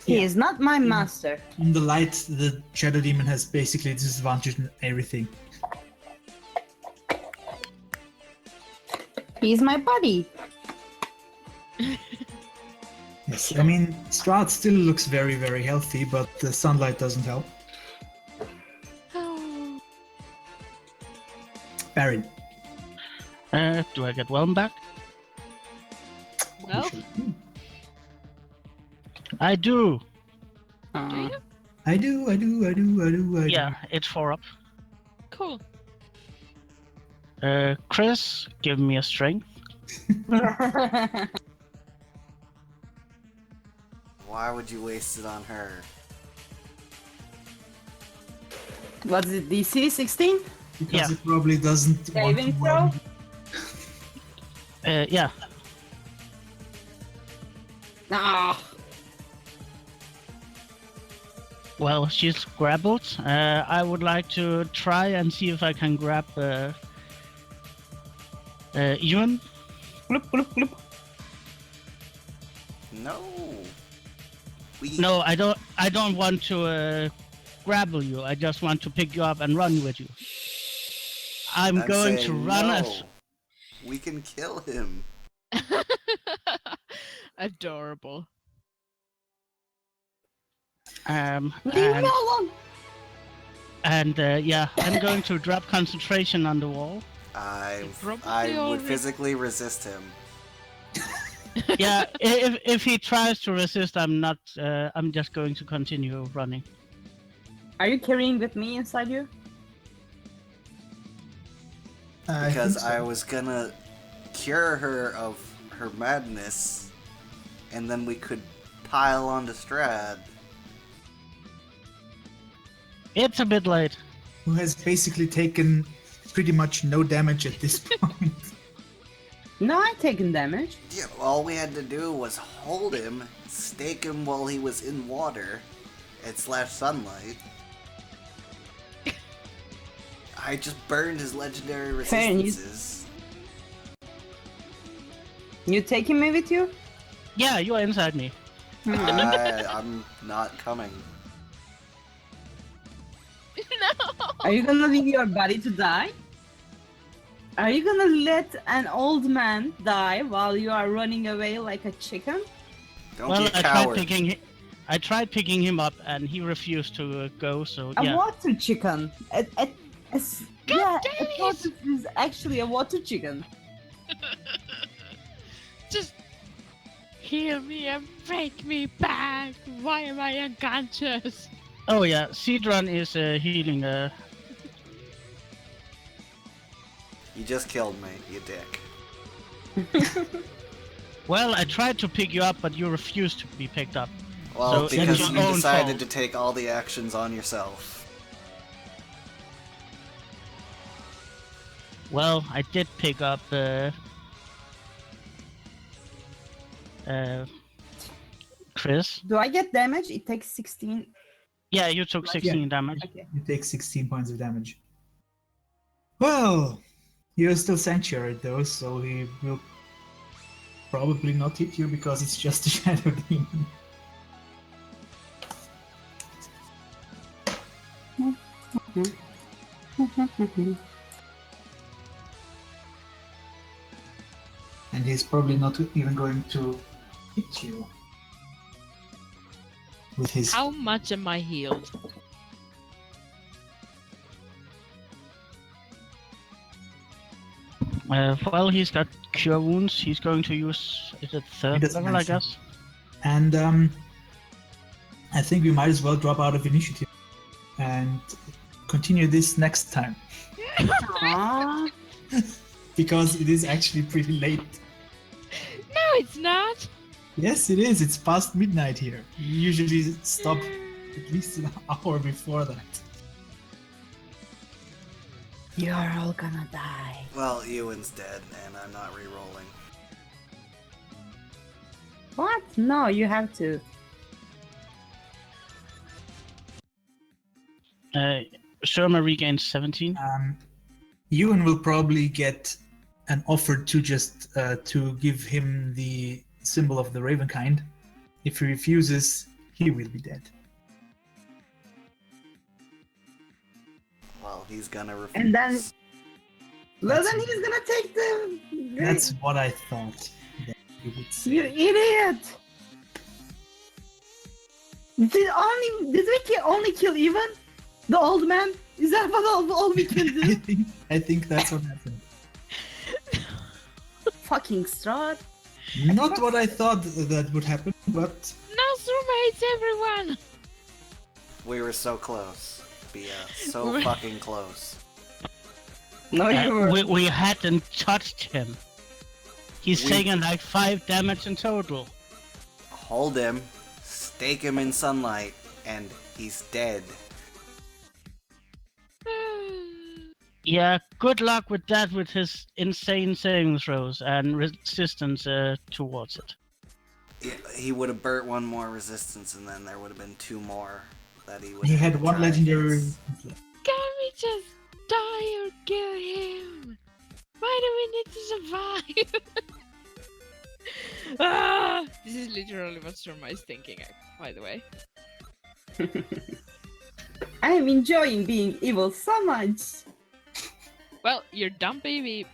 He Yeah. is not my master. In the light, the Shadow Demon has basically disadvantage on everything. He's my buddy. Yes, I mean, Strahd still looks very, very healthy, but the sunlight doesn't help. Oh. Baron. Do I get Whelm back? No. I do. Do you? I do. Yeah, it's 4 up. Cool. Chris, give me a strength. Why would you waste it on her? What is it, DC 16? Because Yeah. it probably doesn't want to Saving throw? Yeah. Ah, Well, she's grappled. I would like to try and see if I can grab Ewan. bloop, bloop, bloop. No. We No, I don't. I don't want to grapple you. I just want to pick you up and run with you. I'm going to saying run no. as. We can kill him. Adorable. Leave me And, alone. yeah, I'm going to drop concentration on the wall. I Probably would already- physically resist him. Yeah, if he tries to resist, I'm not. I'm just going to continue running. Are you carrying with me inside you? Because I was gonna cure her of her madness, and then we could pile onto Strad. It's a bit late. Who has basically taken pretty much no damage at this point. No, I taken damage. Yeah, all we had to do was hold him, stake him while he was in water, and slash sunlight. I just burned his legendary Fair, you- resistances. You taking me with you? Yeah, you are inside me. I'm not coming. No. Are you gonna leave your body to die? Are you gonna let an old man die while you are running away like a chicken? Don't Well, be a coward. I tried picking him up, and he refused to go. So A yeah. water chicken. Yeah, a tortoise is actually a water chicken. Just heal me and break me back. Why am I unconscious? Oh yeah, Seedrun is healing. You just killed me, you dick. Well, I tried to pick you up, but you refused to be picked up. Well, So because it's you your own decided fault. to take all the actions on yourself. Well, I did pick up Chris. Do I get damage? It takes 16. Yeah, you took 16 damage. Okay. You take 16 points of damage. Well, you're still sanctuary though, so he will probably not hit you because it's just a shadow demon. And he's probably not even going to hit you with his. How much am I healed? Well, he's got cure wounds. He's going to use is it He third doesn't level, I mention. guess. And I think we might as well drop out of initiative and continue this next time Aww. because it is actually pretty late. No, it's not. Yes, it is. It's past midnight here. We usually stop at least an hour before that. You're all gonna die. Well, Ewan's dead, and I'm not re-rolling. What? No, you have to. Sherma regains 17. Ewan will probably get an offer to just to give him the symbol of the Ravenkind. If he refuses, he will be dead. Well, he's gonna refuse. And then, well, That's- then he's gonna take the. That's what I thought that you would say. You idiot! Did we only kill even the old man? Is that what all we can do? I think that's what happened. Fucking Strahd. Not what I thought that would happen, but No, Surma hates everyone. We were so close. BS. So fucking close. No, you were. We hadn't touched him. He's We- taken like 5 damage in total. Hold him, stake him in sunlight, and he's dead. Yeah, good luck with that with his insane saving throws and resistance towards it. He would have burnt one more resistance, and then there would have been 2 more that he would. he have had to one try legendary. against. Can we just die or kill him? Why do we need to survive? This is literally what Surma is thinking, by the way. I am enjoying being evil so much. Well, you're dumb, baby.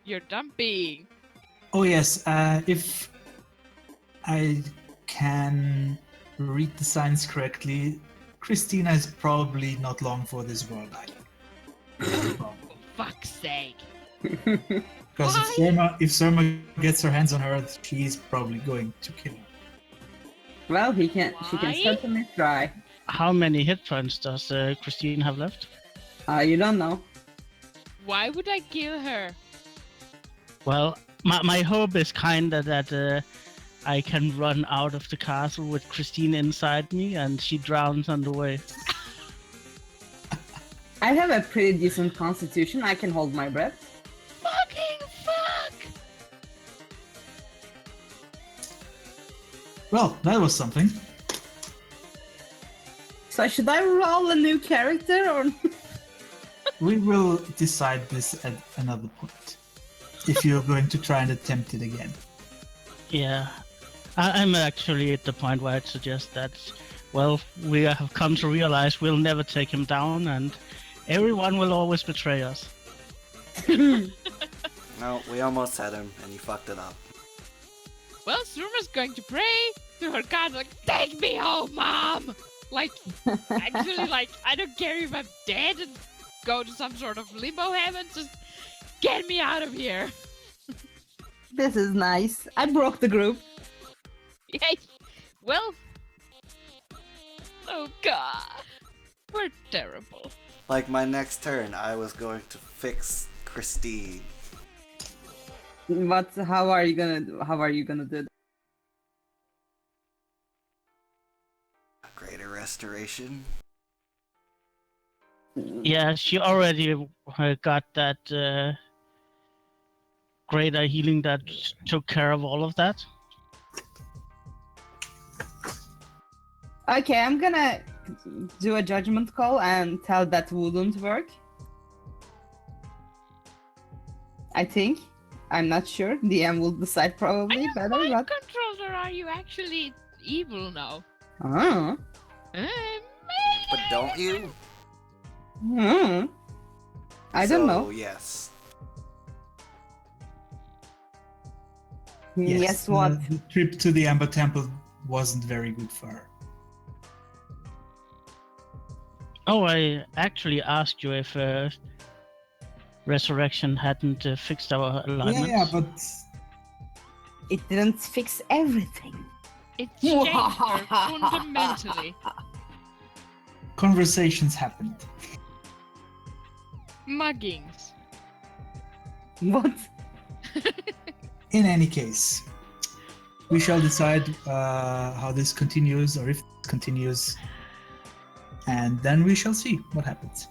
You're dumping. Oh yes, if I can read the signs correctly, Christina is probably not long for this world either. For fuck's sake. Because Why? if Surma gets her hands on her, she's probably going to kill her. Well, she can Why? certainly try. How many hit points does Christine have left? You don't know. Why would I kill her? Well, my hope is kinda that I can run out of the castle with Christine inside me and she drowns on the way. I have a pretty decent constitution. I can hold my breath. Fucking fuck! Well, that was something. So should I roll a new character or? We will decide this at another point. If you're going to try and attempt it again. Yeah, I'm actually at the point where I'd suggest that, well, we have come to realize we'll never take him down and everyone will always betray us. No, we almost had him, and you fucked it up. Well, Surma's going to pray to her god, like, take me home, mom! Like, actually, like, I don't care if I'm dead and go to some sort of limbo heaven, just get me out of here. This is nice. I broke the group. Yay! Well, oh god, we're terrible. Like my next turn, I was going to fix Christine. But how are you gonna do that? restoration. Yeah, she already got that greater healing that took care of all of that. Okay, I'm gonna do a judgment call and tell that wouldn't work. I think. I'm not sure. DM will decide probably better, Mind but. controller, are you actually evil now? Oh. But don't you? I don't know. So, yes. Yes, what? The trip to the Amber Temple wasn't very good for her. Oh, I actually asked you if resurrection hadn't fixed our alignments. Yeah, but It didn't fix everything. It changed her fundamentally. conversations happened. Muggings. What? In any case, we shall decide how this continues, or if it continues, and then we shall see what happens.